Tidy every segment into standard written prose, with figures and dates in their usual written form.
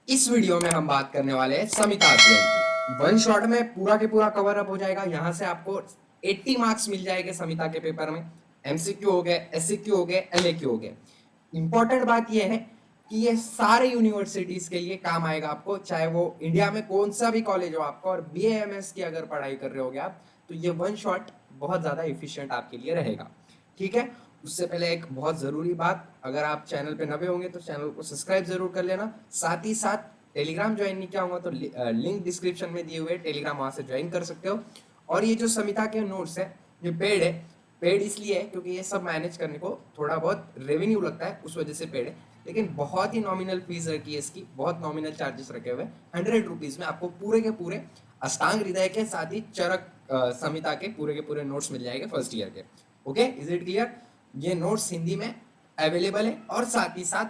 इस वीडियो में हम बात करने वाले हैं समिता अध्ययन की। वन शॉट में पूरा के पूरा कवर अप हो जाएगा। यहाँ से आपको 80 मार्क्स मिल जाएंगे समिता के पेपर में। एमसीक्यू हो गए, एससीक्यू हो गए, एलएक्यू हो गए। इंपॉर्टेंट बात यह है कि ये सारे यूनिवर्सिटीज के लिए काम आएगा आपको, चाहे वो इंडिया में कौन सा भी कॉलेज हो आपको, और बीएएमएस की अगर पढ़ाई कर रहे होगे आप, तो ये वन शॉट बहुत ज्यादा इफिशियंट आपके लिए रहेगा। ठीक है, उससे पहले एक बहुत जरूरी बात, अगर आप चैनल पे नए होंगे तो चैनल को सब्सक्राइब जरूर कर लेना। साथ ही साथ टेलीग्राम ज्वाइन नहीं किया होगा तो लिंक डिस्क्रिप्शन में दिए हुए टेलीग्राम, वहां से ज्वाइन कर सकते हो। और ये जो समिता के नोट्स है ये पेड है। पेड इसलिए है क्योंकि ये सब मैनेज करने को थोड़ा बहुत रेवेन्यू लगता है, उस वजह से पेड है। लेकिन बहुत ही नॉमिनल फीस रखी है इसकी, बहुत नॉमिनल चार्जेस रखे हुए। 100 रुपीज में आपको पूरे के पूरे अष्टांग हृदय के साथ ही चरक समिता के पूरे नोट्स मिल जाएंगे फर्स्ट ईयर के। Okay, is it clear? ये नोट्स हिंदी में अवेलेबल है और साथ ही साथ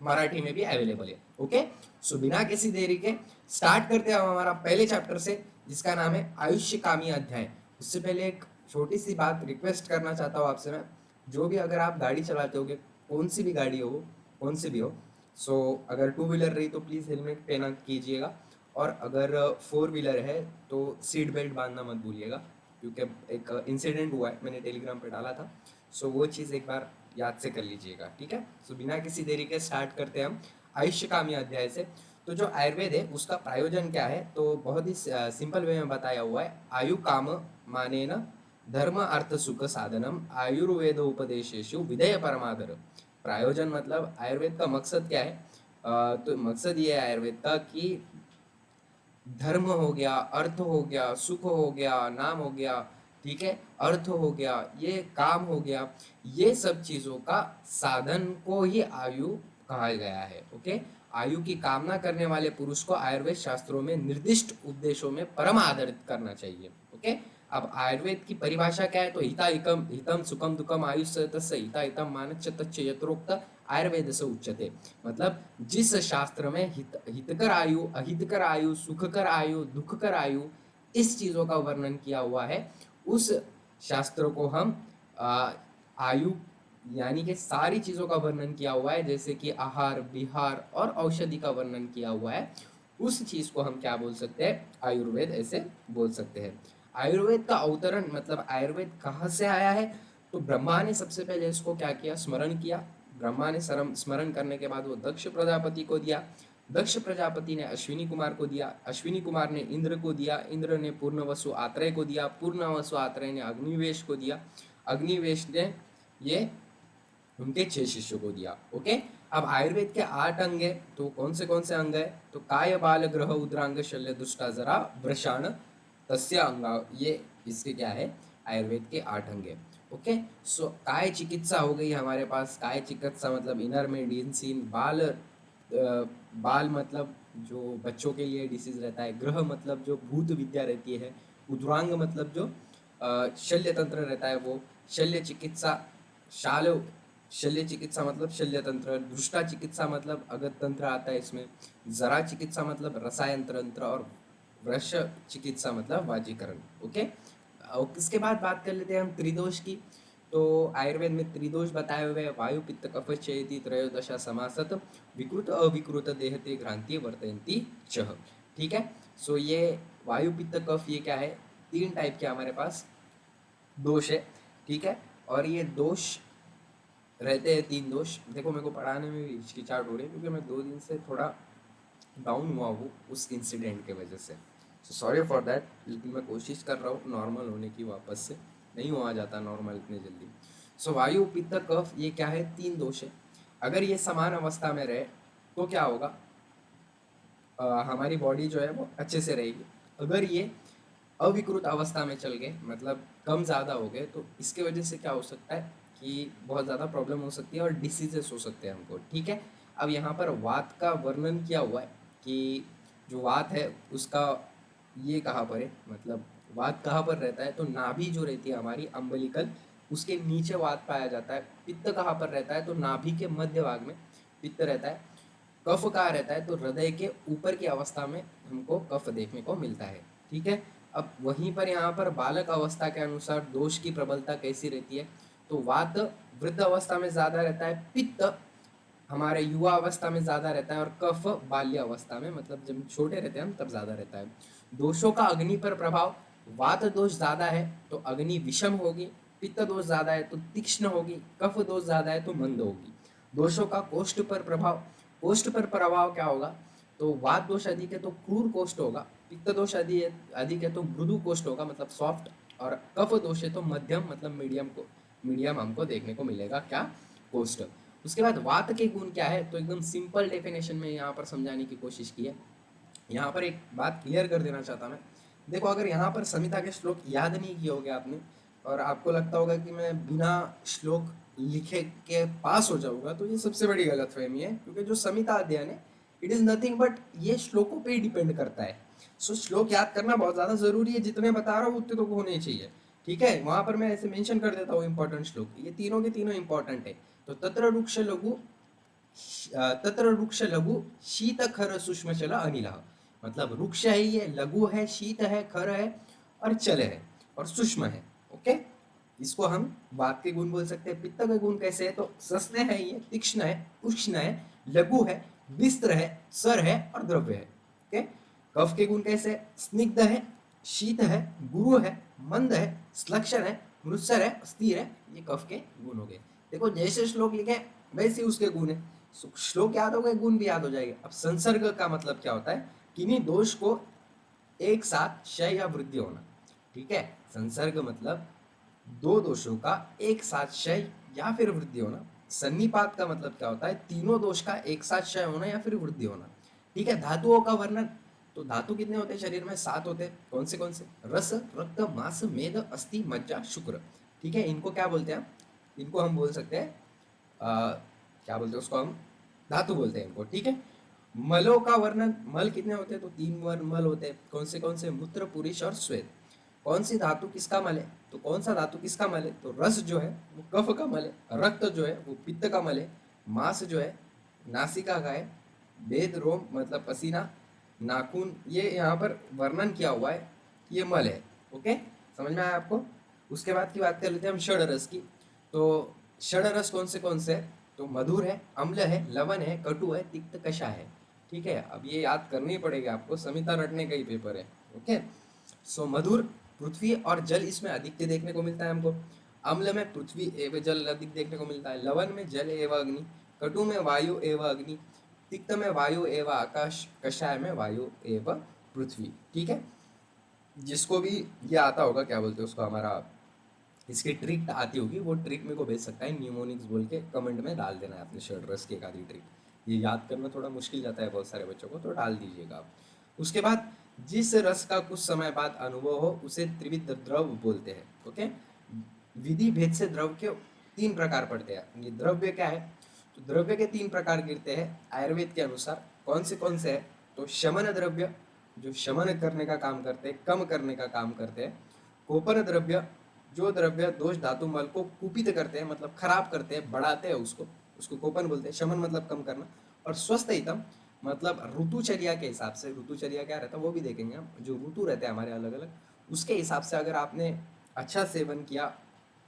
मराठी में भी अवेलेबल है। ओके, सो बिना किसी देरी के स्टार्ट करते हैं हम हमारा पहले चैप्टर से, जिसका नाम है आयुष्य कामी अध्याय। उससे पहले एक छोटी सी बात रिक्वेस्ट करना चाहता हूँ आपसे मैं, जो भी अगर आप गाड़ी चलाते होगे, कौन सी भी गाड़ी हो, कौन सी भी हो, सो अगर टू व्हीलर रही तो प्लीज़ हेलमेट पहना कीजिएगा, और अगर फोर व्हीलर है तो सीट बेल्ट बांधना मत भूलिएगा, क्योंकि एक इंसिडेंट हुआ है, मैंने टेलीग्राम पे डाला था। सो वो चीज़ एक बार याद से कर लीजिएगा, ठीक है। सो बिना किसी देरी के स्टार्ट करते हैं हम आयुष्य कामी अध्याय से। तो जो आयुर्वेद है उसका प्रायोजन क्या है, तो बहुत ही सिंपल वे में बताया हुआ है। आयु काम माने न धर्म अर्थ सुख साधनम आयुर्वेद उपदेशेशु विधेय परमादर। प्रायोजन मतलब आयुर्वेद का मकसद क्या है, तो मकसद ये है आयुर्वेद का कि धर्म हो गया, अर्थ हो गया, सुख हो गया, नाम हो गया, ठीक है, अर्थ हो गया, ये काम हो गया, ये सब चीजों का साधन को ही आयु कहा गया है। ओके, आयु की कामना करने वाले पुरुष को आयुर्वेद शास्त्रों में निर्दिष्ट उद्देश्यों में परम आदरित करना चाहिए। ओके, अब आयुर्वेद की परिभाषा क्या है, तो हिता हिकम हितम सुखम दुखम आयुष्य तस्य हिता हितम मानच्य तच्च यत्रोक्त आयुर्वेद से उच्यते। मतलब जिस शास्त्र में हितकर आयु, अहितकर आयु, सुखकर आयु, दुखकर आयु, इस चीजों का वर्णन किया हुआ है, उस शास्त्र को हम आयु यानी कि सारी चीजों का वर्णन किया हुआ है, जैसे कि आहार विहार और औषधि का वर्णन किया हुआ है, उस चीज को हम क्या बोल सकते हैं, आयुर्वेद ऐसे बोल सकते हैं। आयुर्वेद का अवतरण मतलब आयुर्वेद कहाँ से आया है, तो ब्रह्मा ने सबसे पहले इसको क्या किया, स्मरण किया। ब्रह्मा ने स्मरण करने के बाद वो दक्ष प्रजापति को दिया। दक्ष प्रजापति ने अश्विनी कुमार को दिया। अश्विनी कुमार ने इंद्र को दिया। इंद्र ने पूर्णवसु आत्रेय को दिया। पूर्णवसु आत्रेय ने अग्निवेश को दिया। अग्निवेश ने ये उनके 6 शिष्यों को दिया। ओके, अब आयुर्वेद के 8 अंग है, तो कौन से अंग है, तो काय बाल ग्रह उद्रांग शल्य दुष्टा जरा वृषाण तस्य अंगा, ये इसके क्या है, आयुर्वेद के 8 अंग है। ओके, सो काय चिकित्सा हो गई हमारे पास। काय चिकित्सा मतलब इनर मेडिसिन। बाल मतलब जो बच्चों के लिए डिसीज रहता है। ग्रह मतलब जो भूत विद्या रहती है। उद्रांग मतलब जो शल्य तंत्र रहता है वो। शल्य चिकित्सा, शाल शल्य चिकित्सा मतलब शल्य तंत्र। दुष्टा चिकित्सा मतलब अगत तंत्र आता है इसमें। जरा चिकित्सा मतलब रसायन तंत्र। और वृष चिकित्सा मतलब वाजीकरण। ओके, इसके बाद बात कर लेते हैं हम त्रिदोष की। तो आयुर्वेद में त्रिदोष बताए हुए हैं। वायु पित्त कफ चेति त्रयोदशा समासत विकृत अविकृत देहते घ्रांति वर्तयन्ति च। ठीक है, सो ये वायु पित्त कफ ये क्या है, 3 टाइप के हमारे पास दोष है। ठीक है, और ये दोष रहते हैं 3 दोष। देखो मेरे को पढ़ाने में भी हिचकिचाहट हो रही है, क्योंकि मैं 2 दिन से थोड़ा डाउन हुआ हूँ उस इंसिडेंट के वजह से। सो सॉरी फॉर दैट, लेकिन मैं कोशिश कर रहा हूँ नॉर्मल होने की वापस से। नहीं हुआ जाता नॉर्मल इतने जल्दी। सो वायु पित्त कफ ये क्या है, 3 दोष है। अगर ये समान अवस्था में रहे तो क्या होगा, हमारी बॉडी जो है वो अच्छे से रहेगी। अगर ये अविकृत अवस्था में चल गए, मतलब कम ज़्यादा हो गए, तो इसके वजह से क्या हो सकता है कि बहुत ज़्यादा प्रॉब्लम हो सकती है और डिसीजेस हो सकते हैं हमको। ठीक है, अब यहाँ पर वात का वर्णन किया हुआ है कि जो वात है उसका ये कहाँ पर है, मतलब वात कहाँ पर रहता है, तो नाभि जो रहती है हमारी अम्बलिकल, उसके नीचे वात पाया जाता है। पित्त कहाँ पर रहता है, तो नाभि के मध्य भाग में पित्त रहता है। कफ कहाँ रहता है, तो हृदय के ऊपर की अवस्था में हमको कफ देखने को मिलता है। ठीक है, अब वहीं पर यहाँ पर बालक अवस्था के अनुसार दोष की प्रबलता कैसी रहती है, तो वात वृद्ध अवस्था में ज्यादा रहता है, पित्त हमारे युवा अवस्था में ज्यादा रहता है और कफ बाल्य अवस्था में, मतलब जब छोटे रहते हैं हम तब ज्यादा रहता है। दोषों का अग्नि पर प्रभाव, वात दोष ज्यादा है तो अग्नि विषम होगी, पित्त दोष ज्यादा है तो तीक्ष्ण होगी, कफ दोष ज्यादा है तो मंद होगी। दोषों का कोष्ठ पर प्रभाव, कोष्ठ पर प्रभाव क्या होगा, तो वात दोष अधिक है तो क्रूर कोष्ठ होगा, पित्त दोष अधिक है तो मृदु कोष्ठ होगा मतलब सॉफ्ट, और कफ दोष है तो मध्यम मतलब मीडियम हमको देखने को मिलेगा क्या, कोष्ठ। उसके बाद वात के गुण क्या है, तो एकदम सिंपल डेफिनेशन में यहाँ पर समझाने की कोशिश की है। यहाँ पर एक बात क्लियर कर देना चाहता मैं, देखो अगर यहाँ पर संहिता के श्लोक याद नहीं किए होगे आपने और आपको लगता होगा कि मैं बिना श्लोक लिखे के पास हो जाऊंगा, तो ये सबसे बड़ी गलतफहमी है, क्योंकि जो संहिता अध्ययन है इट इज नथिंग बट ये श्लोकों पे ही डिपेंड करता है। सो श्लोक याद करना बहुत ज्यादा जरूरी है, जितने बता रहा हूँ उतने तो होने चाहिए, ठीक है। वहां पर मैं ऐसे मेंशन कर देता हूँ इंपॉर्टेंट श्लोक, ये तीनों के तीनों इंपॉर्टेंट है। तो तत्र वृक्ष लघु शीत खर सूक्ष्म चल अनिल, मतलब वृक्ष है, ये लघु है, शीत है, खर है और चल है और सूक्ष्म है। ओके, इसको हम वात के गुण बोल सकते हैं। पित्त के गुण कैसे है, तो सस्ने है, ये तीक्ष्ण है, उष्ण है, लघु है, विस्त्र है, सर है और द्रव्य है। ओके, कफ के गुण कैसे है, स्निग्ध है, शीत है, गुरु है, मंद है, श्लक्षण है, मृत्सर है, स्थिर है, ये कफ के गुण हो गए। देखो जैसे श्लोक लिखे वैसे उसके गुण है, श्लोक याद हो गए गुण भी याद हो जाएंगे। अब संसर्ग का मतलब क्या होता है, किन्हीं दोष को एक साथ क्षय या वृद्धि होना, ठीक है। संसर्ग मतलब दो दोषों का एक साथ क्षय या फिर वृद्धि होना। सन्निपात का मतलब क्या होता है, तीनों दोष का एक साथ क्षय होना या फिर वृद्धि होना, ठीक है। धातुओं का वर्णन, तो धातु कितने होते हैं शरीर में, 7 होते हैं। कौन से, रस, रक्त, मांस, मेद, अस्थि, मज्जा, शुक्र, ठीक है। इनको क्या बोलते हैं, इनको हम बोल सकते हैं क्या बोलते हैं उसको, हम धातु बोलते हैं इनको, ठीक है। मलों का वर्णन, मल कितने होते हैं, तो 3 मल होते हैं। कौन से, मूत्र, पुरुष और श्वेत। कौन सी धातु किसका मल है, तो कौन सा धातु किसका मल है, तो रस जो है वो कफ का मल है, रक्त जो है वो पित्त का मल है, मांस जो है नासिका का है, वेद रोम मतलब पसीना, नाखून, ये यहाँ पर वर्णन किया हुआ है, ये मल है। ओके, समझ में आया आपको। उसके बाद की बात कर लेते हैं हम षड रस की। तो षड रस कौन से है, तो मधुर है, अम्ल है, लवण है, कटु है, तिक्त, कषा है, ठीक है। अब ये याद करनी पड़ेगी आपको, संहिता रटने का ही पेपर है। ओके, सो मधुर, पृथ्वी और जल इसमें अधिक देखने को मिलता है हमको। अम्ल में पृथ्वी एवं जल अधिक देखने को मिलता है, लवण में जल एवं अग्नि, कटु में वायु एवं अग्नि, तिक्त में वायु एवं आकाश, कषाय में वायु एवं पृथ्वी, ठीक है। जिसको भी ये आता होगा, क्या बोलते हैं उसको, हमारा इसकी ट्रिक आती होगी, वो ट्रिक मेरे को भेज सकता है, न्यूमोनिक्स बोल के कमेंट में डाल देना है अपने शर्ट रस की एक आधी ट्रिक। ये याद करना थोड़ा मुश्किल जाता है बहुत सारे बच्चों को, तो डाल दीजिएगा आप। उसके बाद जिस रस का कुछ समय बाद अनुभव हो उसे त्रिविध द्रव बोलते हैं। ओके, विधि भेद से द्रव के 3 प्रकार पड़ते हैं। ये द्रव्य क्या है, तो द्रव्य के 3 प्रकार गिरते हैं आयुर्वेद के अनुसार। कौन से है, तो शमन द्रव्य, जो शमन करने का काम करते हैं, कम करने का काम करते हैं। कोपन द्रव्य, जो द्रव्य दोष धातु मल को कुपित करते हैं, मतलब खराब करते हैं, बढ़ाते हैं उसको, उसको कोपन बोलते हैं। शमन मतलब कम करना। और स्वस्थ हितम मतलब ऋतुचर्या के हिसाब से, ऋतुचर्या क्या रहता है वो भी देखेंगे हम, जो ऋतु रहते हैं हमारे अलग अलग, उसके हिसाब से अगर आपने अच्छा सेवन किया,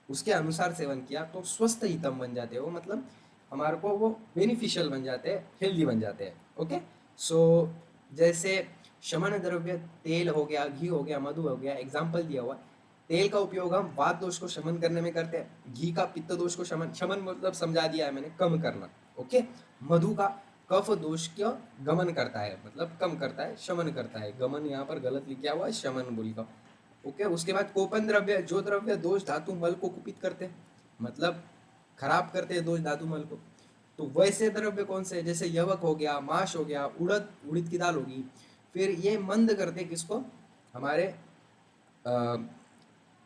उसके अनुसार सेवन किया, तो स्वस्थ हितम बन जाते हैं वो, मतलब हमारे को वो बेनिफिशियल बन जाते हैं, हेल्दी बन जाते हैं। ओके, सो जैसे शमन द्रव्य तेल हो गया, घी हो गया, मधु हो गया, एग्जाम्पल दिया हुआ। तेल का उपयोग हम वात दोष को शमन करने में करते हैं, घी का पित्त दोष को शमन मतलब समझा दिया है मैंने, कम करना। ओके, मधु का कफ दोष का गमन करता है, मतलब कम करता है, शमन करता है। गमन यहाँ पर गलत लिखा हुआ है, शमन बोल का। ओके, उसके बाद कोपन द्रव्य, जो द्रव्य दोष धातु मल को कुपित करते हैं, मतलब खराब करते हैं दोष धातु मल को। तो वैसे द्रव्य कौन से, जैसे यवक हो गया, माश हो गया, उड़द की दाल होगी। फिर ये मंद करते किसको, हमारे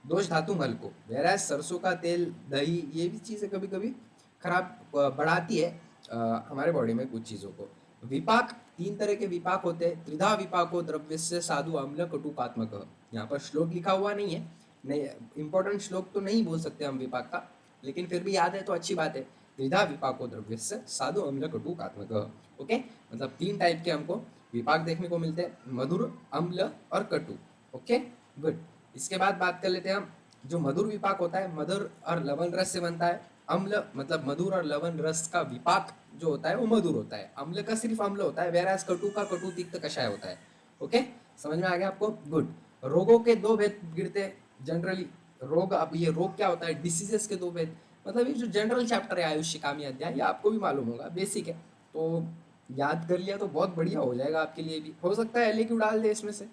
दोष धातु मल को। वैराज सरसों का तेल, दही, ये भी चीजें कभी कभी खराब बढ़ाती है हमारे बॉडी में कुछ चीजों को। विपाक, 3 तरह के विपाक होते हैं। त्रिधा विपाको द्रव्य से साधु अम्ल कटुकात्मक, यहाँ पर श्लोक लिखा हुआ नहीं है, नहीं इंपॉर्टेंट श्लोक तो नहीं बोल सकते हम विपाक का, लेकिन फिर भी याद है तो अच्छी बात है। त्रिधा विपाको द्रव्य से साधु अम्ल कटुकात्मक। ओके, मतलब 3 टाइप के हमको विपाक देखने को मिलते हैं, मधुर, अम्ल और कटु। Okay, good. इसके बाद बात कर लेते हैं हम, जो मधुर विपाक होता है, मधुर और लवण रस से बनता है। अम्ल मतलब मधुर और लवण रस का विपाक जो होता है वो मधुर होता है, अम्ल का सिर्फ अम्ल होता है, वेराज कटु का कटु तिक्त कषाय होता है। ओके, समझ में आ गया आपको? गुड। रोगों के दो भेद गिरते हैं जनरली। रोग, अब ये रोग क्या होता है, डिसीजेस के दो भेद, मतलब ये जो जनरल चैप्टर है आयुष शिकामी अध्याय, ये आपको भी मालूम होगा, बेसिक है, तो याद कर लिया तो बहुत बढ़िया हो जाएगा आपके लिए भी। हो सकता है एलएक्यू डाल दे इसमें से,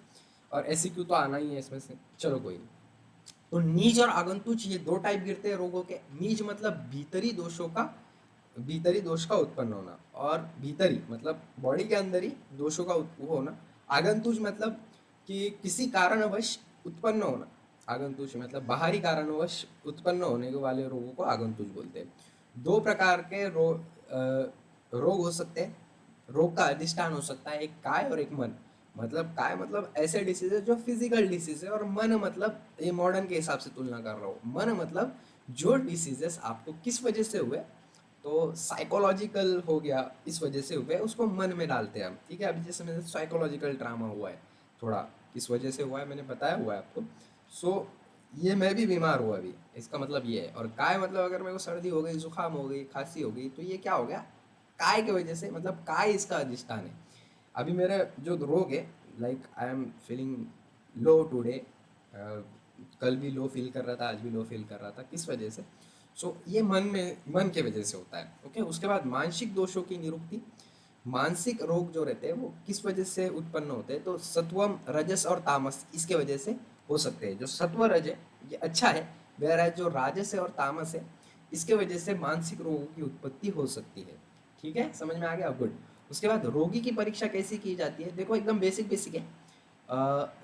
और एसक्यू तो आना ही है इसमें से, चलो कोई नहीं। तो नीच और आगंतुच ये दो टाइप गिरते हैं रोगों के। नीच मतलब भीतरी दोषों का, भीतरी दोष का उत्पन्न होना, और भीतरी मतलब बॉडी के अंदर ही दोषों का वो होना। आगंतुच मतलब कि किसी कारणवश उत्पन्न होना, आगंतुच मतलब बाहरी कारणवश उत्पन्न होने वाले रोगों को आगंतुच बोलते हैं। दो प्रकार के रोग हो सकते हैं, रोग का अधिष्ठान हो सकता है, एक काय और एक मन। मतलब काय मतलब ऐसे डिसीज है जो फिजिकल डिसीज है, और मन मतलब ये मॉडर्न के हिसाब से तुलना कर रहा हूँ, मन मतलब जो डिसीजेस आपको किस वजह से हुए, तो साइकोलॉजिकल हो गया, इस वजह से हुए, उसको मन में डालते हैं हम, ठीक है। अभी जैसे मेरे साइकोलॉजिकल ड्रामा हुआ है थोड़ा, किस वजह से हुआ है मैंने बताया हुआ है आपको। सो ये मैं भी बीमार हुआ अभी, इसका मतलब ये है। और काय मतलब अगर मेरे को सर्दी हो गई, जुकाम हो गई, खांसी हो गई, तो ये क्या हो गया, काय की वजह से, मतलब काय इसका अधिष्ठान है। अभी मेरा जो रोग है, like I am feeling low today, कल भी लो फील कर रहा था, आज भी लो फील कर रहा था, किस वजह से? सो ये मन के वजह से होता है। ओके, उसके बाद मानसिक दोषों की निरुक्ति। मानसिक रोग जो रहते हैं वो किस वजह से उत्पन्न होते हैं, तो सत्वम रजस और तामस, इसके वजह से हो सकते हैं। जो सत्व रज है ये अच्छा है, वह जो राजस है और तामस है, इसके वजह से मानसिक रोगों की उत्पत्ति हो सकती है। ठीक है, समझ में आ गया? गुड। उसके बाद रोगी की परीक्षा कैसे की जाती है, देखो एकदम बेसिक बेसिक है।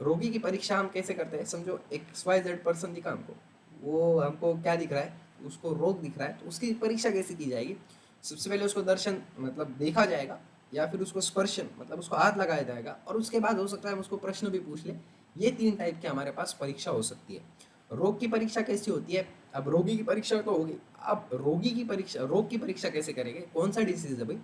रोगी की परीक्षा हम कैसे करते हैं, समझो एक्स वाई जेड पर्सन दिखा हमको, वो हमको क्या दिख रहा है, उसको रोग दिख रहा है, तो उसकी परीक्षा कैसे की जाएगी? सबसे पहले उसको दर्शन मतलब देखा जाएगा, या फिर उसको स्पर्शन मतलब उसको हाथ लगाया जाएगा, और उसके बाद हो सकता है हम उसको प्रश्न भी पूछ ले। ये तीन टाइप की हमारे पास परीक्षा हो सकती है। रोग की परीक्षा कैसी होती है? अब रोगी की परीक्षा तो होगी, अब रोगी की परीक्षा, रोग की परीक्षा कैसे करेंगे, कौन सा डिसीज है भाई,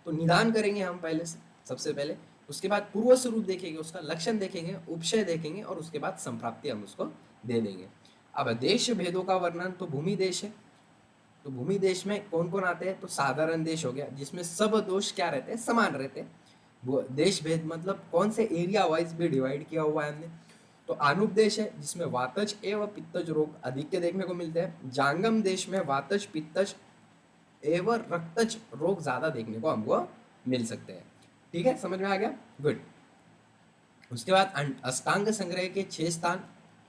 तो निदान करेंगे हम पहले से, सबसे पहले। उसके बाद पूर्व स्वरूप देखेंगे, उसका लक्षण देखेंगे, उपशय देखेंगे, और उसके बाद संप्राप्ति हम उसको दे देंगे। अब देश भेदों का वर्णन, तो भूमि देश है, तो भूमि देश में कौन कौन आते हैं, तो साधारण देश हो गया जिसमें सब दोष क्या रहते हैं, समान रहते हैं। वो देश भेद मतलब कौन से एरिया वाइज भी डिवाइड किया हुआ है हमने। तो आनुप देश है जिसमें वातज एवं पित्तज रोग अधिक के देखने को मिलते हैं। जांगम देश में वातज पित्तज एवं रक्तज रोग ज्यादा देखने को हमको मिल सकते हैं। ठीक है, समझ में आ गया? गुड। उसके बाद अष्टांग संग्रह के 6 स्थान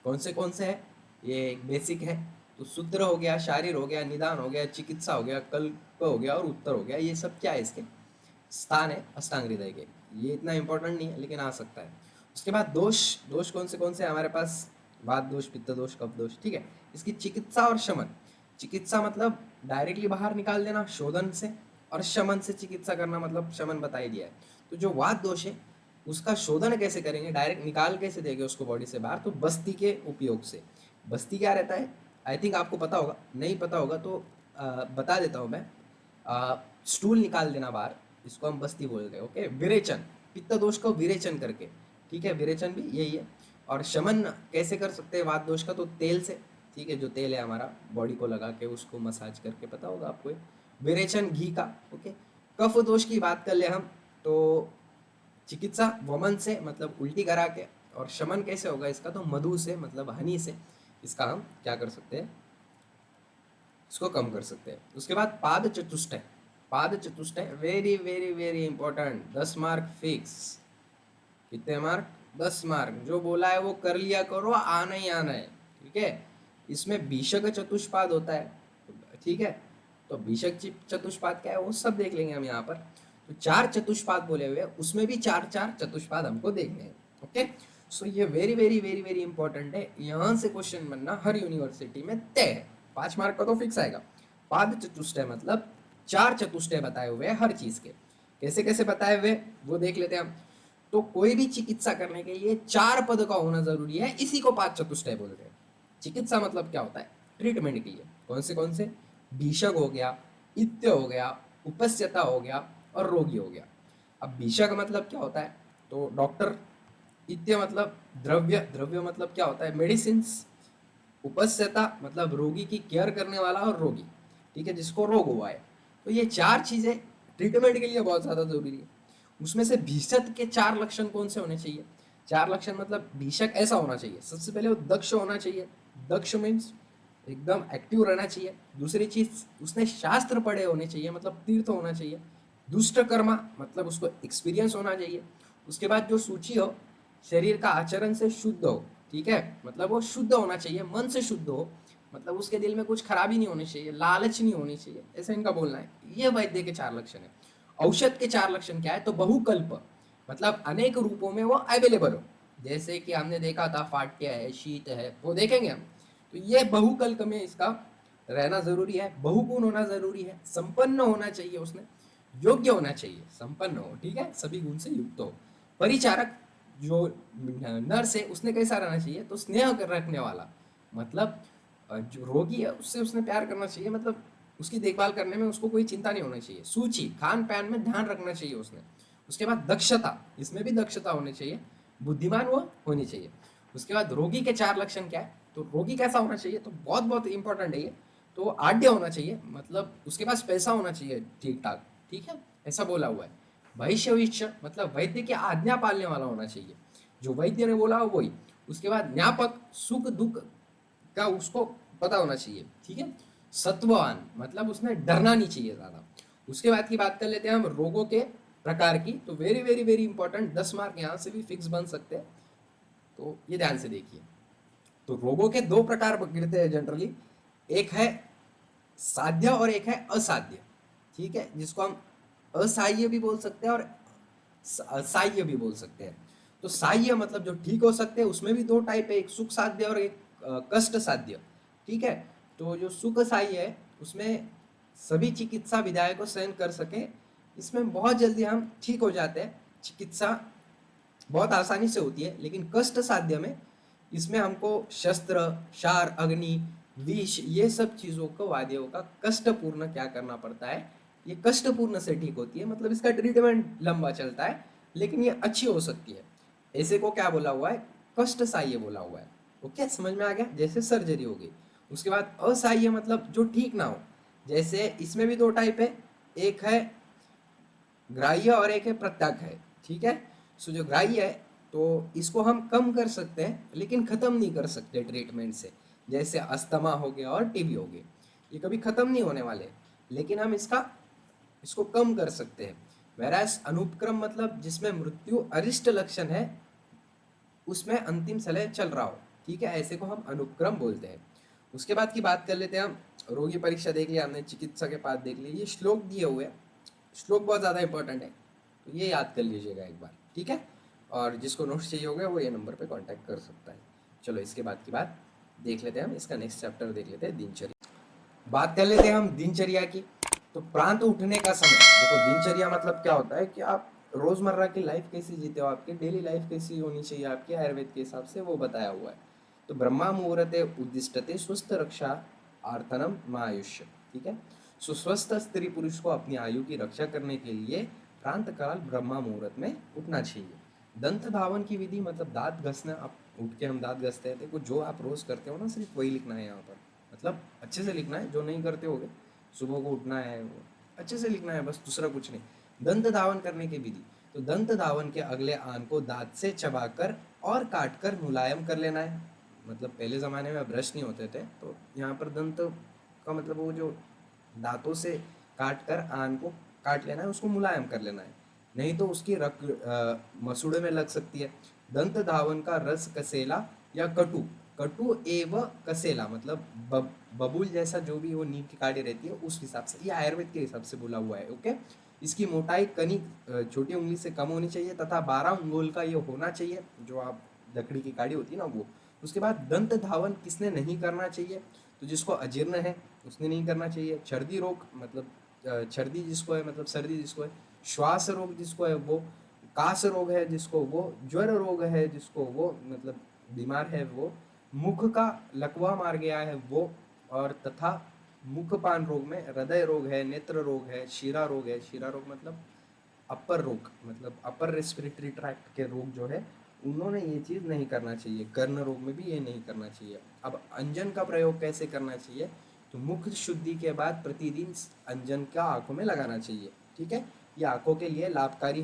कौन से है, ये एक बेसिक है। तो सूत्र हो गया, शारीर हो गया, निदान हो गया, चिकित्सा हो गया, कल्प हो गया, और उत्तर हो गया। ये सब क्या है, इसके स्थान है अष्टांग हृदय के। ये इतना इंपॉर्टेंट नहीं है लेकिन आ सकता है। उसके बाद दोष, दोष कौन से हमारे पास, वात दोष, पित्त दोष, कफ दोष, ठीक है। इसकी चिकित्सा और शमन, चिकित्सा मतलब डायरेक्टली बाहर निकाल देना शोधन से, और शमन से चिकित्सा करना मतलब शमन बता ही दिया है। तो जो वात दोष है उसका शोधन कैसे करेंगे, डायरेक्ट निकाल कैसे देंगे उसको बॉडी से बाहर, तो बस्ती के उपयोग से। बस्ती क्या रहता है, आई थिंक आपको पता होगा, नहीं पता होगा तो बता देता हूँ मैं। स्टूल निकाल देना बाहर, इसको हम बस्ती बोलते हैं। ओके, विरेचन, पित्त दोष को विरेचन करके, ठीक है, विरेचन भी यही है। और शमन कैसे कर सकते हैं वात दोष का, तो तेल से, ठीक है, जो तेल है हमारा बॉडी को लगा के उसको मसाज करके, पता होगा आपको ये। विरेचन घी का। ओके, कफ दोष की बात कर ले हम, तो चिकित्सा वमन से मतलब उल्टी करा के, और शमन कैसे होगा इसका, तो मधु से मतलब हनी से इसका हम क्या कर सकते हैं, इसको कम कर सकते हैं। उसके बाद पाद चतुष्टय, पाद चतुष्टय very very very important, 10 mark fix. कितने मार्क? 10 मार्क। जो बोला है वो कर लिया करो, आना ही आना है, ठीक है। इसमें बीशक चतुष्पाद होता है, ठीक है। तो बीशक चतुष्पाद क्या है वो सब देख लेंगे हम यहाँ पर। तो 4 चतुष्पाद बोले हुए, उसमें भी 4 चतुष्पाद हमको देखने हैं। ओके, सो ये very very very very important है, यहाँ से क्वेश्चन बनना हर यूनिवर्सिटी में तय है। 5 मार्क का तो फिक्स आएगा। पाद चतुष्टय मतलब 4 चतुष्टय बताए हुए हर चीज के, कैसे कैसे बताए हुए वो देख लेते हैं हम। तो कोई भी चिकित्सा करने के लिए 4 पद का होना जरूरी है, इसी को पाद चतुष्टय बोलते हैं। चिकित्सा मतलब क्या होता है, ट्रीटमेंट के लिए कौन से, भीषक हो गया, इत्य हो गया, उपस्यता हो गया, और रोगी हो गया। अब भीषक मतलब क्या होता है, तो डॉक्टर। इत्य मतलब द्रव्य, द्रव्य मतलब क्या होता है, मेडिसिन। उपस्यता मतलब रोगी की केयर करने वाला और रोगी। ठीक है, जिसको रोग हुआ है। तो ये 4 चीजें ट्रीटमेंट के लिए बहुत ज्यादा जरूरी है। उसमें से भीषक के 4 लक्षण कौन से होने चाहिए? 4 लक्षण मतलब भीषक ऐसा होना चाहिए, सबसे पहले वो दक्ष होना चाहिए। दक्ष मीन्स एकदम एक्टिव रहना चाहिए। दूसरी चीज, उसने शास्त्र पढ़े होने चाहिए, मतलब तीर्थ होना चाहिए। दुष्ट कर्मा मतलब उसको एक्सपीरियंस होना चाहिए। उसके बाद जो सूची हो, शरीर का आचरण से शुद्ध हो, ठीक है, मतलब वो शुद्ध होना चाहिए, मन से शुद्ध हो, मतलब उसके दिल में कुछ खराबी नहीं होनी चाहिए, लालच नहीं होनी चाहिए, ऐसा इनका बोलना है। ये वैद्य के 4 लक्षण है। औषध के 4 लक्षण क्या है? तो बहुकल्प, मतलब अनेक रूपों में वो अवेलेबल हो। जैसे कि हमने देखा था फाट्य है, शीत है, वो देखेंगे हम। तो ये बहुकल्प में इसका रहना जरूरी है, बहुगुण होना जरूरी है, संपन्न होना चाहिए, उसने योग्य होना चाहिए, संपन्न हो, ठीक है, सभी गुण से युक्त हो। परिचारक जो नर्स है उसने कैसा रहना चाहिए? तो स्नेह कर रखने वाला, मतलब जो रोगी है उससे उसने प्यार करना चाहिए, मतलब उसकी देखभाल करने में उसको कोई चिंता नहीं होनी चाहिए। सूची, खान पान में ध्यान रखना चाहिए उसने। उसके बाद दक्षता, इसमें भी दक्षता होनी चाहिए, बुद्धिमान वो होनी चाहिए। उसके बाद रोगी के 4 लक्षण क्या है? तो रोगी कैसा होना चाहिए? तो बहुत बहुत इंपॉर्टेंट है ये। तो आढ़्य होना चाहिए, मतलब उसके पास पैसा होना चाहिए ठीक ठाक, ठीक है, ऐसा बोला हुआ है। वैश्यविष्य मतलब वैद्य की आज्ञा पालने वाला होना चाहिए, जो वैद्य ने बोला हो वही। उसके बाद ज्ञापक, सुख दुख का उसको पता होना चाहिए, ठीक है। सत्ववान मतलब उसने डरना नहीं चाहिए ज्यादा। उसके बाद की बात कर लेते हैं हम रोगों के प्रकार की। तो very very very important, 10 mark यहाँ से भी फिक्स बन सकते हैं, तो ये ध्यान से देखिए। तो रोगों के 2 प्रकार गिरते हैं जनरली, एक है साध्य और एक है असाध्य, ठीक है, जिसको हम असहाय भी बोल सकते हैं और साह्य भी बोल सकते हैं। तो साह्य मतलब जो ठीक हो सकते हैं, उसमें भी 2 टाइप है, एक सुख साध्य और एक कष्ट साध्य, ठीक है। तो जो सुख साह्य है उसमें सभी चिकित्सा विधायक को सहन कर सके, इसमें बहुत जल्दी हम ठीक हो जाते हैं, चिकित्सा बहुत आसानी से होती है। लेकिन कष्ट साध्य में, इसमें हमको शस्त्र, क्षार, अग्नि, विष, ये सब चीजों को, वाद्यों का कष्टपूर्ण क्या करना पड़ता है, ये कष्टपूर्ण से ठीक होती है, मतलब इसका ट्रीटमेंट लंबा चलता है, लेकिन ये अच्छी हो सकती है। ऐसे को क्या बोला हुआ है? कष्ट सहाय बोला हुआ है। ओके, समझ में आ गया? जैसे सर्जरी हो गई। उसके बाद असहाय मतलब जो ठीक ना हो, जैसे इसमें भी 2 टाइप है, एक है ग्राह्य और एक है प्रत्याख्याय, ठीक है। सो जो ग्राह्य है, तो इसको हम कम कर सकते हैं लेकिन खत्म नहीं कर सकते ट्रीटमेंट से। जैसे अस्थमा हो गया और टीबी हो गए, ये कभी खत्म नहीं होने वाले, लेकिन हम इसको कम कर सकते हैं। वैरास अनुपक्रम मतलब जिसमें मृत्यु अरिष्ट लक्षण है, उसमें अंतिम सलह चल रहा हो, ठीक है, ऐसे को हम अनुपक्रम बोलते हैं। उसके बाद की बात कर लेते हैं हम। रोगी परीक्षा देख लिया हमने, चिकित्सा के पास देख लिया, ये श्लोक दिए हुए हैं, श्लोक बहुत ज़्यादा इंपॉर्टेंट है, तो ये याद कर लीजिएगा एक बार, ठीक है। और जिसको नोट्स चाहिए होगा वो ये नंबर पे कांटेक्ट कर सकता है। चलो इसके बाद की बात देख लेते हैं हम, इसका नेक्स्ट चैप्टर देख लेते हैं, दिनचर्या। बात कर लेते हैं हम दिनचर्या की। तो प्रांत उठने का समय, देखो दिनचर्या मतलब क्या होता है कि आप रोजमर्रा की लाइफ कैसी जीते हो, आपकी डेली लाइफ कैसी होनी चाहिए आपके आयुर्वेद के हिसाब से, वो बताया हुआ है। तो ब्रह्मा मुहूर्ते उद्दिष्टते स्वस्थ रक्षा आर्तनम महायुष्य, ठीक है। सुस्वस्थ स्त्री पुरुष को अपनी आयु की रक्षा करने के लिए प्रांत काल ब्रह्मा मुहूर्त में उठना चाहिए। दंत धावन की विधि मतलब दांत घसना, आप उठ के हम दांत घसते हैं, देखो जो आप रोज करते हो ना, सिर्फ वही लिखना है यहाँ पर, मतलब अच्छे से लिखना है, जो नहीं करते होगे, सुबह को उठना है वो अच्छे से लिखना है, बस दूसरा कुछ नहीं। दंत धावन करने की विधि, तो दंत धावन के अगले आन को दांत से चबाकर और काटकर मुलायम कर लेना है। मतलब पहले ज़माने में ब्रश नहीं होते थे, तो यहाँ पर दंत का मतलब वो जो दांतों से काट कर आन को काट लेना है, उसको मुलायम कर लेना है, नहीं तो उसकी मसूड़े में लग सकती है। दंत धावन का रस कसेला या कटु, कटु एवं कसेला मतलब बबूल जैसा जो भी वो नीम की काड़ी रहती है, उस हिसाब से, ये आयुर्वेद के हिसाब से बोला हुआ है, ओके। इसकी मोटाई कनी छोटी उंगली से कम होनी चाहिए तथा 12 अंगुल का ये होना चाहिए, जो आप लकड़ी की काड़ी होती है ना वो। उसके बाद दंत धावन किसने नहीं करना चाहिए? तो जिसको अजीर्ण है उसने नहीं करना चाहिए। सर्दी रोग मतलब सर्दी जिसको है, मतलब सर्दी जिसको है, श्वास रोग जिसको है वो, कास रोग है जिसको वो, ज्वर रोग है जिसको वो, मतलब बीमार है वो, मुख का लकवा मार गया है वो, और तथा मुखपान रोग में हृदय रोग है, नेत्र रोग है, शीरा रोग है, शीरा रोग मतलब अपर रोग, मतलब अपर रेस्पिरेटरी ट्रैक्ट के रोग जो है, उन्होंने ये चीज़ नहीं करना चाहिए। कर्ण रोग में भी ये नहीं करना चाहिए। अब अंजन का प्रयोग कैसे करना चाहिए? तो मुख शुद्धि के बाद प्रतिदिन अंजन का आंखों में लगाना चाहिए, ठीक है। ये आंखों के लिए लाभकारी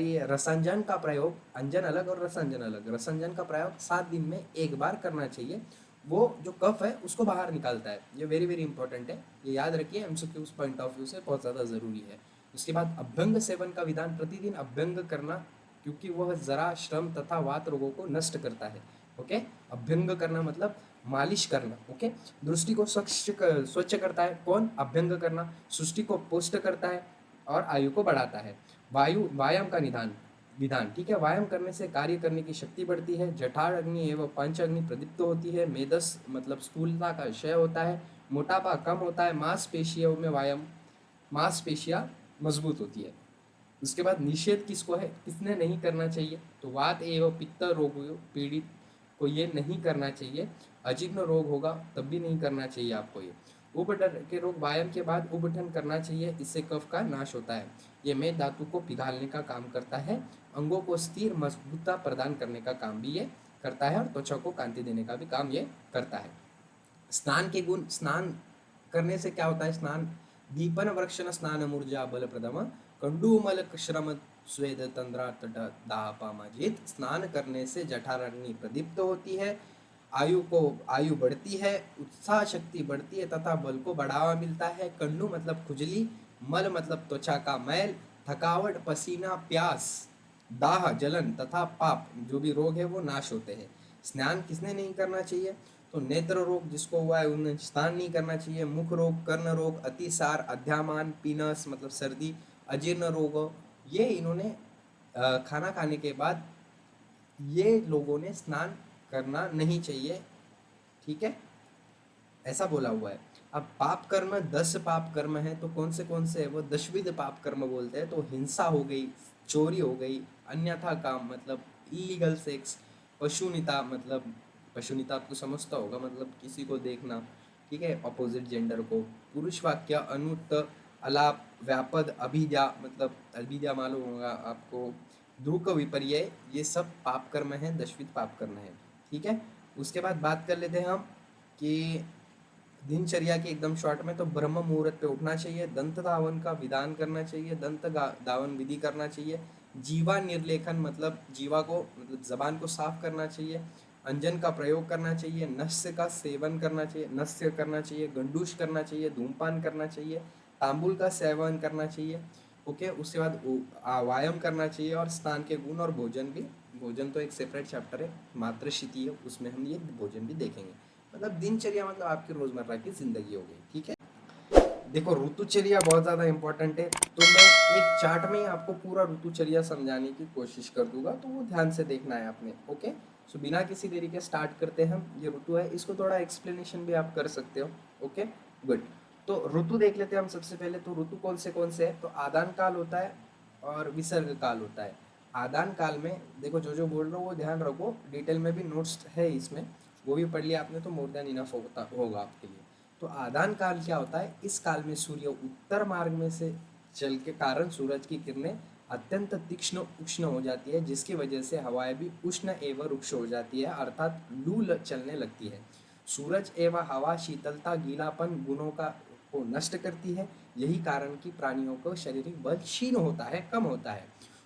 है। रसांजन का प्रयोग, अंजन अलग और रसांजन अलग, रसांजन का प्रयोग 7 दिन में एक बार करना चाहिए। वो जो कफ है उसको बाहर निकालता है। ये वेरी वेरी इंपॉर्टेंट है, ये याद रखिए, एमसीक्यूज पॉइंट ऑफ व्यू से बहुत ज़्यादा ज़रूरी है। उसके बाद अभ्यंग सेवन का विधान, प्रतिदिन अभ्यंग करना, क्योंकि वह जरा श्रम तथा वात रोगों को नष्ट करता है। ओके, अभ्यंग करना मतलब मालिश करना। ओके, दृष्टि को स्वच्छ करता है। कौन? अभ्यंग करना। सृष्टि को पुष्ट करता है और आयु को बढ़ाता है। व्यायाम का निदान विधान, ठीक है। व्यायाम करने से कार्य करने की शक्ति बढ़ती है। जठार अग्नि एवं पंच अग्नि प्रदीप्त होती है। मेदस मतलब स्थूलता का क्षय होता है। मोटापा कम होता है। मांसपेशियां मजबूत होती है। उसके बाद निषेध किसको है, किसने नहीं करना चाहिए? तो वात एवं पित्त रोग पीड़ित को ये नहीं करना चाहिए। अजीर्ण रोग होगा तब भी नहीं करना चाहिए आपको ये। उबटन के रोग, व्यायाम के बाद उबटन करना चाहिए, इससे कफ का नाश होता है। ये मेद धातु को पिघालने का काम करता है। अंगों को स्थिर मजबूतता प्रदान करने का काम भी ये करता है और त्वचा को कांति देने का भी काम ये करता है। स्नान के गुण, स्नान करने से क्या होता है? स्नान दीपन वृक्षण स्नान मूर्जा बल प्रदम कंडूमल श्रम स्वेद तंद्रा तट दापामाजित। स्नान करने से जठराग्नि प्रदीप्त होती है, आयु बढ़ती है, उत्साह शक्ति बढ़ती है तथा बल को बढ़ावा मिलता है। कंडू मतलब खुजली, मल मतलब त्वचा का मैल, थकावट, पसीना, प्यास, दाह, जलन तथा पाप जो भी रोग है वो नाश होते हैं। स्नान किसने नहीं करना चाहिए? तो नेत्र रोग जिसको हुआ है उन्हें स्नान नहीं करना चाहिए। मुख रोग, कर्ण रोग, अतिसार, अध्यामान, पीनस मतलब सर्दी, अजीर्ण रोग, ये इन्होंने खाना खाने के बाद ये लोगों ने स्नान करना नहीं चाहिए, ठीक है, ऐसा बोला हुआ है। अब पाप कर्म 10 पाप कर्म है, तो कौन से है वो? दशविध पाप कर्म बोलते हैं। तो हिंसा हो गई, चोरी हो गई, अन्यथा काम मतलब इलीगल सेक्स, पशुनिता मतलब पशुनिता आपको समझता होगा मतलब किसी को देखना, ठीक है, अपोजिट जेंडर को। पुरुष वाक्य, अनुत, अलाप, व्यापद, अभिद्या मतलब अभिद्या मालूम होगा आपको, द्रुक विपर्य, ये सब पाप कर्म है, दशविध पाप कर्म है, ठीक है। उसके बाद बात कर लेते हैं हम कि दिनचर्या की एकदम शॉर्ट में। तो ब्रह्म मुहूर्त पे उठना चाहिए, दंत धावन का विधान करना चाहिए, धावन विधि करना चाहिए, जीवा निर्लेखन मतलब जीवा को मतलब जबान को साफ करना चाहिए, अंजन का प्रयोग करना चाहिए, नस्य का सेवन करना चाहिए, नस्य करना चाहिए, गंडूश करना चाहिए, धूमपान करना चाहिए, तांबुल का सेवन करना चाहिए। ओके, उसके बाद व्यायाम करना चाहिए और स्नान के गुण और भोजन भी। भोजन तो एक सेपरेट चैप्टर है, मातृशीति है, उसमें हम ये भोजन भी देखेंगे। मतलब दिनचर्या मतलब आपकी रोजमर्रा की जिंदगी हो गई, ठीक है। देखो ऋतुचर्या बहुत ज़्यादा इंपॉर्टेंट है, तो मैं एक चार्ट में ही आपको पूरा ऋतुचर्या समझाने की कोशिश कर दूंगा, तो वो ध्यान से देखना है आपने। ओके, सो बिना किसी देरी के स्टार्ट करते हैं हम। ये ऋतु है, इसको थोड़ा एक्सप्लेनेशन भी आप कर सकते हो। Okay, good. तो ऋतु देख लेते हैं हम सबसे पहले। तो ऋतु कौन से है? तो आदान काल होता है और विसर्ग काल होता है। आदान काल में देखो, जो जो बोल रहा हूँ वो ध्यान रखो, डिटेल में भी नोट्स है इसमें, वो भी पढ़ लिया आपने तो मोर देन इनफ होगा आपके लिए। तो आदान काल क्या होता है? इस काल में सूर्य उत्तर मार्ग में से चल के कारण सूरज की किरणें अत्यंत तीक्ष्ण उष्ण हो जाती है, जिसकी वजह से हवाएं भी उष्ण एवं रुक्ष हो जाती है, अर्थात लू चलने लगती है। सूरज एवं हवा शीतलता, गीलापन गुणों का को नष्ट करती है। यही कारण कि प्राणियों को शारीरिक बल क्षीण होता है, कम होता है।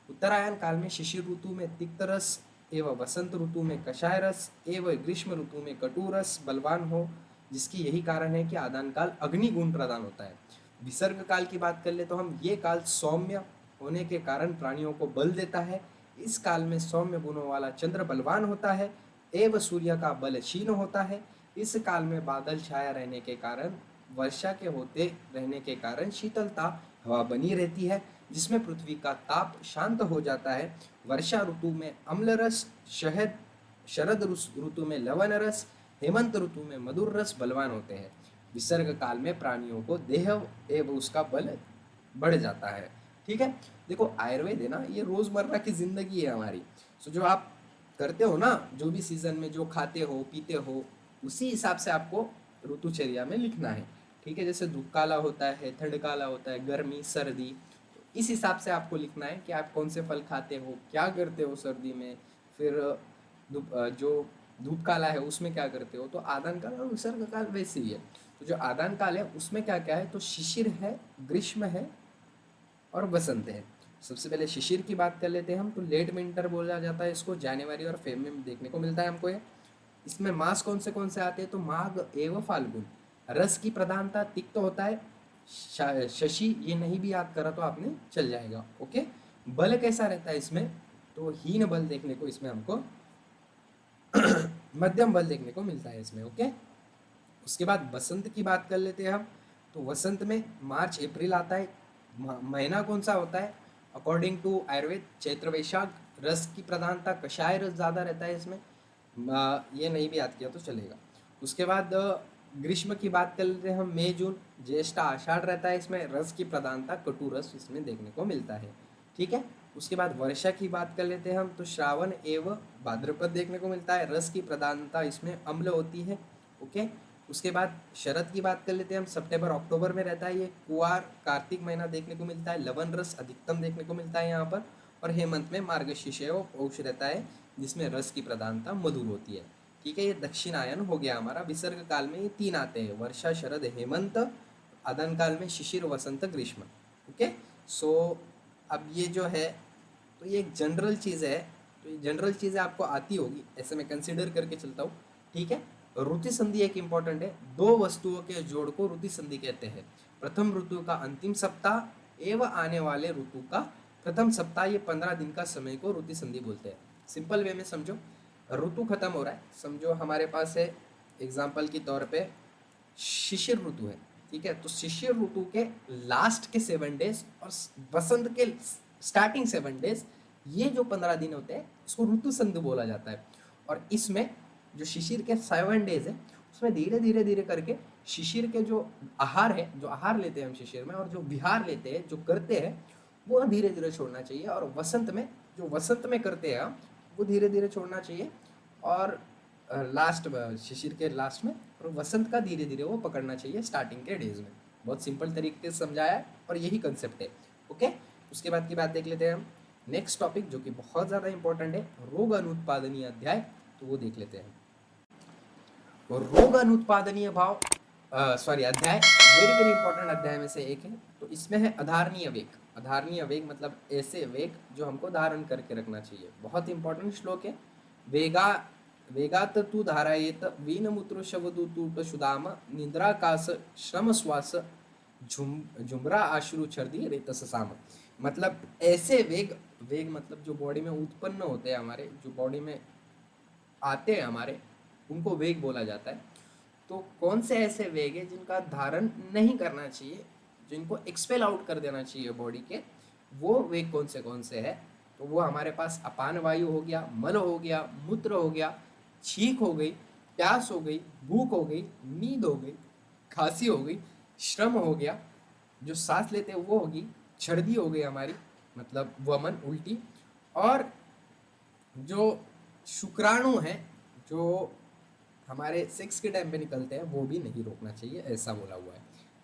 उत्तरायण काल में शिशिर ऋतु में तिक्त रस एवं वसंत ऋतु में कषाय रस एवं ग्रीष्म ऋतु में कटु रस बलवान हो, जिसकी यही कारण है कि आदान काल अग्नि गुण प्रदान होता है। विसर्ग काल की बात कर ले तो हम, ये काल सौम्य होने के कारण प्राणियों को बल देता है। इस काल में सौम्य गुणों वाला चंद्र बलवान होता है एवं सूर्य का बल क्षीण होता है। इस काल में बादल छाया रहने के कारण, वर्षा के होते रहने के कारण शीतलता हवा बनी रहती है, जिसमें पृथ्वी का ताप शांत हो जाता है। वर्षा ऋतु में अम्ल रस, शहद, शरद ऋतु में लवण रस, हेमंत ऋतु में मधुर रस बलवान होते हैं। विसर्ग काल में प्राणियों को देह एवं उसका बल बढ़ जाता है, ठीक है। देखो आयुर्वेद है ना, ये रोजमर्रा की जिंदगी है हमारी। सो जो आप करते हो ना, जो भी सीजन में जो खाते हो पीते हो, उसी हिसाब से आपको ऋतुचर्या में लिखना है, ठीक है। जैसे धूप काला होता है, ठंड काला होता है, गर्मी, सर्दी, इस हिसाब से आपको लिखना है कि आप कौन से फल खाते हो, क्या करते हो सर्दी में। फिर जो धूप काला है उसमें क्या करते हो, तो आदान काल और विसर्ग काल वैसे ही है। तो जो आदान काल है उसमें क्या क्या है, तो शिशिर है, ग्रीष्म है और वसंत है। सबसे पहले शिशिर की बात कर लेते हैं हम, तो लेट विंटर बोला जाता है इसको, जनवरी और फेब में देखने को मिलता है हमको ये। इसमें मास कौन से आते हैं, तो माघ एवं फाल्गुन। रस की प्रधानता तिक्त होता है, शशि ये नहीं भी याद करा तो आपने चल जाएगा, ओके। बल कैसा रहता है इसमें, तो हीन बल देखने को इसमें हमको मध्यम बल देखने को मिलता है इसमें, ओके। उसके बाद बसंत की बात कर लेते हैं हम, तो वसंत में मार्च अप्रैल आता है। महीना कौन सा होता है, अकॉर्डिंग टू आयुर्वेद चैत्र वैशाख। रस की प्रधानता कषाय रस ज़्यादा रहता है इसमें, ये नहीं भी याद किया तो चलेगा। उसके बाद ग्रीष्म की बात कर लेते हैं हम, मई जून, ज्येष्ठ आषाढ़ रहता है इसमें। रस की प्रधानता कटु रस इसमें देखने को मिलता है, ठीक है। उसके बाद वर्षा की बात कर लेते हैं हम, तो श्रावण एवं भाद्रपद देखने को मिलता है। रस की प्रधानता इसमें अम्ल होती है, ओके। उसके बाद शरद की बात कर लेते हैं हम, सितंबर अक्टूबर में रहता है ये। कुआर कार्तिक महीना देखने को मिलता है, लवन रस अधिकतम देखने को मिलता है यहाँ पर। और हेमंत में मार्गशीर्ष वो पौष रहता है, जिसमें रस की प्रधानता मधुर होती है, ठीक है। ये दक्षिणायन हो गया हमारा। विसर्ग काल में ये तीन आते हैं, वर्षा शरद हेमंत। आदान काल में शिशिर वसंत ग्रीष्म, ओके। सो अब ये जो है, तो ये एक जनरल चीज़ है, तो ये जनरल चीज़ें आपको आती होगी, ऐसे मैं कंसिडर करके चलता हूँ, ठीक है। ऋतु संधि एक इंपॉर्टेंट है, दो वस्तुओं के जोड़ को ऋतु संधि कहते हैं। प्रथम ऋतु का अंतिम सप्ताह एवं आने वाले ऋतु का प्रथम सप्ताह, ये 15 दिन का समय को ऋतु संधि बोलते हैं। सिंपल वे में समझो, ऋतु खत्म हो रहा है, समझो हमारे पास है एग्जाम्पल के तौर पे शिशिर ऋतु है, ठीक है। तो शिशिर ऋतु के लास्ट के 7 डेज और वसंत के स्टार्टिंग 7 डेज, ये जो 15 दिन होते हैं इसको ऋतु संधि बोला जाता है। और इसमें जो शिशिर के 7 डेज है, उसमें धीरे धीरे धीरे करके शिशिर के जो आहार है, जो आहार लेते हैं हम शिशिर में, और जो विहार लेते हैं, जो करते हैं, वो धीरे धीरे छोड़ना चाहिए। और वसंत में जो वसंत में करते हैं हम, वो धीरे धीरे छोड़ना चाहिए। और लास्ट शिशिर के लास्ट में, और वसंत का धीरे धीरे वो पकड़ना चाहिए स्टार्टिंग के डेज में। बहुत सिंपल तरीके से समझाया है और यही कंसेप्ट है, ओके। उसके बाद की बात देख लेते हैं हम, नेक्स्ट टॉपिक जो कि बहुत ज़्यादा इंपॉर्टेंट है, रोग अनुत्पादनीय अध्याय, तो वो देख लेते हैं। और रोग अनुत्पादनीय भाव अध्याय वेरी वेरी इंपॉर्टेंट अध्याय में से एक है। तो इसमें है अधारणीय वेग। अधारणीय वेग मतलब ऐसे वेग जो हमको धारण करके रखना चाहिए। बहुत इंपॉर्टेंट श्लोक है। वेगात तु धारायेत वीन मूत्र शवदूतूट सुदाम निद्राकाश श्रम श्वास झुमरा आश्रु छर्दी रेतस साम। मतलब ऐसे वेग मतलब जो बॉडी में उत्पन्न होते हैं हमारे, जो बॉडी में आते हैं हमारे, उनको वेग बोला जाता है। तो कौन से ऐसे वेग है जिनका धारण नहीं करना चाहिए, जिनको एक्सपेल आउट कर देना चाहिए बॉडी के, वो वेग कौन से है, तो वो हमारे पास अपान वायु हो गया, मल हो गया, मूत्र हो गया, छींक हो गई, प्यास हो गई, भूख हो गई, नींद हो गई, खांसी हो गई, श्रम हो गया, जो सांस लेते हैं वो होगी, छर्दी हो गई हमारी मतलब वमन उल्टी, और जो शुक्राणु हैं जो हमारे सेक्स के टाइम पे निकलते हैं, वो भी नहीं रोकना चाहिए, ऐसा बोला हुआ है।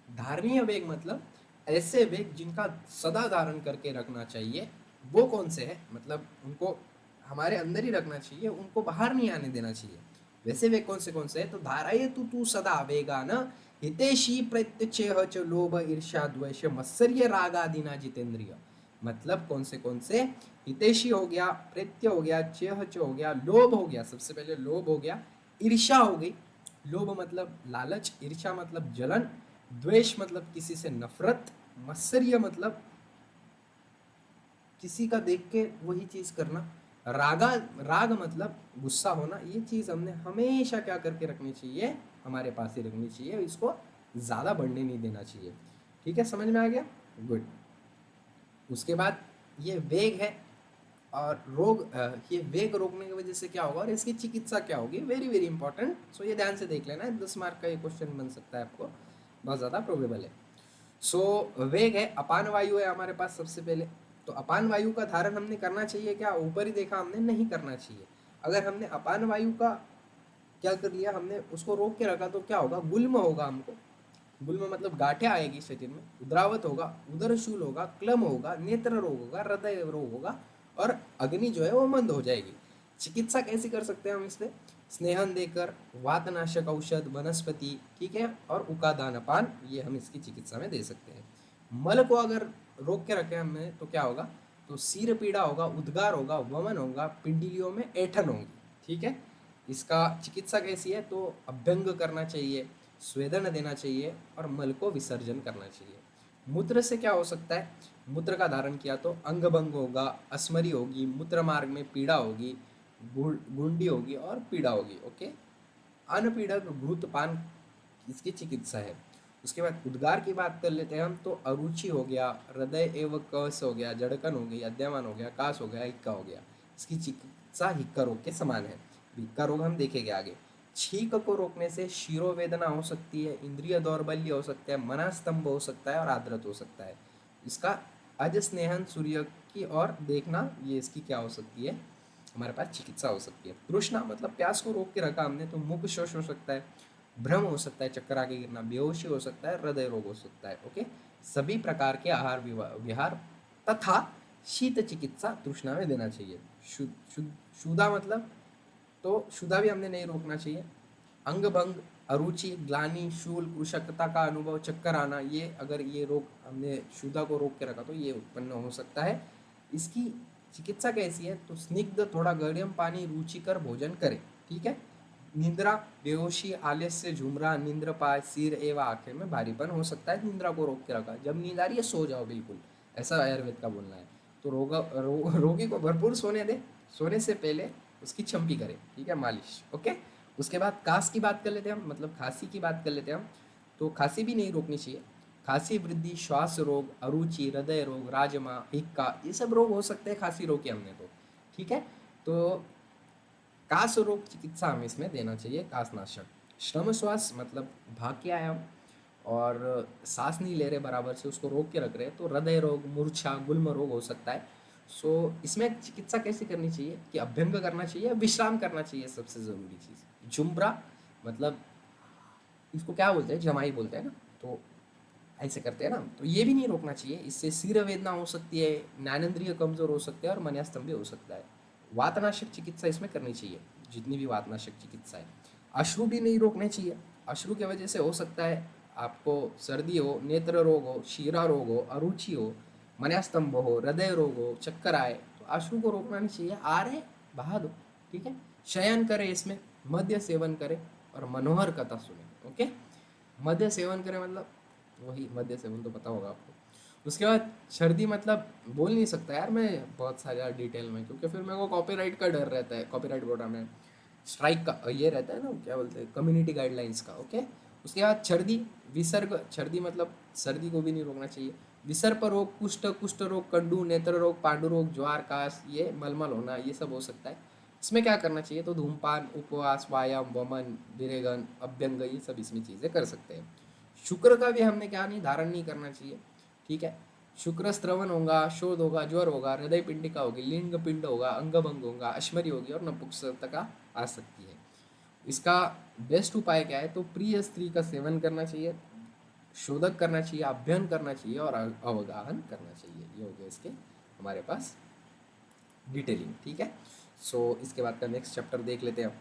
धारणीय वेग मतलब ऐसे वेग जिनका सदा धारण करके रखना चाहिए, वो कौन से हैं, मतलब उनको हमारे अंदर ही रखना चाहिए, उनको बाहर नहीं आने देना चाहिए। वैसे वेग कौन से हैं, तो धाराये तू सदा वेगा न हितेशी प्रत्यचेह च लोभ ईर्ष्या द्वेष मत्सर्य रागादिना जितेंद्रिय। मतलब कौन से हितेशी हो गया, प्रत्य हो गया, चेह च हो गया, लोभ हो गया, सबसे पहले लोभ हो गया, ईर्ष्या हो गई, लोभ मतलब लालच, ईर्ष्या मतलब जलन, द्वेष मतलब किसी से नफरत, मत्सर्य मतलब किसी का देख के वही चीज करना, राग मतलब गुस्सा होना। ये चीज हमने हमेशा क्या करके रखनी चाहिए, हमारे पास ही रखनी चाहिए, इसको ज्यादा बढ़ने नहीं देना चाहिए, ठीक है। समझ में आ गया, गुड। उसके बाद ये वेग है, और ये वेग रोकने की वजह से क्या होगा और इसकी चिकित्सा क्या होगी, वेरी वेरी इंपॉर्टेंट। सो ये ध्यान से देख लेना है, 10 मार्क का ये क्वेश्चन बन सकता है आपको, बहुत ज़्यादा प्रोबेबल है। सो वेग है, अपान वायु है हमारे पास सबसे पहले। तो अपान वायु का धारण हमने करना चाहिए क्या, ऊपर ही देखा हमने, नहीं करना चाहिए। अगर हमने अपान वायु का क्या कर लिया, हमने उसको रोक के रखा, तो क्या होगा, गुल्म होगा हमको। गुल्म मतलब गांठें आएगी शरीर में, उद्रावत होगा, उदरशूल होगा, क्लम होगा, नेत्र रोग होगा, हृदय रोग होगा, और अग्नि जो है वो मंद हो जाएगी। चिकित्सा कैसी कर सकते हैं हम इससे, स्नेहन देकर, वातनाशक औषध, वनस्पति, ठीक है, और उकादानपान, ये हम इसकी चिकित्सा में दे सकते हैं। मल को अगर रोक के रखें हमने तो क्या होगा, तो सिर पीड़ा होगा, उद्गार होगा, वमन होगा, पिंडलियों में ऐठन होगी, ठीक है। इसका चिकित्सा कैसी है, तो अभ्यंग करना चाहिए, स्वेदन देना चाहिए और मल को विसर्जन करना चाहिए। मूत्र से क्या हो सकता है, मूत्र का धारण किया तो अंग भंग होगा, अस्मरी होगी, मूत्र मार्ग में पीड़ा होगी, गुंडी होगी और पीड़ा होगी, ओके। अनपीड़क घृतपान इसकी चिकित्सा है। उसके बाद उद्गार की बात कर लेते हैं हम, तो अरुचि हो गया, हृदय एवं कस हो गया, जड़कन हो गई, अद्यमान हो गया, कास हो गया, हिक्का हो गया। इसकी चिकित्सा हिक्का रोग के समान है। हिक्का रोग हम देखेंगे आगे। छींक को रोकने से शिरोवेदना हो सकती है, इंद्रिय दौर्बल्य हो सकता है, मनस्तंभ हो सकता है और आद्रत हो सकता है। इसका अज स्नेहन सूर्य की ओर देखना, ये इसकी क्या हो सकती है, हमारे पास चिकित्सा हो सकती है। तृष्णा मतलब प्यास को रोक के रखा हमने तो मुख शोष हो सकता है, भ्रम हो सकता है, चक्कर आके गिरना, बेहोशी हो सकता है, हृदय रोग हो सकता है, ओके। सभी प्रकार के आहार विहार तथा शीत चिकित्सा तृष्णा में देना चाहिए। शुदा मतलब, तो शुदा भी हमने नहीं रोकना चाहिए। अंग भंग, अरुचि, ग्लानि, शूल, कृशकता का अनुभव, चक्कर आना, ये अगर ये रोग हमने शुदा को रोक के रखा तो ये उत्पन्न हो सकता है। इसकी चिकित्सा कैसी है, तो स्निग्ध थोड़ा गर्म पानी, रुचिकर भोजन करें, ठीक है। निंद्रा, बेहोशी, आलस्य, झुमरा, निंद्रपाय, सिर एवं आंखें में भारीपन हो सकता है। निंद्रा को रोक के रखा, जब नींद आ रही है सो जाओ बिल्कुल, ऐसा आयुर्वेद का बोलना है। तो रोगी को भरपूर सोने दे, सोने से पहले उसकी चंपी करें, ठीक है, मालिश, ओके। उसके बाद कास की बात कर लेते हैं हम, मतलब खांसी की बात कर लेते हैं हम। तो खांसी भी नहीं रोकनी चाहिए। खांसी वृद्धि, श्वास रोग, अरुचि, हृदय रोग, राजमा, हिक्का, ये सब रोग हो सकते हैं खांसी रोके हमने तो, ठीक है। तो कास रोग चिकित्सा हमें इसमें देना चाहिए, कासनाशक। श्रम श्वास मतलब भाग के आए हम और सांस नहीं ले रहे बराबर से, उसको रोक के रख रहे हैं, तो हृदय रोग, मूर्छा, गुल्म रोग हो सकता है। सो इसमें चिकित्सा कैसे करनी चाहिए कि अभ्यंग करना चाहिए, विश्राम करना चाहिए, सबसे ज़रूरी चीज़। जुम्बरा मतलब इसको क्या बोलते हैं, जमाई बोलते हैं ना, तो ऐसे करते हैं ना, तो ये भी नहीं रोकना चाहिए। इससे सिर वेदना हो सकती है, ज्ञानेंद्रिय कमजोर हो सकते हैं और मनस्तंभ भी हो सकता है। वातनाशक चिकित्सा इसमें करनी चाहिए, जितनी भी वातनाशक चिकित्सा है। अश्रु भी नहीं रोकने चाहिए। अश्रु की वजह से हो सकता है आपको सर्दी हो, नेत्र रोग हो, शीरा रोग हो, अरुचि हो, मनस्तंभ हो, हृदय रोग हो, चक्कर आए, तो अश्रु को रोकना नहीं चाहिए। आ रहे बहा दो, ठीक है। शयन करें इसमें, मद्य सेवन करें और मनोहर कथा सुने, ओके। मद्य सेवन करें मतलब वही मद्य सेवन तो पता होगा आपको। उसके बाद सर्दी मतलब बोल नहीं सकता यार मैं बहुत सारा डिटेल में, क्योंकि फिर मेरे को कॉपीराइट का डर रहता है, कॉपीराइट बोल रहा मैं, स्ट्राइक का ये रहता है ना, क्या बोलते हैं, कम्युनिटी गाइडलाइंस का, ओके। उसके बाद सर्दी, विसर्ग, सर्दी मतलब सर्दी को भी नहीं रोकना चाहिए। विसर्प रोग, कुष्ठ, कुष्ठ रोग, कंडू, नेत्र रोग, पांडु रोग, ज्वार, काश, ये मलमल होना, ये सब हो सकता है। इसमें क्या करना चाहिए, तो धूमपान, उपवास, व्यायाम, वमन, विरेगन, अभ्यंग, ये सब इसमें चीज़ें कर सकते हैं। शुक्र का भी हमने क्या नहीं, धारण नहीं करना चाहिए, ठीक है। शुक्र स्त्रवन होगा, शोध होगा, ज्वर होगा, हृदय पिंडिका होगी, लिंग पिंड होगा, अंगभंग होगा, अश्मरी होगी और नपुंसकता आ सकती है। इसका बेस्ट उपाय क्या है, तो प्रिय स्त्री का सेवन करना चाहिए, शोधक करना चाहिए, अभ्यन करना चाहिए और अवगाहन करना चाहिए। ये हो गया इसके हमारे पास डिटेलिंग, ठीक है। सो इसके बाद का नेक्स्ट चैप्टर देख लेते हैं।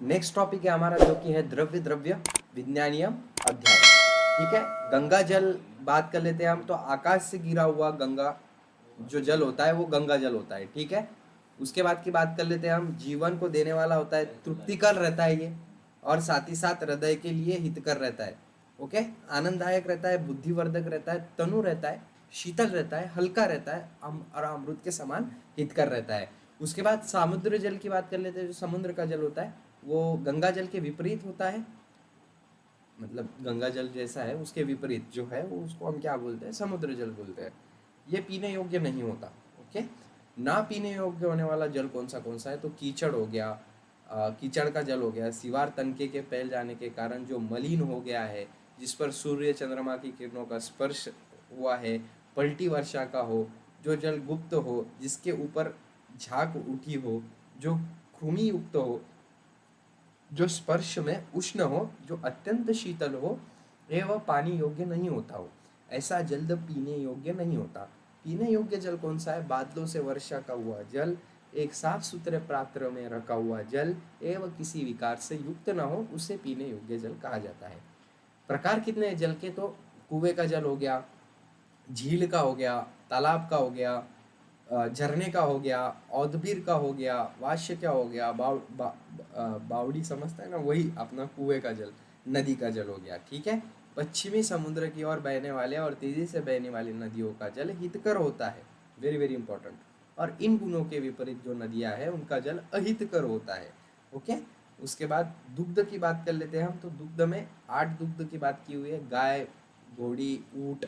नेक्स्ट टॉपिक है हमारा जो कि है द्रव्य द्रव्य विज्ञानियम अध्याय, ठीक है। गंगा जल बात कर लेते हैं हम, तो आकाश से गिरा हुआ गंगा जो जल होता है वो गंगा जल होता है, ठीक है। उसके बाद की बात कर लेते हैं हम, जीवन को देने वाला होता है, तृप्तिकर रहता है ये, और साथ ही साथ हृदय के लिए हितकर रहता है, ओके। आनंददायक रहता है, बुद्धिवर्धक रहता है, तनु रहता है, शीतल रहता है, हल्का रहता है, और अमृत के समान हितकर रहता है। उसके बाद समुद्र जल की बात कर लेते हैं, जो समुद्र का जल होता है वो गंगा जल के विपरीत होता है, मतलब गंगा जल जैसा है उसके विपरीत जो है वो उसको हम क्या बोलते हैं, समुद्र जल बोलते हैं। ये पीने योग्य नहीं होता, ओके। ना पीने योग्य होने वाला जल कौन सा है, तो कीचड़ हो गया, कीचड़ का जल हो गया, सिवार तनके के फैल जाने के कारण जो मलिन हो गया है, जिस पर सूर्य चंद्रमा की किरणों का स्पर्श हुआ है, पलटी वर्षा का हो, जो जल गुप्त हो, जिसके ऊपर झाग उठी हो, जो कृमि युक्त हो, जो स्पर्श में उष्ण हो, जो अत्यंत शीतल हो एवं पानी योग्य नहीं होता हो, ऐसा जल पीने योग्य नहीं होता। पीने योग्य जल कौन सा है, बादलों से वर्षा का हुआ जल, एक साफ सुथरे पात्र में रखा हुआ जल एवं किसी विकार से युक्त न हो उसे पीने योग्य जल कहा जाता है। प्रकार कितने हैं जल के? तो कुएं का जल हो गया, झील का हो गया, तालाब का हो गया, झरने का हो गया, औदबीर का हो गया, वाष्य क्या हो गया, बावड़ी समझता है ना, वही अपना कुएं का जल, नदी का जल हो गया। ठीक है। पश्चिमी समुद्र की ओर बहने वाले और तेजी से बहने वाली नदियों का जल हितकर होता है, वेरी वेरी इंपॉर्टेंट। और इन गुणों के विपरीत जो नदियां हैं उनका जल अहितकर होता है। ओके। उसके बाद दुग्ध की बात कर लेते हैं हम। तो दुग्ध में 8 दुग्ध की बात की हुई है, गाय, घोड़ी, ऊंट,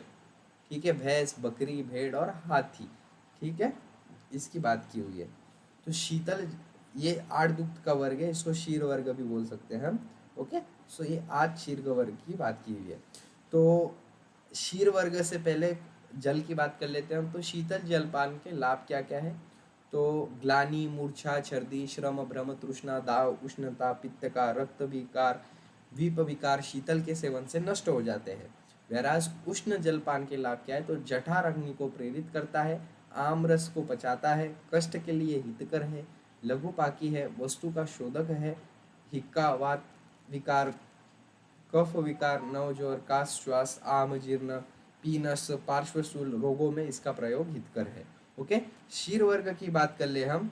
ठीक है, भैंस, बकरी, भेड़ और हाथी। ठीक है, इसकी बात की हुई है। तो शीतल, ये 8 दुग्ध का वर्ग है, इसको क्षीर वर्ग भी बोल सकते हैं हम। ओके। सो ये 8 क्षीर वर्ग की बात की हुई है। तो क्षीर वर्ग से पहले जल की बात कर लेते हैं हम। तो शीतल जलपान के लाभ क्या क्या है? तो ग्लानि, मूर्छा, छर्दी, श्रम, भ्रम, तृष्णा, दाव, उष्णता, पित्त का, रक्त विकार, वीप विकार शीतल के सेवन से नष्ट हो जाते हैं। वैराज उष्ण जलपान के लाभ क्या है? तो जठर अग्नि को प्रेरित करता है, आम रस को पचाता है, कष्ट के लिए हितकर है, लघुपाकी है, वस्तु का शोधक है, हिक्का, वात विकार, कफ विकार, नवजोर, काश, श्वास, आम जीर्ण, पीनस, पार्श्वशूल रोगों में इसका प्रयोग हितकर है। ओके। क्षीर वर्ग की बात कर ले हम।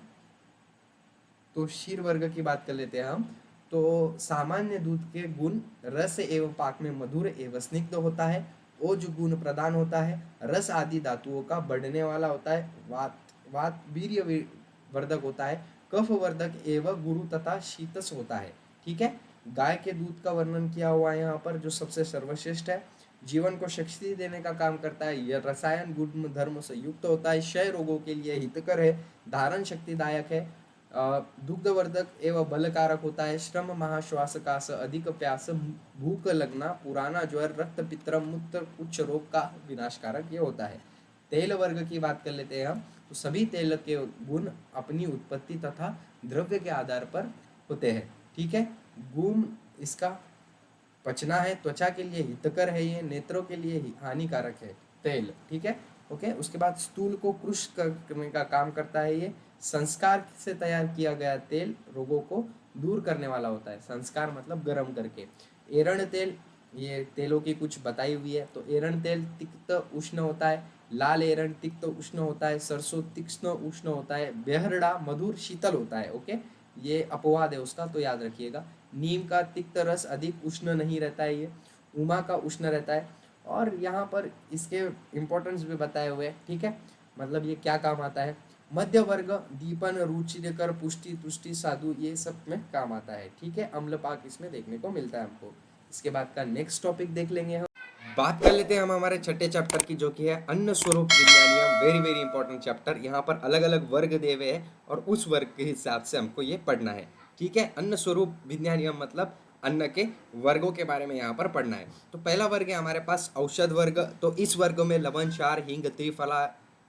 तो क्षीर वर्ग की बात कर लेते हैं हम। तो सामान्य दूध के गुण रस एवं पाक में मधुर एवं स्निग्ध होता है, ओज गुण प्रदान होता है, रस आदि धातुओं का बढ़ने वाला होता है, वात वात वीर्य वर्धक होता है, कफ वर्धक एवं गुरु तथा शीतस होता है। ठीक है। गाय के दूध का वर्णन किया हुआ है यहाँ पर, जो सबसे सर्वश्रेष्ठ है, जीवन को शक्ति देने का काम करता है, यह रसायन गुण धर्म से युक्त होता है, क्षय रोगों के लिए हितकर है, धारण शक्तिदायक है, दुग्धवर्धक एवं बलकारक होता है, श्रम, महाश्वास, कास, अधिक प्यास, भूख लगना, पुराना ज्वर, रक्त पित्त, मूत्र उच्च रोग का विनाशकारक ये होता है। तेल वर्ग की बात कर लेते हैं हम। तो सभी तेल के गुण अपनी उत्पत्ति तथा द्रव्य के आधार पर होते हैं। ठीक है। गुण इसका पचना है, त्वचा के लिए हितकर है, ये नेत्रों के लिए हानिकारक है तेल। ठीक है। ओके। उसके बाद स्थूल को कृश करने का काम करता है, ये संस्कार से तैयार किया गया तेल रोगों को दूर करने वाला होता है। संस्कार मतलब गर्म करके। एरण तेल, ये तेलों की कुछ बताई हुई है। तो एरण तेल तिक्त उष्ण होता है, लाल एरण तिक्त उष्ण होता है, सरसों तीक्ष्ण उष्ण होता है, बेहरड़ा मधुर शीतल होता है। ओके। ये अपवाद है उसका, तो याद रखिएगा। नीम का तिक्त रस अधिक उष्ण नहीं रहता है, ये उमा का उष्ण रहता है। और यहाँ पर इसके इम्पोर्टेंस भी बताए हुए हैं। ठीक है। मतलब ये क्या काम आता है? मध्य वर्ग, दीपन, रुचिकर, पुष्टि, तुष्टि, साधु, ये सब में काम आता है। ठीक है। अम्लपाक इसमें देखने को मिलता है हमको। इसके बाद का नेक्स्ट टॉपिक देख लेंगे हम। बात कर लेते हैं हम हमारे छठे चैप्टर की, जो कि है अन्न स्वरूप विज्ञानियम। Very very important chapter. यहाँ पर अलग अलग वर्ग दे हुए हैं और उस वर्ग के हिसाब से हमको ये पढ़ना है। ठीक है। अन्न स्वरूप विज्ञानियम मतलब अन्न के वर्गों के बारे में यहाँ पर पढ़ना है। तो पहला वर्ग है हमारे पास औषध वर्ग। तो इस वर्ग में लवण, क्षार, हिंग, त्रिफला,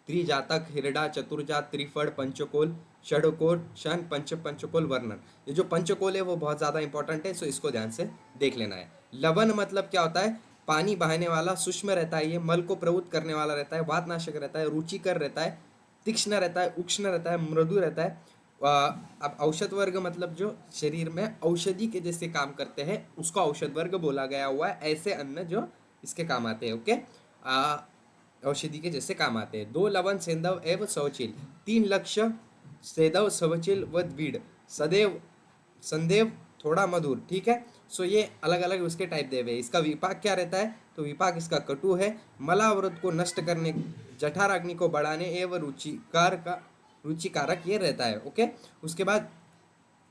त्रिजातक, हिरडा, चतुर्जात, त्रिफल, पंचकोल, षडकोल, शन, पंचकोल वर्णन। ये जो पंचकोल है वो बहुत ज़्यादा इंपॉर्टेंट है, सो इसको ध्यान से देख लेना है। लवण मतलब क्या होता है? पानी बहाने वाला, सूक्ष्म रहता है, ये मल को प्रवृत्त करने वाला रहता है, वातनाशक रहता है, रुचिकर रहता है, तीक्ष्ण रहता है, उष्ण रहता है, मृदु रहता है। अब औषध वर्ग मतलब जो शरीर में औषधि के जैसे काम करते हैं उसको औषध वर्ग बोला गया हुआ है। ऐसे अन्न जो इसके काम आते हैं। ओके। औषधि के जैसे काम आते हैं। 2 लवण, सेंधव एवं शवचिल। 3 लक्ष्य, सेदव, शवचिल व द्विड, सदैव, संदेव, थोड़ा मधुर। ठीक है। सो ये अलग अलग उसके टाइप दे हुए। इसका विपाक क्या रहता है? तो विपाक इसका कटु है, मलावृत को नष्ट करने, जठराग्नि को बढ़ाने एवं रुचिकारक ये रहता है। ओके। उसके बाद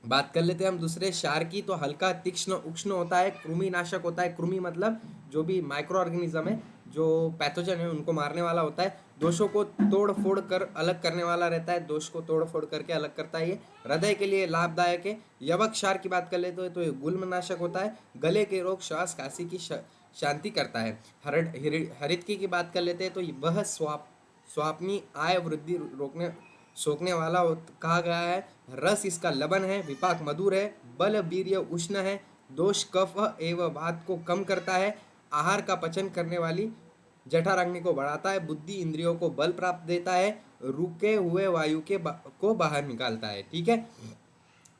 बात कर लेते हैं हम दूसरे क्षार की। तो हल्का, तीक्ष्ण, उष्ण होता है, कृमि नाशक होता है। कृमि मतलब जो भी माइक्रो ऑर्गेनिज्म है, जो पैथोजन है, उनको मारने वाला होता है। दोषों को तोड़ फोड़ कर अलग करने वाला रहता है, दोष को तोड़ फोड़ करके अलग करता है। ये हृदय के लिए लाभदायक है। यवक क्षार की बात कर ले तो ये गुल्मनाशक होता है, गले के रोग, श्वास, काशी की शांति करता है। हरितकी की बात कर लेते हैं तो वह स्वापनी, आय वृद्धि रोकने सोखने वाला कहा गया है। रस इसका लवण है, विपाक मधुर है, बल वीर्य उष्ण है, दोष कफ एवं वात को कम करता है, आहार का पचन करने वाली जठराग्नि को बढ़ाता है, बुद्धि इंद्रियों को बल प्राप्त देता है, रुके हुए वायु को बाहर निकालता है। ठीक है,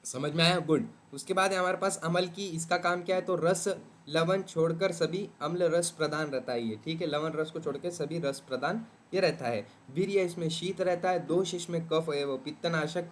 समझ में आया? गुड। उसके बाद है हमारे पास अम्ल की, इसका काम क्या है? तो रस लवण छोड़कर सभी अम्ल रस प्रदान रहता है ये। ठीक है, लवण रस को छोड़कर सभी रस प्रदान ये रहता है। वीर्य इसमें शीत रहता है। दोष इसमें कफ एवं पित्तनाशक,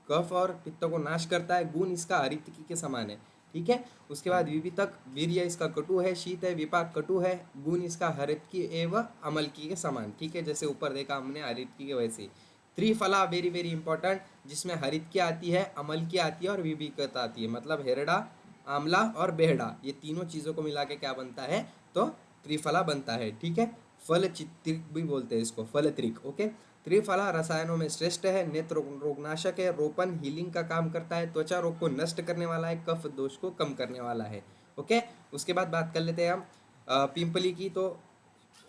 कफ और पित्त को नाश करता है। गुण इसका हरितकी के समान है। ठीक है, उसके बाद विवितक, वीर्य इसका कटु है, शीत है, विपाक कटु है, गुण इसका हरितकी एवं अमलकी के समान। ठीक है, जैसे ऊपर देखा हमने हरितकी के वैसे ही। त्रिफला वेरी वेरी इंपॉर्टेंट, जिसमें हरितकी आती है, अमल की आती है और विविकता आती है। मतलब हेरड़ा, आंवला और बेहड़ा, ये तीनों चीजों को मिला के क्या बनता है? तो त्रिफला बनता है। ठीक है, फल चित्रिक भी बोलते हैं इसको, फलत्रिक। ओके, त्रिफला रसायनों में श्रेष्ठ है, नेत्र रोगनाशक है, रोपण हीलिंग का काम करता है, त्वचा रोग को नष्ट करने वाला है, कफ दोष को कम करने वाला है। ओके, उसके बाद बात कर लेते हैं हम पिंपली की। तो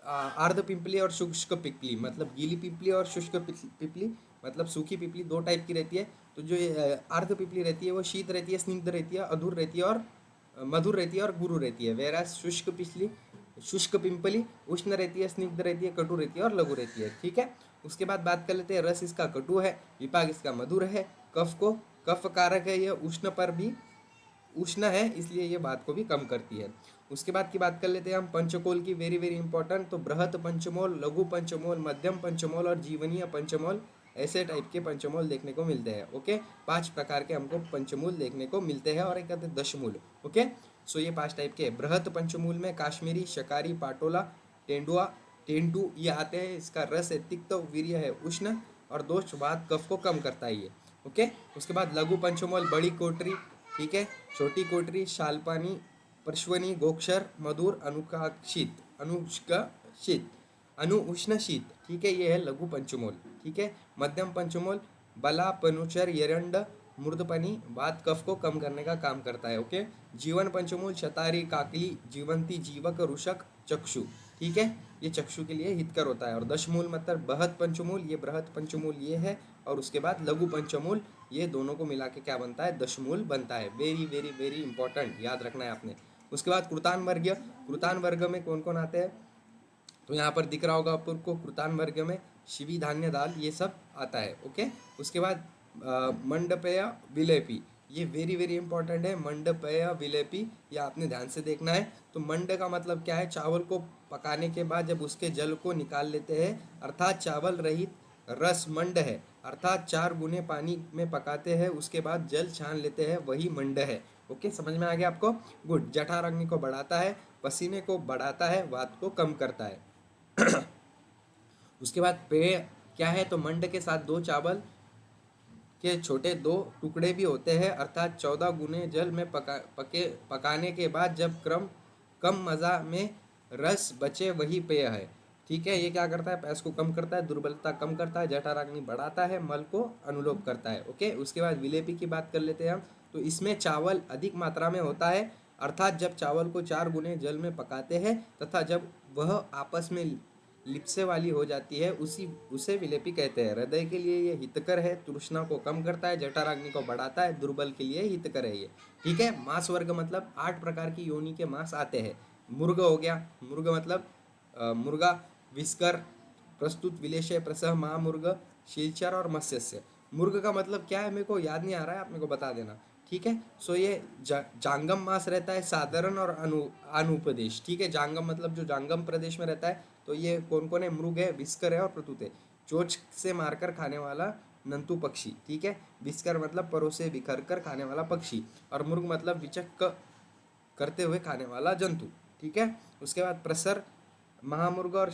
अर्ध पिंपली और शुष्क पिपली, मतलब गीली पिपली और शुष्क पिपली, मतलब सूखी पिपली दो टाइप की रहती है। तो जो अर्ध पिपली रहती है वो शीत रहती है, स्निग्ध रहती है, अधूर रहती है और मधुर रहती है और गुरु रहती है। वेरा शुष्क पिंपली उष्ण रहती है, स्निग्ध रहती है, कटु रहती है और लघु रहती है। ठीक है, उसके बाद बात कर लेते हैं, रस इसका कटु है, विपाक इसका मधुर है, कफ कारक है, यह उष्ण है, इसलिए ये बात को भी कम करती है। उसके बाद की बात कर लेते हैं हम पंचकोल की, वेरी वेरी इंपॉर्टेंट। तो बृहत पंचमोल, लघु पंचमोल, मध्यम पंचमोल और जीवनीय पंचमोल, ऐसे टाइप के पंचमोल देखने को मिलते हैं। ओके, 5 प्रकार के हमको पंचमूल देखने को मिलते हैं और एक कहते हैं दशमूल। ओके, सो ये 5 टाइप के। बृहत पंचमूल में काश्मीरी, शकारी, पाटोला, टेंडू ये आते हैं। इसका रस है तिक्त, वीर्य है उष्ण और दोष वात कफ को कम करता है ये। ओके, उसके बाद लघु पंचमोल, बड़ी कोटरी, ठीक है, छोटी कोटरी, शालपानी, पार्श्वनी, गोक्षर, मधुर, अनु उष्ण शीत। ठीक है, ये है लघु पंचमोल। ठीक है, मध्यम पंचमोल बला, पनुचर, एरंड, मूर्धपनी, वात कफ को कम करने का काम करता है। ओके, जीवन पंचमूल शतारी, काकली, जीवंती, जीवक, रुशक, चक्षु। ठीक है, ये चक्षु के लिए हितकर होता है। और दशमूल मतलब बृहत पंचमूल, ये बृहत पंचमूल ये है। और उसके बाद लघु पंचमूल, ये दोनों को मिला के क्या बनता है? दशमूल बनता है। वेरी वेरी वेरी इंपॉर्टेंट, याद रखना है आपने। उसके बाद कृतान वर्ग में कौन कौन आते हैं? तो यहाँ पर दिख रहा होगा आपको, कृतान वर्ग में शिवी, धान्य, दाल, ये सब आता है। ओके, उसके बाद मंडपेय विलेपी, ये वेरी वेरी इंपॉर्टेंट है। मंडपेय विलेपी, ये आपने ध्यान से देखना है। तो मंड का मतलब क्या है? चावल को पकाने के बाद जब उसके जल को निकाल लेते हैं, अर्थात चावल रहित रस मंड है, अर्थात 4 गुने पानी में पकाते हैं, उसके बाद जल छान लेते हैं, वही मंड है। ओके, समझ में आ गया आपको? गुड। जठर अग्नि को बढ़ाता है, पसीने को बढ़ाता है, वात को कम करता है। उसके बाद पेय क्या है? तो मंड के साथ 2 चावल के छोटे 2 टुकड़े भी होते हैं, अर्थात 14 गुने जल में पकाने के बाद जब कम मज़ा में रस बचे, वही पेय है। ठीक है, ये क्या करता है? प्यास को कम करता है, दुर्बलता कम करता है, जठराग्नि बढ़ाता है, मल को अनुलोप करता है। ओके, उसके बाद विलेपी की बात कर लेते हैं हम। तो इसमें चावल अधिक मात्रा में होता है, अर्थात जब चावल को 4 गुने जल में पकाते हैं तथा जब वह आपस में लिप्से वाली हो जाती है, उसे विलेपी कहते हैं। हृदय के लिए ये हितकर है, तृष्णा को कम करता है, जठराग्नि को बढ़ाता है, दुर्बल के लिए हितकर है ये। ठीक है, मांस वर्ग मतलब 8 प्रकार की योनि के मांस आते हैं। मुर्ग हो गया, मुर्ग मतलब मुर्गा, विस्कर, प्रस्तुत, विलेशय, प्रसह, महामुर्ग, शीलचर और मत्स्य। मुर्ग का मतलब क्या है? मेरे को याद नहीं आ रहा है, आप मेरे को बता देना। ठीक है, सो ये जांगम मांस रहता है, साधारण और अनुपदेश। ठीक है, जांगम मतलब जो जांगम प्रदेश में रहता है। तो ये कौन कौन है? मृग है, विस्कर है और प्रतुत है। चोंच से मारकर खाने वाला नंतु पक्षी। ठीक है, विस्कर मतलब परों से बिखर कर खाने वाला पक्षी, और मुर्ग मतलब विचक करते हुए खाने वाला जंतु। ठीक है, उसके बाद प्रसर, महामुर्ग और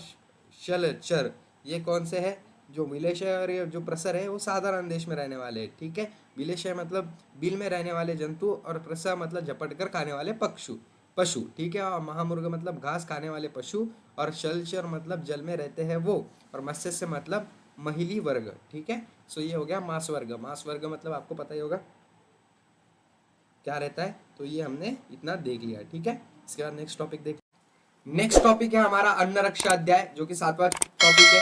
शलचर, ये कौन से है? जो विलेशय और ये जो प्रसर है वो साधारण देश में रहने वाले हैं। ठीक है, विलेशय मतलब बिल में रहने वाले जंतु, और प्रसर मतलब झपट कर खाने वाले पशु। ठीक है, और महामुर्ग मतलब घास खाने वाले पशु, और शलचर मतलब जल में रहते हैं वो, और मत्स्य मतलब महिली वर्ग। ठीक है, सो ये हो गया मांस वर्ग। मांस वर्ग मतलब आपको पता ही होगा क्या रहता है। तो ये हमने इतना देख लिया। ठीक है, इसके बाद नेक्स्ट टॉपिक देख। नेक्स्ट टॉपिक है हमारा अन्न रक्षा अध्याय, जो कि 7वां टॉपिक है।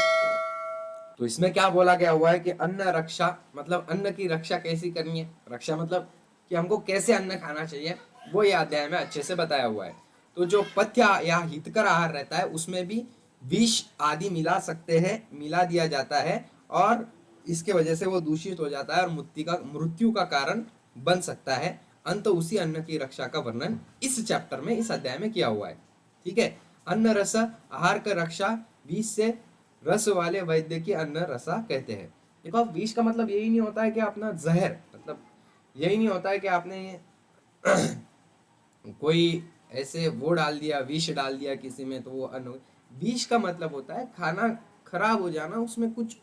तो इसमें क्या बोला गया हुआ है कि अन्न रक्षा मतलब अन्न की रक्षा कैसी करनी है। रक्षा मतलब कि हमको कैसे अन्न खाना चाहिए, वो ये अध्याय में अच्छे से बताया हुआ है। तो जो पथ्य या हितकर आहार रहता है, उसमें भी विष आदि मिला दिया जाता है, और इसके वजह से वो दूषित हो जाता है और मृत्यु का कारण बन सकता है। अंत उसी अन्न की रक्षा का वर्णन इस चैप्टर में, इस अध्याय में किया हुआ है। ठीक है, अन्न रस आहार का रक्षा, विष से रस वाले वैद्य की अन्न रसा कहते हैं। देखो, विष का मतलब यही नहीं होता है कि अपना जहर, मतलब यही नहीं होता है कि आपने कोई ऐसे वो डाल दिया, विष डाल दिया किसी में तो वो अन्न। विष का मतलब होता है खाना खराब हो जाना, उसमें कुछ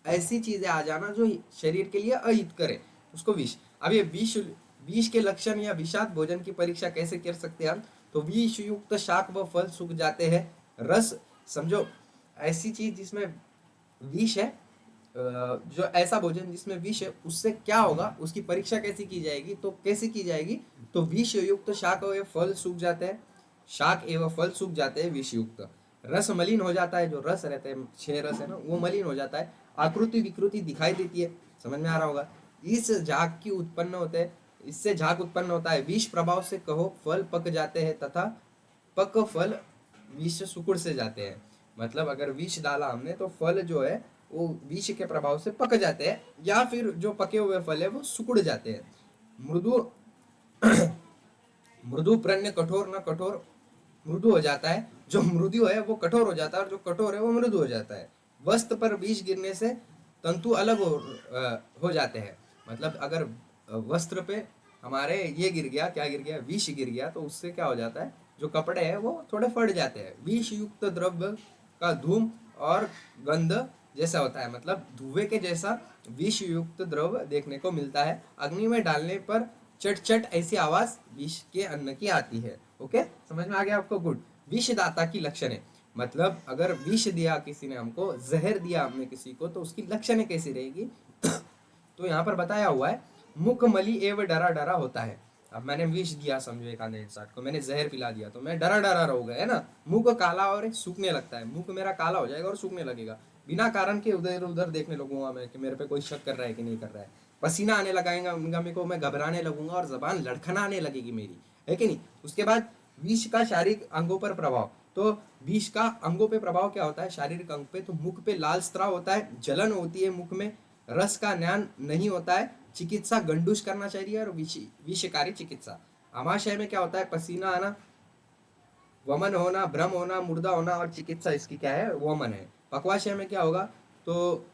ऐसी चीजें आ जाना जो शरीर के लिए अहित करे, उसको विष। अब ये विष, विष के लक्षण या विषाक्त भोजन की परीक्षा कैसे कर सकते हैं हम? तो विष युक्त शाक व फल सूख जाते हैं। रस, समझो ऐसी चीज जिसमें विष है, जो ऐसा भोजन जिसमें विष है, उससे क्या होगा, उसकी परीक्षा कैसी की जाएगी? तो कैसे की जाएगी? तो विष युक्त शाक एवं फल सूख जाते हैं, शाक एवं फल सूख जाते हैं विष युक्त। रस मलिन हो जाता है, जो रस रहते हैं, छह रस है ना, वो मलिन हो जाता है। आकृति विकृति दिखाई देती है, समझ में आ रहा होगा। इस झाग की उत्पन्न होते हैं, इससे झाग उत्पन्न होता है। विष प्रभाव से कहो फल पक जाते हैं तथा पक फल विष सुकुड़ से जाते हैं। मतलब अगर विष डाला हमने तो फल जो है वो विष के प्रभाव से पक जाते हैं, या फिर जो पके हुए फल है वो सुकुड़ जाते हैं। मृदु मृदु प्रण्य कठोर न कठोर मृदु हो जाता है, जो मृदु है वो कठोर हो जाता है और जो कठोर है वो मृदु हो जाता है। वस्त्र पर विष गिरने से तंतु अलग हो जाते हैं। मतलब अगर वस्त्र पे हमारे ये गिर गया, क्या गिर गया, विष गिर गया, तो उससे क्या हो जाता है, जो कपड़े हैं वो थोड़े फट जाते हैं। विष युक्त द्रव्य का धूम और गंध जैसा होता है, मतलब धुएं के जैसा विष युक्त द्रव्य देखने को मिलता है। अग्नि में डालने पर चट चट ऐसी आवाज विष के अन्न की आती है। ओके, समझ में आ गया आपको? गुड। विषदाता की लक्षण है, मतलब अगर विष दिया किसी ने हमको, जहर दिया हमने किसी को, तो उसकी लक्षणें कैसी रहेगी? तो यहाँ पर बताया हुआ है, मुख मली एवं डरा डरा होता है। अब मैंने विष दिया, समझो एक आधे इंसान को मैंने जहर पिला दिया, तो मैं डरा डरा रहूंगा, है ना। मुख काला और सूखने लगता है, मुख मेरा काला हो जाएगा और सूखने लगेगा। बिना कारण के उधर उधर देखने लगूंगा मैं कि मेरे पे कोई शक कर रहा है कि नहीं कर रहा है। पसीना आने लगाएगा मेरे को, मैं घबराने लगूंगा और जबान लड़खड़ाने लगेगी मेरी, है कि नहीं। उसके बाद विष का शारीरिक अंगों पर प्रभाव। तो विष का अंगों पे प्रभाव क्या होता है? शारीरिक अंग पे, तो मुख पे लाल स्त्राव होता है, जलन होती है मुख में, रस का ज्ञान नहीं होता है, चिकित्सा गंडूस करना चाहिए और विषकारी चिकित्सा। आमाशय में क्या होता है? पसीना आना, वमन होना, भ्रम होना, मुर्दा होना, और चिकित्सा इसकी क्या है? वमन है। पक्वाशय में क्या होगा? तो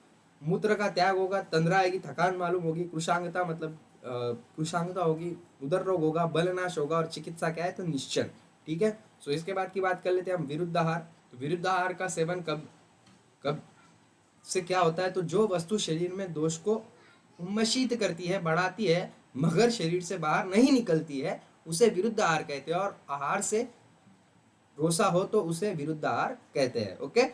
मूत्र का त्याग होगा, तंद्रा आएगी, थकान मालूम होगी, कृशांगता मतलब कृशांगता होगी, उदर रोग होगा, बलनाश होगा, और चिकित्सा क्या है? तो निश्चन। ठीक है। सो इसके बाद की बात कर लेते हैं हम विरुद्ध आहार। तो विरुद्ध आहार का सेवन कब कब से क्या होता है? तो जो वस्तु शरीर में दोष को उन्मशीत करती है, बढ़ाती है, मगर शरीर से बाहर नहीं निकलती है, उसे विरुद्ध आहार कहते हैं। और आहार से रोसा हो तो उसे विरुद्ध आहार कहते हैं। Okay, I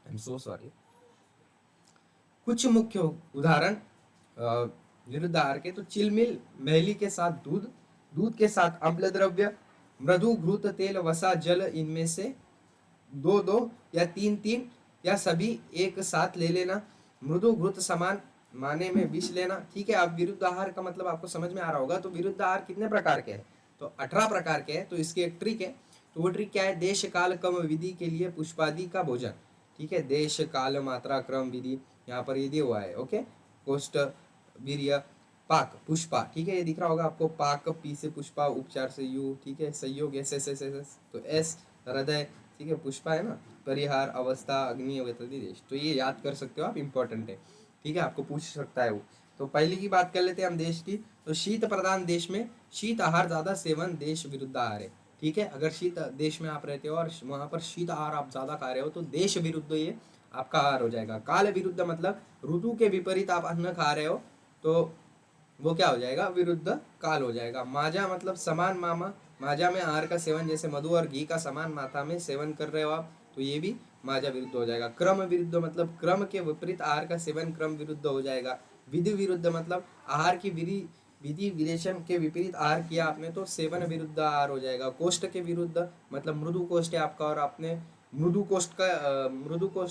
am so sorry. कुछ मुख्य उदाहरण विरुद्ध आहार के, तो चिलमिल मैली के साथ दूध, दूध के साथ अम्ल द्रव्य, मृदु घृत तेल वसा जल, इनमें से दो दो या तीन तीन या सभी एक साथ ले लेना। मृदु घृत समान माने में विष लेना। ठीक है, अब विरुद्ध आहार का मतलब आपको समझ में आ रहा होगा। तो विरुद्ध आहार कितने प्रकार के हैं? तो 18 प्रकार के हैं। तो इसकी एक ट्रिक है, तो वो ट्रिक क्या है? देश काल क्रम विधि के लिए पुष्पादि का भोजन। ठीक है, देश काल मात्रा क्रम विधि यहाँ पर ये दिया हुआ है। ओके, कोष्ठ वीर्य पाक पुष्पा। ठीक है, ये दिख रहा होगा आपको, पाक पी से पुष्पा, उपचार से यू। ठीक है, संयोग एस एस एस एस, तो एस हृदय। ठीक है, पुष्पा है ना, परिहार, अवस्था, अग्नि, अवतरी, देश। तो ये याद कर सकते हो आप, इंपॉर्टेंट है। ठीक है, आपको पूछ सकता है वो। तो पहली की बात कर लेते हैं हम देश की। तो शीत प्रधान देश में शीत आहार ज्यादा सेवन देश विरुद्ध आहार है। ठीक है, अगर शीत देश में आप रहते हो और वहां पर शीत आहार आप ज्यादा खा रहे हो तो देश विरुद्ध ये आपका आहार हो जाएगा। काल विरुद्ध मतलब ऋतु के विपरीत आप अन्न खा रहे हो तो वो क्या हो जाएगा? विरुद्ध काल हो जाएगा। माजा मतलब समान मामा, माजा में आहार का सेवन, जैसे मधु और घी का समान मात्रा में सेवन कर रहे हो आप, तो ये भी माजा विरुद्ध हो जाएगा। क्रम विरुद्ध मतलब क्रम के विपरीत आहार का सेवन क्रम विरुद्ध हो जाएगा। विधि विरुद्ध मतलब आहार की विधि विरेचन के विपरीत आहार किया आपने तो सेवन विरुद्ध आहार हो जाएगा। कोष्ठ के विरुद्ध मतलब मृदु कोष्ठ है आपका और आपने मृदु कोष्ठ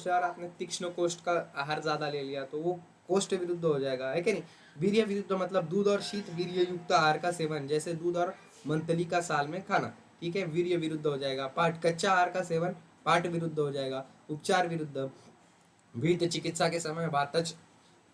और आपने तीक्ष्ण कोष्ठ का आहार ज्यादा ले लिया तो वो कोष्ठ विरुद्ध हो जाएगा, है कि नहीं। वीर्य विरुद्ध मतलब दूध और शीत वीर्य युक्त आहार का सेवन, जैसे दूध और मंथली का साल में खाना। ठीक है, वीर्य विरुद्ध हो जाएगा। पाठ कच्चा आहार का सेवन पाठ विरुद्ध हो जाएगा। उपचार विरुद्ध वीत चिकित्सा के समय वातज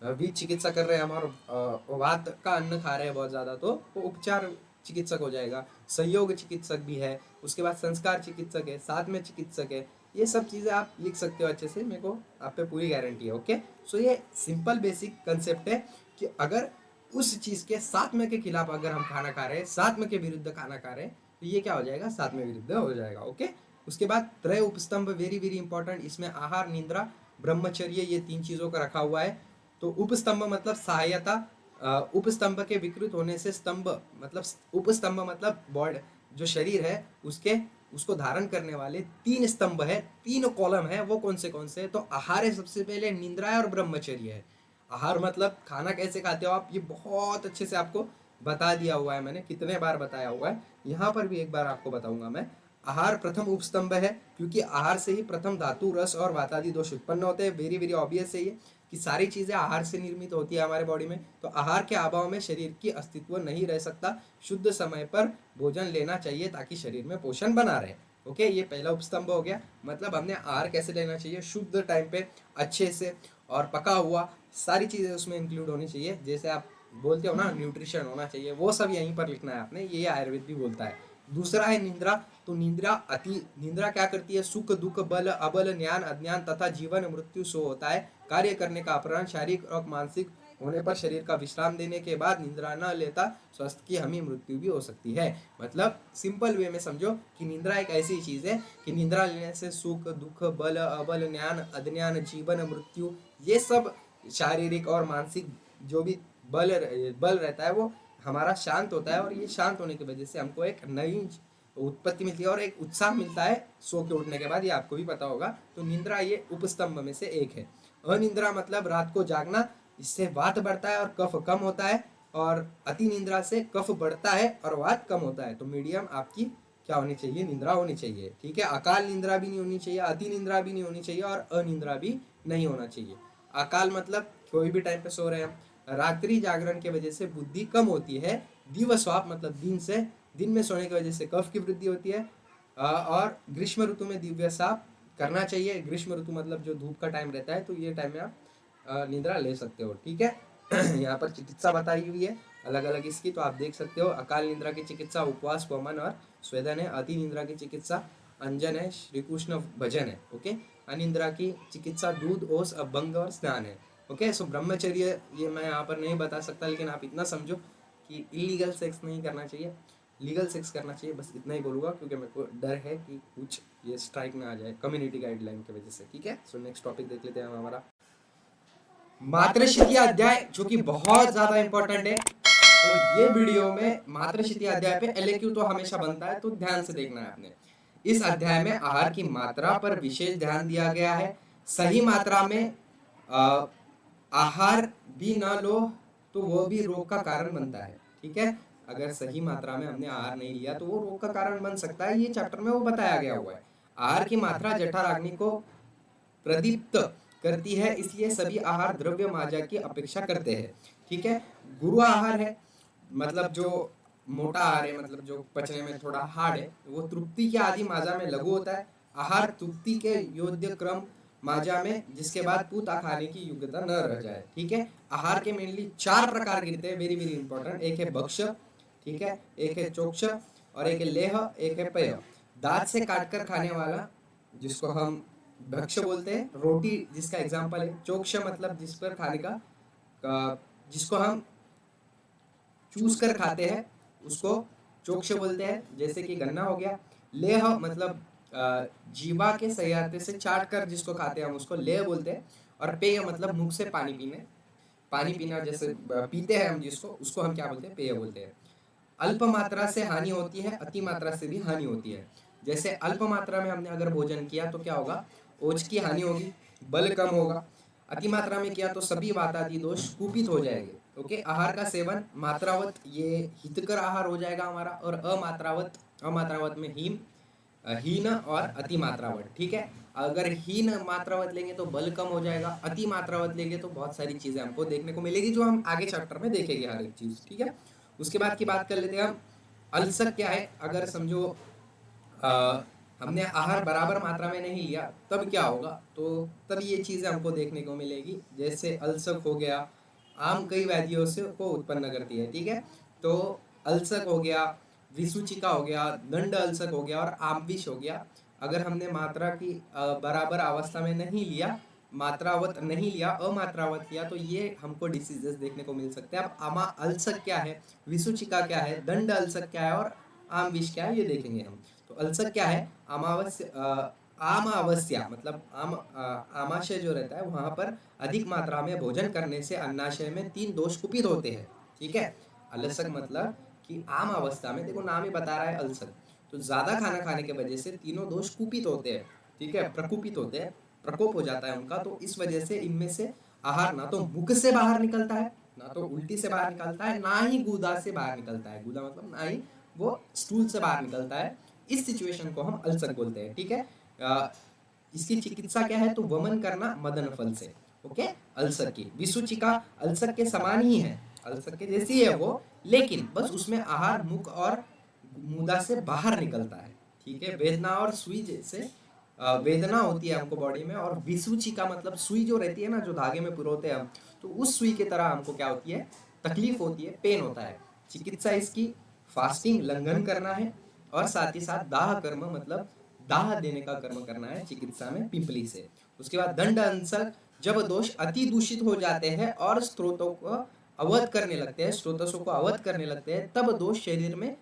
वीत चिकित्सा कर रहे हैं हम और वात का अन्न खा रहे हैं बहुत ज़्यादा, तो वो उपचार चिकित्सक हो जाएगा। सहयोग चिकित्सक भी है, उसके बाद संस्कार चिकित्सक है, साथ में चिकित्सक है। ये सब चीज़ें आप लिख सकते हो अच्छे से, मेरे को आप पे पूरी गारंटी है। ओके, सो ये सिंपल बेसिक कंसेप्ट है कि अगर उस चीज़ के साथ में के खिलाफ अगर हम खाना खा रहे हैं, साथ में के विरुद्ध खाना खा रहे हैं, तो ये क्या हो जाएगा, साथ में विरुद्ध हो जाएगा। ओके, उसके बाद त्रय उपस्तंभ वेरी वेरी इंपॉर्टेंट, इसमें आहार, निद्रा, ब्रह्मचर्य, ये 3 चीज़ों का रखा हुआ है। तो उपस्तंभ मतलब सहायता, उपस्तंभ के विकृत होने से स्तंभ मतलब उपस्तंभ मतलब बॉड जो शरीर है उसके उसको धारण करने वाले 3 स्तंभ है, 3 कॉलम है, वो कौन से तो आहार है सबसे पहले, निद्रा है और ब्रह्मचर्य है। आहार मतलब खाना कैसे खाते हो आप, ये बहुत अच्छे से आपको बता दिया हुआ है मैंने, कितने बार बताया हुआ है, यहाँ पर भी एक बार आपको बताऊंगा मैं। आहार प्रथम उपस्तंभ है, क्योंकि आहार से ही प्रथम धातु, रस और वातादि दोष उत्पन्न होते हैं। वेरी वेरी ऑब्वियस है ये कि सारी चीज़ें आहार से निर्मित होती है हमारे बॉडी में, तो आहार के अभाव में शरीर की अस्तित्व नहीं रह सकता। शुद्ध समय पर भोजन लेना चाहिए ताकि शरीर में पोषण बना रहे। ओके, ये पहला उपस्तंभ हो गया, मतलब हमने आहार कैसे लेना चाहिए, शुद्ध टाइम पे अच्छे से और पका हुआ, सारी चीज़ें उसमें इंक्लूड होनी चाहिए। जैसे आप बोलते हो ना न्यूट्रिशन होना चाहिए, वो सब यहीं पर लिखना है आपने, ये आयुर्वेद भी बोलता है। दूसरा है निंद्रा, तो निंद्रा क्या करती है, सुख दुख बल अबल ज्ञान अज्ञान तथा जीवन मृत्यु सो होता है। कार्य करने का अपराध शारीरिक और मानसिक होने पर शरीर का विश्राम देने के बाद निंद्रा न लेता स्वस्थ की हमें मृत्यु भी हो सकती है। मतलब सिंपल वे में समझो कि निंद्रा एक ऐसी चीज है कि निंद्रा लेने से सुख दुख बल अबल ज्ञान अज्ञान जीवन मृत्यु, ये सब शारीरिक और मानसिक जो भी बल रहता है वो हमारा शांत होता है, और ये शांत होने की वजह से हमको एक नई उत्पत्ति मिलती है और एक उत्साह मिलता है सो के उठने के बाद, ये आपको भी पता होगा। तो निंद्रा ये उपस्तंभ में से एक है। अनिंद्रा मतलब रात को जागना, इससे वात बढ़ता है और कफ कम होता है, और अति निंद्रा से कफ बढ़ता है और वात कम होता है। तो मीडियम आपकी क्या होनी चाहिए, निंद्रा होनी चाहिए। ठीक है, अकाल निंद्रा भी नहीं होनी चाहिए, अति निंद्रा भी नहीं होनी चाहिए, और अनिंद्रा भी नहीं होना चाहिए। अकाल मतलब कोई भी टाइम पे सो रहे हैं हम। रात्रि जागरण की वजह से बुद्धि कम होती है। दिवस्वाप मतलब दिन में सोने की वजह से कफ की वृद्धि होती है। और ग्रीष्म ऋतु में दिव्य साप करना चाहिए। ग्रीष्म ऋतु मतलब जो धूप का टाइम रहता है, तो ये टाइम में आप निद्रा ले सकते हो। ठीक है, यहाँ पर चिकित्सा बताई हुई है अलग अलग इसकी, तो आप देख सकते हो। अकाल निद्रा की चिकित्सा उपवास, पवन और स्वेदन है। अति निद्रा की चिकित्सा अंजन है, श्री कृष्ण भजन है। ओके, अनिद्रा की चिकित्सा दूध, ओस, अभंग और स्नान है। ओके, सो ब्रह्मचर्य ये मैं यहाँ पर नहीं बता सकता, लेकिन आप इतना समझो कि इलीगल सेक्स नहीं करना चाहिए, लीगल सेक्स करना चाहिए, बस इतना ही बोलूँगा, क्योंकि मेरे को डर है कि कुछ ये स्ट्राइक ना आ जाए कम्युनिटी गाइडलाइन की वजह से। ठीक है, सो नेक्स्ट टॉपिक देख लेते हैं हम हमारा मातृशती अध्याय, जो कि बहुत ज्यादा इंपॉर्टेंट है। तो ये वीडियो में मातृशती अध्याय पे एलएक्यू तो हमेशा बनता है, तो ध्यान से देखना है आपने। इस अध्याय में आहार की मात्रा पर विशेष ध्यान दिया गया है। सही मात्रा में आहार भी न लो तो वो भी रोग का कारण बनता है। ठीक है, अगर सही मात्रा में हमने आहार नहीं लिया तो वो रोग का कारण बन सकता है, ये चैप्टर में वो बताया गया हुआ है। आहार की मात्रा जठराग्नि को प्रदीप्त करती है, इसलिए सभी आहार द्रव्य माजा की अपेक्षा करते हैं। ठीक है, गुरु आहार है, मतलब जो मोटा आहार है, मतलब जो पचने में थोड़ा हार्ड है, वो तृप्ति के आदि माजा में लघु होता है। आहार तृप्ति के योग्य क्रम माजा में, जिसके बाद पूता खाने की योग्यता न रह जाए। ठीक है, आहार के मेनली 4 प्रकार गिरते हैं, वेरी वेरी इंपॉर्टेंट। एक है भक्ष, ठीक है, एक है चोक्ष, और एक है लेह, एक है पेय। दांत से काटकर खाने वाला जिसको हम भक्ष्य बोलते हैं, रोटी जिसका एग्जाम्पल है। चोक्ष मतलब जिस पर खाने जिसको हम चूस कर खाते हैं उसको चोक्ष बोलते हैं, जैसे कि गन्ना हो गया। लेह मतलब जीवा के सहायता से चाट कर जिसको खाते हैं हम उसको लेह बोलते हैं। और पेय मतलब मुख से पानी पीना, जैसे पीते हैं हम जिसको, उसको हम क्या बोलते हैं, पेय बोलते हैं। अल्प मात्रा से हानि होती है, अति मात्रा से भी हानि होती है। जैसे अल्प मात्रा में हमने अगर भोजन किया तो क्या होगा, ओज की हानि होगी, बल कम होगा। अति मात्रा में किया तो सभी वातादि दोष कुपित हो जाएंगे। ओके, आहार का सेवन मात्रावत, ये हितकर आहार हो जाएगा हमारा, और अमात्रावत में हीन और अति मात्रावत। ठीक है, अगर हीन मात्रावत लेंगे तो बल कम हो जाएगा, अति मात्रावत लेंगे तो बहुत सारी चीजें हमको देखने को मिलेगी, जो हम आगे चैप्टर में देखेंगे हर एक चीज। ठीक है, उसके बाद की बात कर लेते हैं हम। अल्सर क्या है, अगर समझो हमने आहार बराबर मात्रा में नहीं लिया तब क्या होगा, तो तब ये चीज़ें हमको देखने को मिलेगी। जैसे अल्सर हो गया, आम कई व्याधियों से को उत्पन्न करती है, ठीक है। तो अल्सर हो गया, विसूचिका हो गया, दंड अल्सर हो गया और आमविष हो गया। अगर हमने मात्रा की बराबर अवस्था में नहीं लिया, मात्रावत नहीं लिया, अमात्रावत लिया, तो ये हमको डिसीजेस देखने को मिल सकते हैं। अब आमा अल्सर क्या है, विसूचिका क्या है, दंड अल्सर क्या है और आम विष क्या है, ये देखेंगे हम। तो अल्सर क्या है, अमावस्या मतलब आमाशय जो रहता है वहां पर अधिक मात्रा में भोजन करने से अन्नाशय में 3 दोष कुपित होते हैं, ठीक है। अल्सर मतलब कि आम अवस्था में, देखो नाम ही बता रहा है अल्सर, तो ज्यादा खाना खाने की वजह से तीनों दोष कुपित होते हैं, ठीक है, प्रकुपित होते हैं, प्रकोप हो जाता है उनका। तो इस वजह से इनमें से आहार ना तो मुख से बाहर निकलता है, ना तो उल्टी से बाहर निकलता है, ना ही गुदा से बाहर निकलता है, गुदा मतलब ना ही वो स्टूल से बाहर निकलता है। इस सिचुएशन को हम अल्सर बोलते हैं, ठीक है। इसकी चिकित्सा क्या है, तो वमन करना मदन फल से, ओके। अल्सर की विसूचिका अल्सर के समान ही है, अल्सर के जैसी है वो, लेकिन बस उसमें आहार मुख और मुदा से बाहर निकलता है, ठीक है। वेदना और सुई जैसे वेदना होती है हमको बॉडी में, और विसूचिका मतलब सुई जो रहती है ना, जो धागे में पुरोते हैं हम, तो उस सुई की तरह हमको क्या होती है, तकलीफ होती है, पेन होता है। चिकित्सा इसकी फास्टिंग लंघन करना है, और साथ ही साथ दाह कर्म मतलब दाह देने का कर्म करना है चिकित्सा में पिंपली से। उसके बाद दंड अंसर, जब दोष अति दूषित हो जाते हैं और स्रोतों को अवध करने लगते हैं, स्रोतसों को अवध करने लगते हैं, तब दोष शरीर में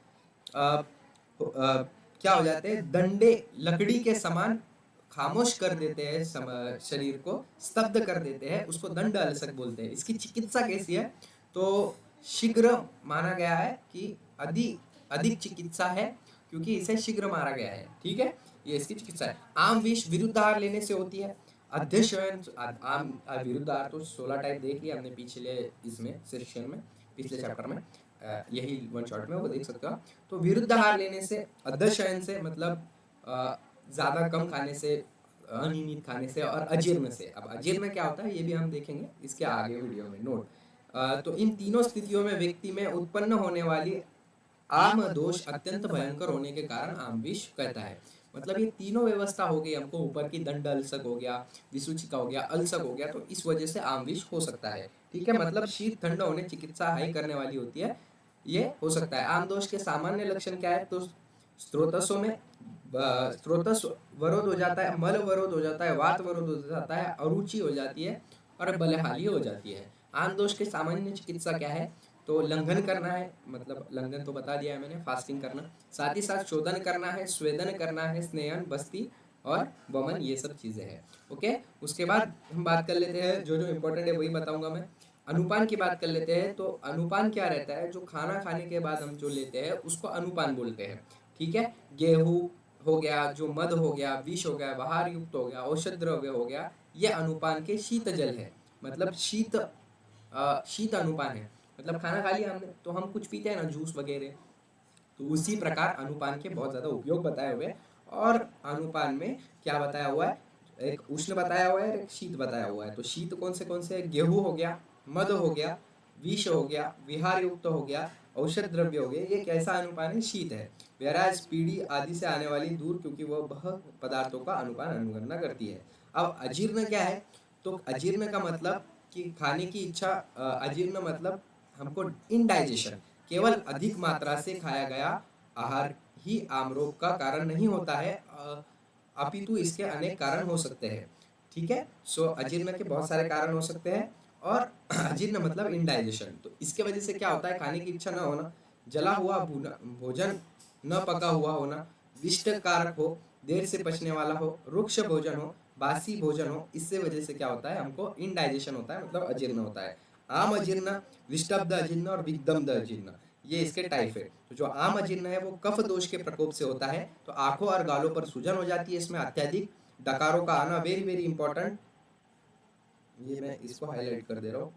क्या हो जाते हैं, डंडे लकड़ी के समान खामोश कर देते हैं, शरीर को स्तब्ध कर देते हैं, उसको दंड अलसक बोलते हैं। इसकी चिकित्सा कैसी है, तो शीघ्र माना गया है कि अधिक अधिक चिकित्सा है, क्योंकि इसे शीघ्र मारा गया है, ठीक है। ये इसकी चिकित्सा है। आम विष विरुद्ध आहार लेने से होती है। अध्यशयन आम विरुद्ध आहार तो 16 टाइप देख लिया हमने पिछले इसमें सेशन में, पिछले चैप्टर में, यही वन शॉट में वो देख सकते हो। तो विरुद्ध आहार लेने से, अध्यशयन से मतलब ज्यादा कम खाने से, अनियमित खाने से, और अजीर्ण से। अब अजीर्ण क्या होता है ये भी हम देखेंगे इसके आगे वीडियो में, नोट। तो इन तीनों स्थितियों में व्यक्ति में उत्पन्न होने वाली आम दोष अत्यंत भयंकर होने के कारण आम विष कहता है। मतलब ये तीनों व्यवस्था हो गई हमको, ऊपर की दंड अल्सक हो गया, विसूचिका हो गया, अल्सक हो गया, तो इस वजह से आम विष हो सकता है, ठीक है। मतलब शीत ठंड होने चिकित्सा हाई करने वाली होती है, ये हो सकता है। आम दोष के सामान्य लक्षण क्या है, तो स्रोतसों में स्रोतस वरोध हो जाता है, मल वरोध हो जाता है, वात वरोध हो जाता है, अरुचि हो जाती है और बलहाली हो जाती है। आम दोष के सामान्य चिकित्सा क्या है, तो लंघन करना है, मतलब लंघन तो बता दिया है मैंने, फास्टिंग करना, साथ ही साथ शोधन करना है, स्वेदन करना है, स्नेहन, बस्ती और वमन, ये सब चीजें हैं, ओके। उसके बाद हम बात कर लेते हैं, जो जो इम्पोर्टेंट है वही बताऊंगा मैं। अनुपान की बात कर लेते हैं। तो अनुपान क्या रहता है, जो खाना खाने के बाद हम जो लेते हैं उसको अनुपान बोलते हैं, ठीक है। गेहूं हो गया, जो मद हो गया, विष हो गया, बहार युक्त हो गया, औषध द्रव्य हो गया, ये अनुपान के शीत जल है, मतलब शीत अनुपान है। मतलब खाना खा लिया हमने तो हम कुछ पीते हैं ना, जूस वगैरह, तो उसी प्रकार अनुपान के बहुत ज्यादा उपयोग बताए हुए हैं। और अनुपान में क्या बताया हुआ है, एक उष्ण बताया हुआ है, एक शीत बताया हुआ है। तो शीत कौन से, गेहूं हो गया, मद हो गया, विष हो गया, विहार युक्त हो गया, औषध द्रव्य हो गया, ये कैसा अनुपान है, शीत है। वैराज पीढ़ी आदि से आने वाली दूर, क्योंकि वह बह पदार्थों का अनुपान अनुगणना करती है। अब अजीर्ण क्या है, तो अजीर्ण का मतलब कि खाने की इच्छा, अजीर्ण मतलब हमको इनडाइजेशन, केवल अधिक मात्रा से खाया गया आहार ही आम रोग का कारण नहीं होता है, अपितु इसके अनेक कारण हो सकते हैं, ठीक है। सो अजीर्ण के बहुत सारे कारण हो सकते हैं, और अजीर्ण मतलब इनडाइजेशन। तो इसके वजह से क्या होता है, खाने की इच्छा न होना, जला हुआ भोजन न पका हुआ होना, विष्ट कारक हो, देर से पचने वाला हो, रुक्ष भोजन हो, बासी भोजन हो, इससे वजह से क्या होता है, हमको इनडाइजेशन होता है, मतलब अजीर्ण होता है। आम अजीर्ण, विष्टब्ध अजीर्ण और विग्दम्ध अजीर्ण, ये इसके टाइप है। तो जो आम अजीर्ण है वो कफ दोष के प्रकोप से होता है। तो आंखों और गालों पर सूजन हो जाती है, इसमें अत्यधिक डकारों का आना, वेरी वेरी इंपॉर्टेंट, ये मैं इसको हाईलाइट कर दे रहा हूँ।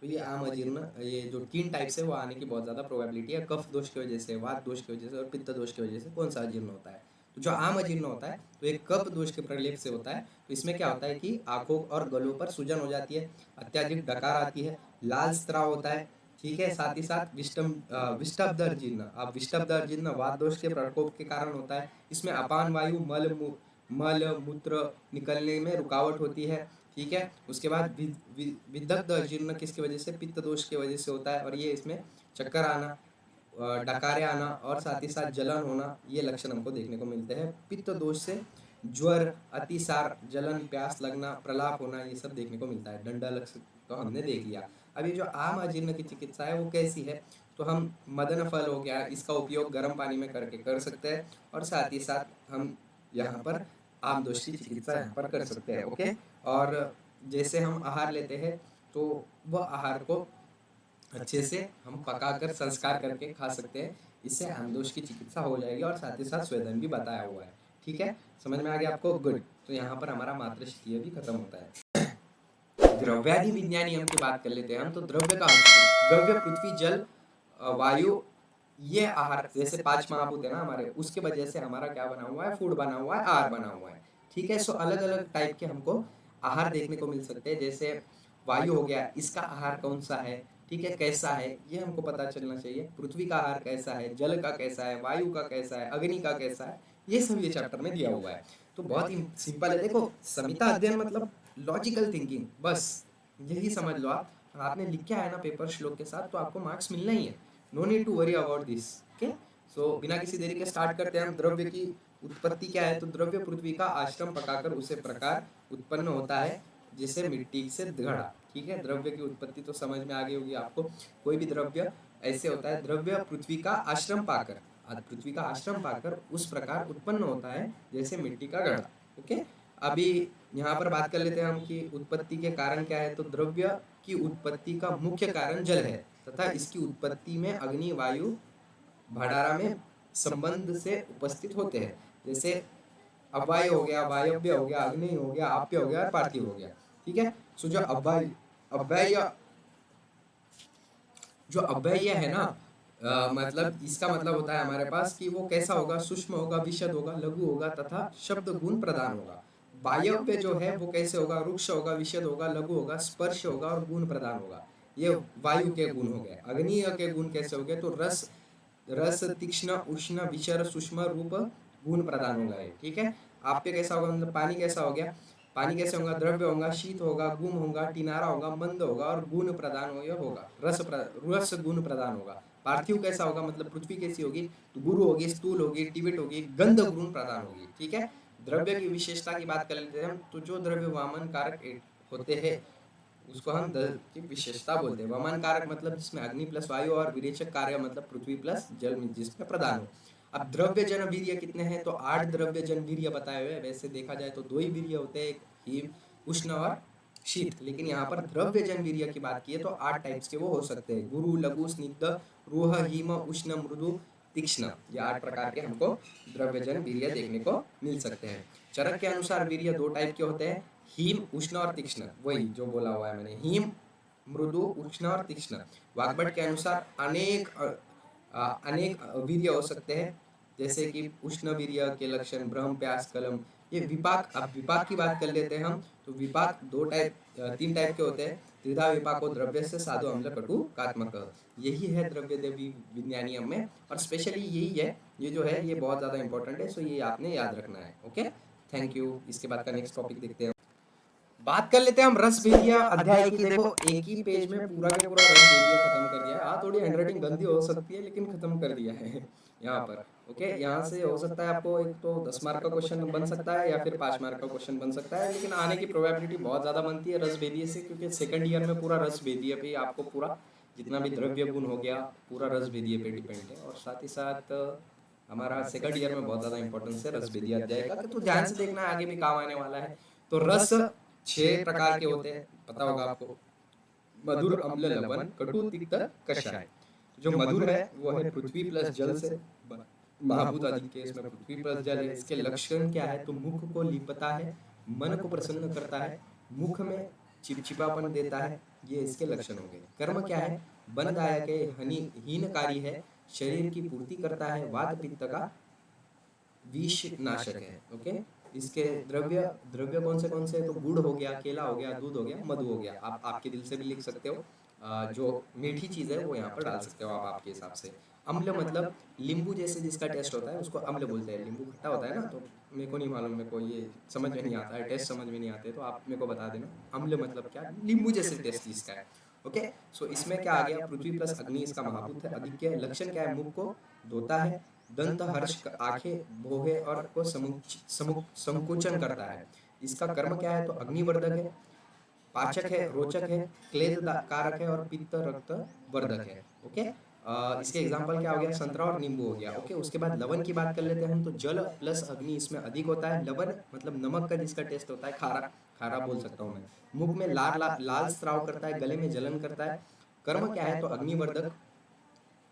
तो ये आम अजीर्ण, ये जो 3 टाइप से वो आने की बहुत ज़्यादा प्रोबेबिलिटी है, कफ दोष की वजह से, वात दोष की वजह से और पित्त दोष की वजह से। कौन सा अजीर्ण होता है, तो जो आम अजीर्ण होता है तो एक कफ दोष के प्रलेप से होता है। तो इसमें क्या होता है कि आंखों और गलों पर सूजन हो जाती है, अत्याधिक डकार आती है, लाल स्त्राव होता है, ठीक है। साथ ही साथ विष्टब्दर्जीर्ण, अब विष्टब्दर्जीर्ण वात दोष के प्रकोप के कारण होता है। इसमें अपान वायु मल मूत्र निकलने में रुकावट होती है। ठीक है। उसके बाद विदग्धजीर्ण किसकी वजह से, पित्त दोष की वजह से होता है, और ये इसमें चक्कर आना, डकारे आना और साथ ही साथ जलन होना, ये लक्षण हमको देखने को मिलते हैं। पित्त दोष से ज्वर, अतिसार, जलन, प्यास लगना, प्रलाप होना, ये सब देखने को मिलता है। डंडा लक्षण तो हमने देख लिया। अब ये जो आम अजीर्ण की चिकित्सा है वो कैसी है, तो हम मदन फल हो गया, इसका उपयोग गर्म पानी में करके कर सकते हैं, और साथ ही साथ हम यहाँ पर आम दोष की चिकित्सा यहाँ पर कर सकते हैं। ओके। और जैसे हम आहार लेते हैं तो वह आहार को अच्छे से हम पकाकर संस्कार करके खा सकते हैं, इससे आम दोष की चिकित्सा हो जाएगी, और साथ ही साथ स्वेदन भी बताया हुआ है। ठीक है, समझ में आ गया आपको? गुड। तो यहाँ पर हमारा मातृशतीय भी खत्म होता है। द्रव्यादि विज्ञान नियम की बात कर लेते हैं हम। तो द्रव्य का द्रव्य पृथ्वी, जल, वायु, ये आहार जैसे 5 महाभूत है ना हमारे, उसके वजह से हमारा क्या बना हुआ है, फूड बना हुआ है, आहार बना हुआ है। ठीक है। सो अलग अलग टाइप के हमको आहार देखने को मिल सकते हैं। जैसे वायु हो गया, इसका आहार कौन सा है, ठीक है, कैसा है, ये हमको पता चलना चाहिए। पृथ्वी का आहार कैसा है, जल का कैसा है, वायु का कैसा है, अग्नि का कैसा है, ये सब ये चैप्टर में दिया हुआ है। तो बहुत ही सिंपल है। देखो, संहिता अध्ययन मतलब लॉजिकल थिंकिंग, बस यही समझ लो आप। आपने लिखा है ना पेपर श्लोक के साथ, तो आपको मार्क्स मिलना ही है। No need to worry about this. Okay. So बिना किसी देरी के स्टार्ट करते हैं हम। द्रव्य की उत्पत्ति क्या है, तो द्रव्य पृथ्वी का आश्रम पकाकर उसे प्रकार उत्पन्न होता है, जिसे मिट्टी से घड़ा। ठीक है। द्रव्य की उत्पत्ति तो समझ में आ गई होगी आपको। कोई भी द्रव्य ऐसे होता है, द्रव्य पृथ्वी का आश्रम पाकर, पृथ्वी का आश्रम पाकर उस प्रकार उत्पन्न होता है जैसे मिट्टी का घड़ा। ओके। अभी यहाँ पर बात कर लेते हैं हम कि उत्पत्ति के कारण क्या है। तो द्रव्य की उत्पत्ति का मुख्य कारण जल है, तथा इसकी उत्पत्ति में अग्नि, वायु, भंडारा में संबंध से उपस्थित होते हैं। जैसे अव्यय हो गया, वायव्य हो गया, अग्नि हो गया, आप्य हो गया और पार्थिव हो गया। ठीक है। सो जो अव्यय है ना, मतलब इसका मतलब होता है हमारे पास कि वो कैसा होगा, सूक्ष्म होगा, विशद होगा, लघु होगा तथा शब्द गुण प्रदान होगा। वायव्य जो है वो कैसे होगा, रुक्ष होगा, विशद होगा, लघु होगा, स्पर्श होगा और गुण प्रदान होगा। ये वायु के गुण हो गए। अग्नि के गुण कैसे हो गए, तो रस, तीक्ष्ण, उष्ण, विशर, सूक्ष्म, रूप, गुण प्रदान हो गए। ठीक है। आप्य कैसा होगा, मतलब पानी कैसा हो गया, पानी कैसे होगा, द्रव्य होगा, शीत होगा, गुम होगा, टिनारा होगा, मंद होगा और गुण प्रदान होगा, रस गुण प्रदान होगा। पार्थिव कैसा होगा, मतलब पृथ्वी कैसी होगी, तो गुरु होगी, स्थूल होगी, टिबिट होगी, गंध गुण प्रदान होगी। ठीक है। द्रव्य की विशेषता की बात कर लेते हैं हम। तो जो द्रव्य वामन कारक होते हैं उसको हम की विशेषता बोलते हैं। वमन कारक मतलब जिसमें अग्नि प्लस वायु, और विरेचक कार्य मतलब पृथ्वी प्लस जल जिसमें प्रदान हो। अब द्रव्य जन वीर्य कितने हैं, तो 8 द्रव्य जन वीर्य बताए हुए हैं। वैसे देखा जाए तो 2 ही वीर्य होते हैं, एक हिम, उष्ण और शीत, लेकिन यहाँ पर द्रव्य जन वीर्य की बात की है तो 8 टाइप्स के वो हो सकते हैं। गुरु, लघु, स्निग्ध, रूह, हिम, उष्ण, मृदु, तीक्ष्ण, ये 8 प्रकार के हमको द्रव्य जन वीर्य देखने को मिल सकते हैं। चरक के अनुसार वीर्य 2 टाइप के होते हैं, हिम, उष्ण और तीक्ष्ण। वही जो बोला हुआ है मैंने, हिम, मृदु, उष्ण और तीक्ष्ण। वाग्भट के अनुसार अनेक वीर्य हो सकते हैं, जैसे कि उष्ण वीर्य के लक्षण ब्रह्म, प्यास, कलम। ये विपाक, अब विपाक की बात कर लेते हैं हम। तो विपाक 3 टाइप के होते हैं। त्रिधा विपाको द्रव्य से साधु अम्ल कटु कात्मक, यही है द्रव्य देवी विज्ञानियम में, और स्पेशली यही है, ये जो है ये बहुत ज़्यादा इंपॉर्टेंट है। सो ये आपने याद रखना है। Okay, thank you. इसके बाद का नेक्स्ट टॉपिक देखते हैं। बात कर लेते हैं हम रस भेदिया अध्याय की। देखो, एक ही पेज में पूरा के पूरा रस भेदिया खत्म कर दिया है। हाँ, थोड़ी हैंडराइटिंग गंदी हो सकती है, लेकिन खत्म कर दिया है यहाँ पर। ओके, यहाँ से हो सकता है आपको एक तो 10 मार्क का क्वेश्चन बन सकता है, या फिर 5 मार्क का क्वेश्चन बन सकता है, लेकिन आने की प्रोबेबिलिटी बहुत ज़्यादा बनती है रस भेदिये से, क्योंकि सेकंड ईयर में पूरा रस भेदिये पे आपको पूरा जितना भी द्रव्य गुण हो गया पूरा रस भेदिये पे डिपेंड है। और साथ ही साथ हमारा सेकंड ईयर में बहुत ज़्यादा इंपॉर्टेंस है रस भेदिया अध्याय का, तो ध्यान से देखना, आगे भी काम आने वाला है। तो रस 6 प्रकार के होते हैं, पता होगा आपको। मधुर, अम्ल, लवण, कटु, तिक्त, कषाय। जो मधुर है वो है पृथ्वी प्लस जल से, महाभूत आदि के इसमें पृथ्वी प्लस जल है। इसके लक्षण क्या है, तो मुख को लिपता है, मन को प्रसन्न करता है, मुख में चिपचिपापन देता है, ये इसके लक्षण हो गए। कर्म क्या है, बनदायक है, हीनकारी है, शरीर की पूर्ति करता है, वात पित्त का विष नाशक है। ओके, इसके द्रव्य कौन से तो गुड़ हो गया, केला हो गया, दूध हो गया, मधु हो गया। आप आपके दिल से भी लिख सकते हो, जो मीठी चीज़ है वो यहाँ पर डाल सकते हो आप आपके हिसाब से। अम्ल मतलब नींबू जैसे जिसका टेस्ट होता है उसको अम्ल बोलते हैं। नींबू खट्टा होता है ना, तो मेरे को नहीं मालूम, मेरे को ये समझ में नहीं आता है, टेस्ट समझ में नहीं आते, तो आप मेरे को बता देना अम्ल मतलब क्या, नींबू जैसे टेस्ट जिसका है। ओके, सो इसमें क्या आ गया, पृथ्वी प्लस अग्नि इसका महाभूत है। अधिक्य लक्षण क्या है, मुख को धोता है, दंत हर्ष, आंखें भोहे और को संकुचन करता है। इसका कर्म क्या है, तो अग्निवर्धक है, पाचक है, रोचक है, क्लेद कारक है और पित्त रक्त वर्धक है। ओके, इसके एग्जाम्पल क्या हो गया, संतरा और नींबू हो गया। ओके, उसके बाद लवण की बात कर लेते हैं हम, तो जल प्लस अग्नि इसमें अधिक होता है। लवण मतलब नमक का जिसका टेस्ट होता है, खारा खारा बोल सकता हूँ मैं। मुख में लाल स्राव करता है, गले में जलन करता है। कर्म क्या है, तो अग्निवर्धक,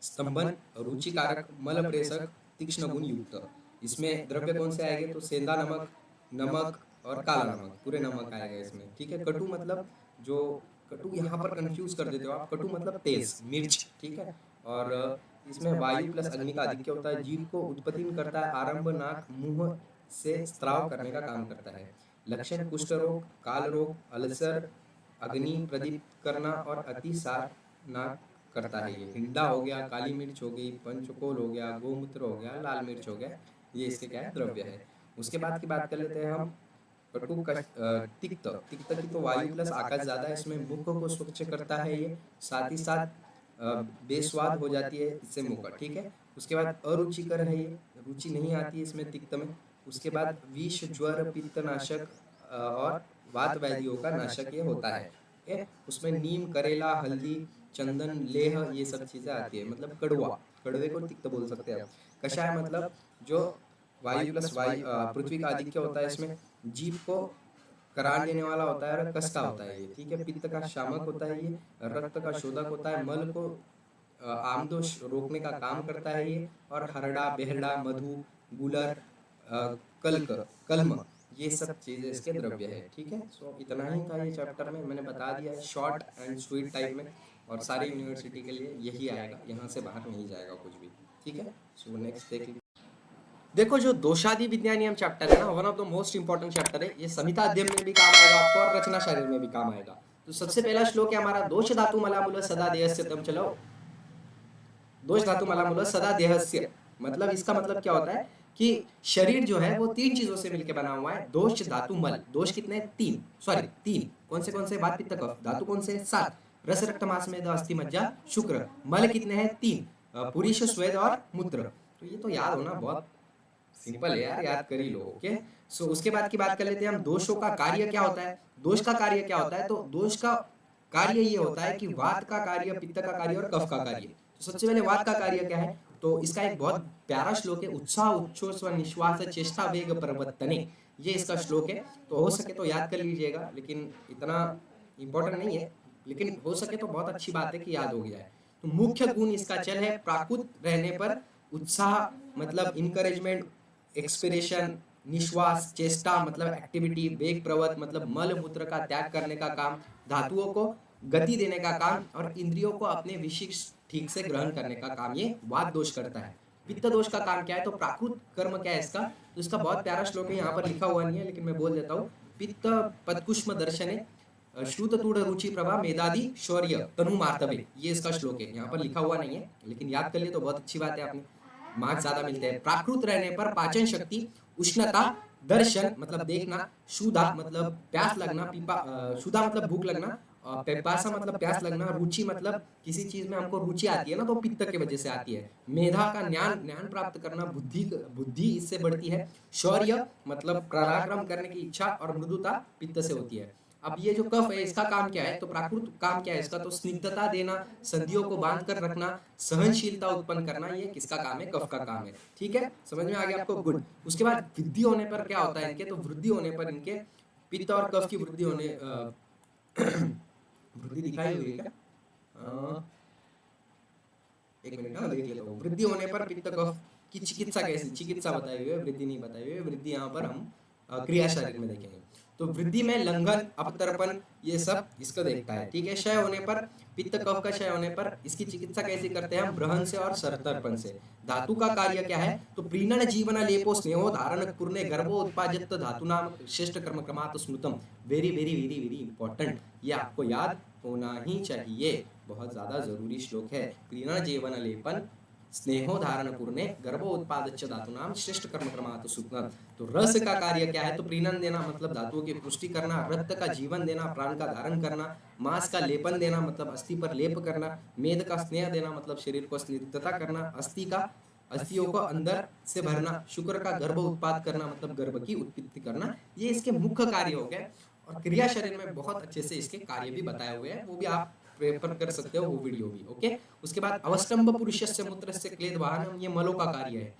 स्तंभन, रुचिकारक, मल प्रेषक, तीक्ष्ण गुण युक्त। इसमें द्रव्य कौन से आएंगे, तो सेंधा नमक, नमक और काला नमक, पूरे नमक आएगा इसमें। ठीक है, कटु मतलब जो कटु यहाँ पर कंफ्यूज कर देते हो आप, कटु मतलब तेज मिर्च। ठीक है, और इसमें वायु प्लस अग्नि का अधिक्य होता है। जीव को उत्पत्ति करता है, आरंभ नाक मुंह से स्त्राव करने का काम करता है। लक्षण कुष्ठ रोग, काल रोग, अल्सर, अग्नि प्रदीप्त करना और अतिसार नाक करता है। ये हिंडा हो गया, काली मिर्च हो गई, पंचकोल हो गया, गोमूत्र हो गया, लाल मिर्च हो गया, ये इसके क्या है, द्रव्य है। उसके बाद की बात कर लेते हैं हम, तिक्त। तिक्त की तो वायु प्लस आकाश ज्यादा है, इसमें मुख को स्वच्छ करता है ये, साथ ही साथ बेस्वाद हो जाती है इससे मुख। ठीक है, उसके बाद अरुचिकर है ये, रुचि नहीं आती है इसमें तिक्त में। उसके बाद विष, ज्वर, पित्त नाशक और वात व्याधियों का नाशक ये होता है। ठीक है, उसमें नीम, करेला, हल्दी, चंदन, लेह, ये सब चीजें आती है। मतलब कड़वा, कड़वे को तिक्त बोल सकते हैं। कषाय मतलब जो वायु प्लस वायु पृथ्वी का आधिक्य होता है इसमें, जीव को करार देने वाला होता है और कसता होता है ये। ठीक है, पित्त का शामक होता है ये, रक्त का शोधक होता है, मल को आमदोष रोकने का काम करता है ये, और हरड़ा, बेहड़ा, मधु, गुलर, कल्क, कलम, ये सब चीजें इसके द्रव्य है। ठीक है, सो इतना ही था ये चैप्टर में, मैंने बता दिया है शॉर्ट एंड स्वीट टाइप में, और सारे यूनिवर्सिटी के लिए यही आएगा, यहाँ से बाहर नहीं जाएगा कुछ भी। ठीक है, सो नेक्स्ट देख लीजिए। देखो, जो दोषादि विज्ञानियम चैप्टर है ना, one of the most important chapter है ये। संहिता अध्ययन में भी काम आएगा आपको और रचना शरीर में भी काम आएगा। तो सबसे पहला श्लोक है हमारा, दोष धातु मलामूल सदा देहस्य तम। चलो, दोष धातु मलामूल सदा देहस्य मतलब इसका मतलब क्या होता है कि शरीर जो है वो तीन चीजों से मिलकर बना हुआ है। दोष, धातु, मल। दोष कितने, तीन, सॉरी तीन। कौन से वात पित्त कफ। धातु कौन से, 7, रस रक्त मांस मेद अस्थि मज्जा शुक्र। मल कितने हैं, 3, पुरुष, स्वेद और मूत्र। तो ये तो याद होना बहुत सिंपल है यार, याद कर ही लो। ओके, सो उसके बाद की बात कर लेते हैं हम, दोषों का कार्य क्या होता है। दोष का कार्य क्या होता है, तो दोष का कार्य ये होता है कि वात का कार्य, पित्त का कार्य और कफ का कार्य। तो सबसे पहले वात का कार्य क्या है, तो इसका एक बहुत प्यारा श्लोक है, उत्साह उच्छ्वास व निश्वास चेष्टा वेग प्रवर्तने, ये इसका श्लोक है। तो हो सके तो याद कर लीजिएगा, लेकिन इतना इंपॉर्टेंट नहीं है, लेकिन हो सके तो बहुत अच्छी बात है कि याद हो गया है। तो मुख्य गुण इसका चल है, प्राकृत रहने पर उत्साह मतलब इनकरेजमेंट, एक्सपिरेशन, निश्वास, चेष्टा मतलब एक्टिविटी, वेग प्रवत मतलब मल मूत्र का त्याग करने का काम, धातुओं को गति देने का काम, और इंद्रियों को अपने विशिष्ट ठीक से ग्रहण करने का काम ये वात दोष करता है। पित्त दोष का काम क्या है, तो प्राकृत कर्म क्या है इसका, तो इसका बहुत प्यारा श्लोक है, यहाँ पर लिखा हुआ नहीं है लेकिन मैं बोल देता हूँ। पित्त पदकुष्म दर्शने श्रुत तूढ़ रुचि प्रभा मेधादि शौर्य तनु मार्तवे, ये इसका श्लोक है, यहाँ पर लिखा हुआ नहीं है लेकिन याद कर लिए तो बहुत अच्छी बात है, आपने मार्क्स ज्यादा मिलते हैं। प्राकृत रहने पर पाचन शक्ति, उष्णता, दर्शन मतलब देखना, क्षुधा मतलब प्यास लगना, क्षुधा मतलब भूख लगना, पिपासा मतलब प्यास लगना, रुचि मतलब किसी चीज में हमको रुचि आती है ना, तो पित्त की वजह से आती है। मेधा का ज्ञान प्राप्त करना, बुद्धि इससे बढ़ती है। शौर्य मतलब पराक्रम करने की इच्छा, और मृदुता पित्त से होती है। अब ये जो कफ है इसका काम क्या है, तो प्राकृत काम क्या है इसका, तो स्निग्धता देना, संधियों को बांध कर रखना, सहनशीलता उत्पन्न करना, ये किसका काम है, कफ का काम है। ठीक है, समझ में आ गया आपको, गुड। उसके बाद वृद्धि होने पर क्या होता है इनके, तो वृद्धि होने पर इनके पित्त और कफ की वृद्धि होने वृद्धि दिखाई हुई है क्या, एक मिनट ना देख लेता हूँ। वृद्धि होने पर पित्त कफ की चिकित्सा कैसी, चिकित्सा बताई हुई है, वृद्धि नहीं बताई हुई है। वृद्धि यहाँ पर हम क्रिया शरीर में देखेंगे। तो वृद्धि में लंघन, अपतर्पण, ये सब इसको देखता है। ठीक है, क्षय होने पर, पित्त कफ का क्षय होने पर इसकी चिकित्सा कैसे करते हैं हम, ब्रहण से और सरतर्पण से। धातु का कार्य क्या है, तो प्रीणन जीवन लेपो स्नेहो धारण पूर्णे गर्भो उत्पादित धातु नाम श्रेष्ठ कर्म क्रमात् स्मृतम। Very very very very important, ये आपको याद होना ही चाहिए, बहुत ज़्यादा जरूरी श्लोक है। प्रीण जीवन लेपन स्नेहो धारण पूर्णे गर्भो उत्पादच्च धातुनाम श्रेष्ठ कर्म क्रमात् सुकृत। तो रस का कार्य क्या है? तो प्रीणन देना मतलब धातुओं की पुष्टि करना, रक्त का जीवन देना, प्राण का धारण करना, मांस का लेपन देना मतलब अस्थि पर लेप करना, मेद का स्नेह देना मतलब शरीर को स्निग्धता करना, अस्थियों को अंदर से भरना, शुक्र का गर्भ उत्पाद करना मतलब गर्भ की उत्पत्ति करना। ये इसके मुख्य कार्य हो गए। और क्रिया शरीर में बहुत अच्छे से इसके कार्य भी बताए हुए हैं, वो भी आप रेफर कर सकते हो वो वीडियो भी। ओके, उसके बाद अवस्टम्भ पुरुषस्य मूत्रस्य क्लेद वाहनम, ये मलों का कार्य है।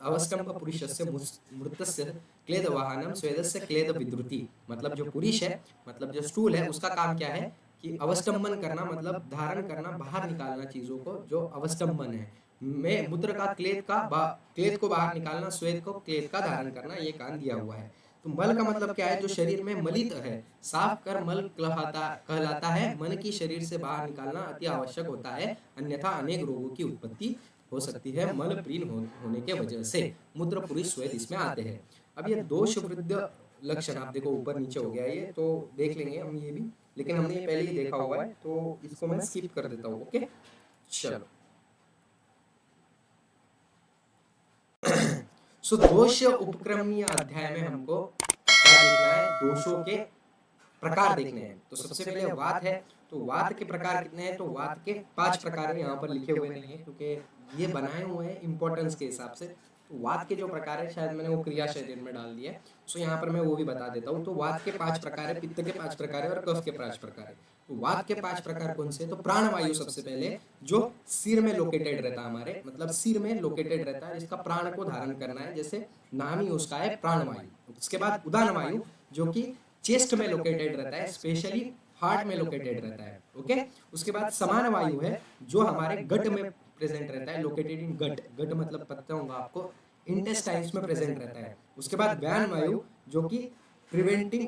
अवस्टम्भ पुरुषस्य मृतस्य क्लेद वाहनम स्वेदस्य क्लेद विद्रुति, मतलब जो पुरुष है, मतलब जो स्टूल है, उसका काम क्या है कि अवस्टम्भन करना मतलब धारण करना, बाहर निकालना चीजों को, जो अवस्टम्भन है। में मूत्र का क्लेद को बाहर निकालना, स्वेद को क्लेद का धारण करना, ये काम दिया हुआ है। तो मल का मतलब क्या है? जो शरीर में मलित है, साफ कर मल कहलाता है। मन की शरीर से बाहर निकालना अति आवश्यक होता है, अन्यथा अनेक रोगों की उत्पत्ति हो सकती है मल प्रीण होने के वजह से। मूत्र पुरुष स्वेद इसमें आते हैं। अब ये दोष वृद्ध लक्षण आप देखो ऊपर नीचे हो गया, ये तो देख लेंगे हम ये भी, लेकिन हमने ये पहले ही देखा हुआ है तो इसको मैं स्किप कर देता हूँ। ओके, चलो। सो दोष उपक्रमणीय अध्याय में हमको क्या देखना है? दोषों के प्रकार देखने हैं। तो सबसे पहले वात है, तो वात के प्रकार कितने हैं? तो वात के 5 प्रकार यहाँ पर लिखे हुए नहीं है क्योंकि ये बनाए हुए हैं इंपॉर्टेंस के हिसाब से। तो वात के जो प्रकार है, शायद मैंने वो क्रिया शरीर में डाल दिया है, सो यहाँ पर मैं वो भी बता देता हूँ। तो वात के 5 प्रकार है, पित्त के 5 प्रकार है और कफ के 5 प्रकार है। तो वात के 5 प्रकार कौन से? तो प्राणवायु सबसे पहले, जो सिर में लोकेटेड रहता है, हमारे मतलब सिर में लोकेटेड रहता है, जिसका प्राण को धारण करना है, जैसे नाम ही उसका है प्राणवायु। उसके बाद उदान वायु, जो कि चेस्ट में लोकेटेड रहता है, स्पेशली हार्ट में लोकेटेड रहता है। ओके, उसके बाद समान वायु है, जो हमारे गट में प्रेजेंट रहता है, लोकेटेड इन गट। गट मतलब पता होगा आपको, इंटेस्टाइन्स में प्रेजेंट रहता है। उसके बाद व्यान वायु, जो कि प्रिवेंटिंग,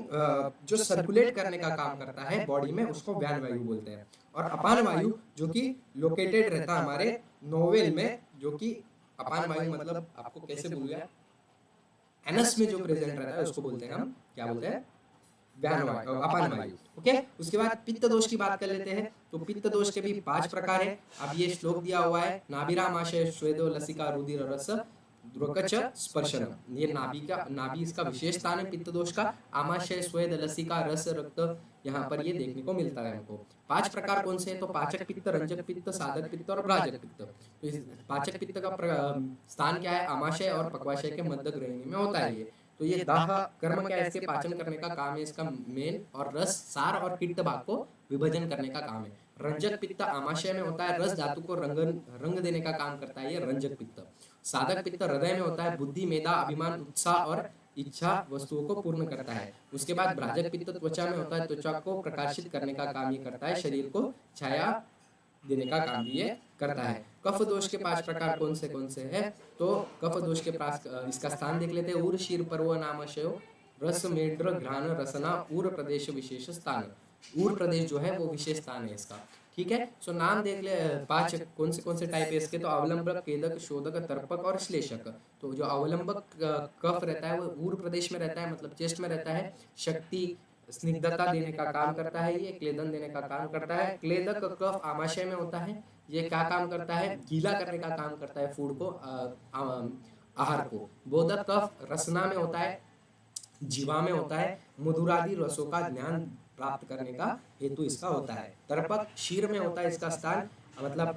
जो सर्कुलेट करने का काम करता है बॉडी में, उसको व्यान वायु बोलते हैं। और अपान वायु, जो कि लोकेटेड रहता है हमारे नोवेल में, जो कि अपान वायु मतलब आपको कैसे बोल गया, एनस में जो प्रेजेंट रहता है उसको बोलते हैं हम, क्या बोलते हैं? व्यान वायु, अपान वायु। ओके, उसके बाद पित्त दोष की बात कर लेते हैं। तो पित्त दोष के भी 5 प्रकार है। अब ये श्लोक दिया हुआ है, नाभिरामाशय स्वेदो लसिका रुधिर रस द्रुकच स्पर्शनम। ये नाभि इसका विशेष स्थान है पित्त दोष का। आमाशय स्वेद लसिका रस रक्त, यहाँ पर ये देखने को मिलता है हमको। 5 प्रकार कौन से हैं? तो पाचक पित्त, रंजक पित्त, साधक पित्त और ब्राजक पित्त। तो इस पाचक पित्त का स्थान क्या है? आमाशय और पक्वाशय के मध्य ग्रहणी में होता है ये। तो ये दाह कर्म क्या है? इसके पाचन करने का काम है इसका मेन, और रस सार और पित्त भाग को विभाजन करने का काम है। रंजक पित्त आमाशय में होता है, रस धातु को रंग देने का काम करता है, ये रंजक पित्त। साधक पित्त हृदय में होता है, बुद्धि मेधा अभिमान उत्साह और इच्छा वस्तुओं को पूर्ण करता है। उसके बाद ब्राजक पित्त त्वचा में होता है, त्वचा को प्रकाशित करने का काम ये करता है, शरीर को छाया देने का काम भी ये करता है। कफ दोष के 5 प्रकार कौन से है? तो कफ दोष के पास इसका स्थान देख लेते हैं। उर शीर पर्व नामशयो रस मेड्र घ्राण रसना उर प्रदेश विशेष स्थान। उर प्रदेश जो है वो विशेष स्थान है इसका। ठीक है, सो नाम देख ले 5 कौन से टाइप है इसके? तो अवलंबक, केदक, शोधक, तर्पक और श्लेषक। तो जो अवलंबक कफ रहता है वो उर प्रदेश में रहता है, मतलब चेस्ट में रहता है। शक्ति स्निग्धता देने का काम करता है, ये क्लेदन देने का काम करता है। क्लेदक कफ आमाशय में होता है, ये क्या काम करता है? गीला करने का काम करता है फूड को, आहार को। बोधक कफ रसना में होता है, जीवा में होता है, मधुरादि रसों का ज्ञान प्राप्त करने का हेतु इसका होता है। तर्पक शीर में होता है इसका स्थान, मतलब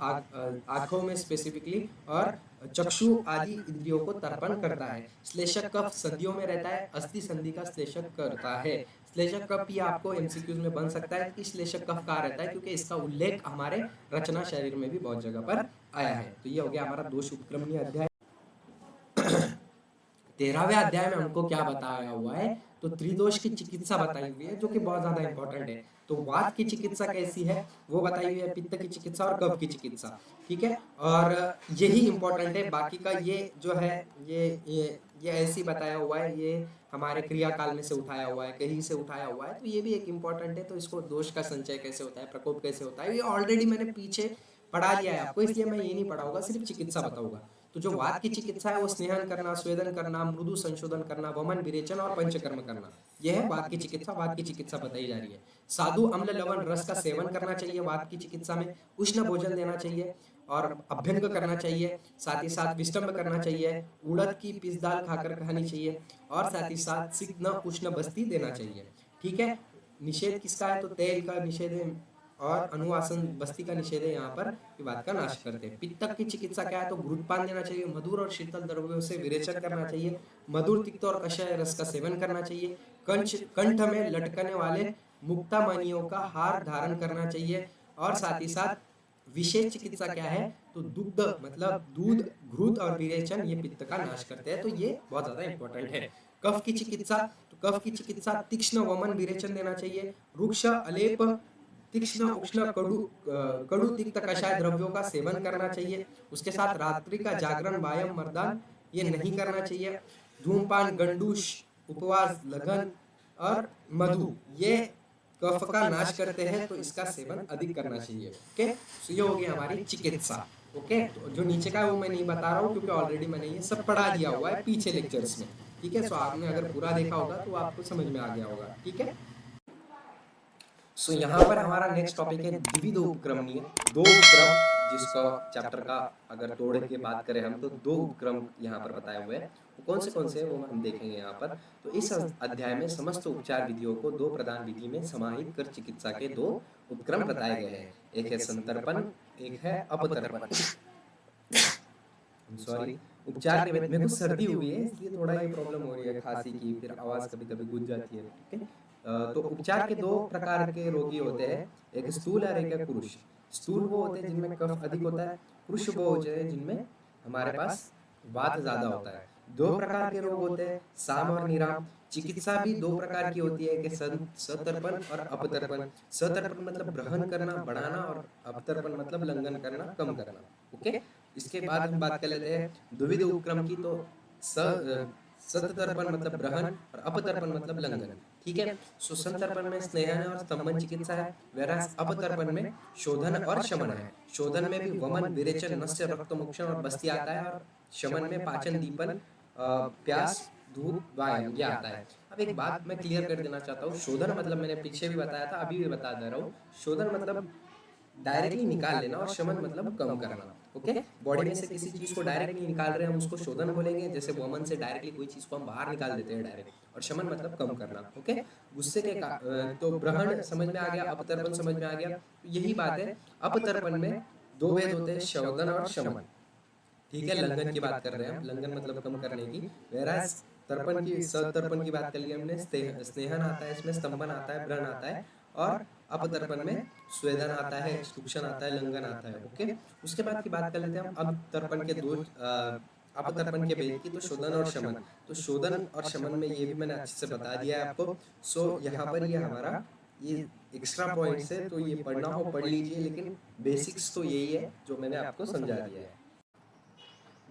आंखों में स्पेसिफिकली, और चक्षु आदि इंद्रियों को तर्पण करता है। श्लेषक कफ संधियों में रहता है, अस्थि संधि का श्लेषक करता है। श्लेषक कफ ये आपको एमसीक्यूज में बन सकता है कि श्लेषक कफ कहाँ रहता है, क्योंकि इसका उल्लेख हमारे रचना शरीर में भी बहुत जगह पर आया है। तो ये हो गया हमारा दोष उपक्रमणीय अध्याय। 13वें अध्याय में हमको क्या बताया हुआ है? तो त्रिदोष की चिकित्सा बताई हुई है, जो कि बहुत ज्यादा इंपॉर्टेंट है। तो वात की चिकित्सा कैसी है वो बताई हुई है, पित्त की चिकित्सा और कफ की चिकित्सा। ठीक है, और यही इंपॉर्टेंट है। बाकी का ये जो है ये ऐसे ही बताया हुआ है, ये हमारे क्रियाकाल में से उठाया हुआ है, कहीं से उठाया हुआ है, तो ये भी एक इम्पॉर्टेंट है। तो इसको दोष का संचय कैसे होता है, प्रकोप कैसे होता है, ये ऑलरेडी मैंने पीछे पढ़ा लिया है आपको, इसलिए मैं ये नहीं पढ़ाऊंगा, सिर्फ चिकित्सा बताऊंगा। तो जो वात की चिकित्सा है वो स्नेहन करना, स्वेदन करना, मृदु संशोधन करना, वमन विरेचन और पंचकर्म करना, यह है वात की चिकित्सा। वात की चिकित्सा बताई जा रही है। साधु अम्ल लवण रस का सेवन करना चाहिए वात की चिकित्सा में, उष्ण भोजन देना चाहिए और अभ्यंग करना चाहिए, साथ ही साथ विष्टम्भ करना चाहिए, उड़द की पिस दाल खाकर खानी चाहिए और साथ ही साथ सिग्न उष्ण बस्ती देना चाहिए। ठीक है, निषेध किसका है, तो तेल का निषेध है और अनुवासन बस्ती का निषेध है, यहाँ पर ये बात का नाश करते हैं। पित्तक की चिकित्सा क्या है, तो घृतपान देना चाहिए, मधुर और शीतल द्रव्यों से विरेचन करना चाहिए, मधुर तिक्त और कषाय रस का सेवन करना चाहिए, कंठ में लटकने वाले मुक्तामणियों का हार धारण करना चाहिए और साथ ही साथ विशेष चिकित्सा क्या है, तो दुग्ध मतलब दूध, घृत और विरेचन ये पित्त का नाश करते हैं, तो ये बहुत ज्यादा इंपॉर्टेंट है। कफ की चिकित्सा, तो कफ की चिकित्सा तीक्ष्ण वमन विरेचन देना चाहिए, रुक्ष अलेप तीक्ष्ण उष्ण कड़ू तिक्त कषाय द्रव्यों का सेवन करना चाहिए। उसके साथ रात्रि का जागरण, व्यायाम, मर्दान ये नहीं करना चाहिए। धूमपान, गंडूश, उपवास, लगन और मधु ये कफ का नाश करते हैं, तो इसका सेवन अधिक करना चाहिए। ओके, तो ये हो गई हमारी चिकित्सा। ओके, तो जो नीचे का है वो मैं नहीं बता रहा हूँ क्योंकि ऑलरेडी मैंने ये सब पढ़ा दिया हुआ है पीछे लेक्चर्स में। ठीक है, सो आपने अगर पूरा देखा होगा तो आपको समझ में आ गया होगा। ठीक है, सो यहाँ पर हमारा नेक्स्ट टॉपिक है द्विविध उपक्रमणीय, दो उपक्रम, जिसका चैप्टर का अगर तोड़ के बात करें हम तो दो उपक्रम यहाँ पर बताए हुए हैं। वो कौन से हैं वो हम देखेंगे यहाँ पर। तो इस अध्याय में समस्त उपचार विधियों को दो प्रधान विधि में समाहित कर चिकित्सा के दो उपक्रम बताए गए हैं। एक है संतर्पण, एक है अपतर्पण। सॉरी, उपचार के मेरे को सर्दी हुई है इसलिए थोड़ा ये प्रॉब्लम हो रही है, खांसी की, फिर आवाज कभी कभी गूंज जाती है। ठीक है, तो उपचार के दो प्रकार के रोगी होते हैं, एक स्थूल और एक है कुरुष। स्थूल वो होते हैं जिनमें कफ अधिक होता है, कुरुष वो होते हैं जिनमें हमारे पास वात ज्यादा होता है। दो प्रकार के रोग होते हैं, साम और निराम। चिकित्सा भी दो प्रकार की होती है, कि सतर्पण और अपतर्पण। सतर्पण मतलब ग्रहण करना, बढ़ाना, और अपतर्पण मतलब लंघन करना, कम करना। ओके, इसके बाद हम बात कर लेते हैं द्विविध उपक्रम की। तो सतर्पण मतलब ग्रहण और अपतर्पण मतलब लंघन। ठीक है, सो संतर्पण में स्नेहन और स्तंभन चिकित्सा है, वेरास अपतर्पण में शोधन और शमन है। शोधन में भी वमन, विरेचन, नस्य, रक्त मोक्षण और बस्ती आता है, और शमन में पाचन, दीपन, प्यास, धूप, व्यायाम ये आता है। अब एक बात मैं क्लियर कर देना चाहता हूँ, शोधन मतलब मैंने पीछे भी बताया था, अभी भी बता दे रहा हूँ। शोधन मतलब डायरेक्टली निकाल लेना और शमन मतलब कम करना। ओके, बॉडी में से किसी चीज को डायरेक्टली निकाल रहे हैं हम उसको शोधन बोलेंगे, जैसे वमन से डायरेक्टली कोई चीज को हम बाहर निकाल देते हैं डायरेक्ट, और शमन मतलब कम करना। ओके, गुस्से के तो ग्रहण समझ में आ गया, अपतर्पण समझ में आ गया। तो यही बात है, अपतर्पण में दो भेद होते हैं, शोधन और शमन। ठीक है, लंघन की बात कर रहे हैं हम, लंघन मतलब कम करने की। वेरास तर्पण की, सतर्पण की बात कर ली हमने, स्नेहन आता है, इसमें स्तंभन आता है, व्रण आता है, और अपतर्पण में स्वेदन आता है, सूक्षण आता है, लंघन आता है। ओके, उसके बाद की बात कर लेते हैं हम अब तर्पण के दो अपतर्पण के भेद की, तो शोधन और शमन। तो शोधन और शमन में ये भी मैंने अच्छे से बता दिया है आपको। सो यहाँ पर ये हमारा ये एक्स्ट्रा पॉइंट्स है, तो ये पढ़ना हो पढ़ लीजिए, लेकिन बेसिक्स तो यही है जो मैंने आपको समझा दिया है।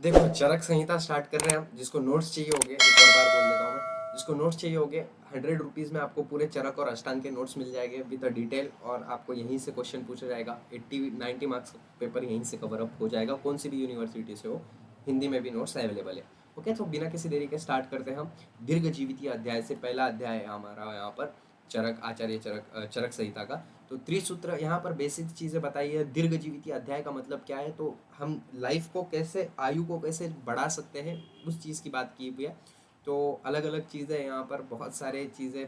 देखो, चरक संहिता स्टार्ट कर रहे हैं हम। जिसको नोट्स चाहिए होंगे, एक और बार बोल देता हूँ मैं, जिसको नोट्स चाहिए होंगे 100 रुपीज़ में आपको पूरे चरक और अष्टांग के नोट्स मिल जाएंगे विद डिटेल, और आपको यहीं से क्वेश्चन पूछा जाएगा। 80-90 मार्क्स पेपर यहीं से कवर अप हो जाएगा, कौन सी भी यूनिवर्सिटी से हो। हिंदी में भी नोट्स अवेलेबल है। ओके, तो बिना किसी देरी के स्टार्ट करते हैं हम दीर्घ जीवितीय अध्याय से। पहला अध्याय है हमारा यहाँ पर चरक, आचार्य चरक, चरक संहिता का। तो त्रिसूत्र यहाँ पर बेसिक चीज़ें बताई है। दीर्घ जीविती अध्याय का मतलब क्या है, तो हम लाइफ को कैसे, आयु को कैसे बढ़ा सकते हैं, उस चीज़ की बात की हुई है। तो अलग अलग चीज़ें यहाँ पर, बहुत सारे चीज़ें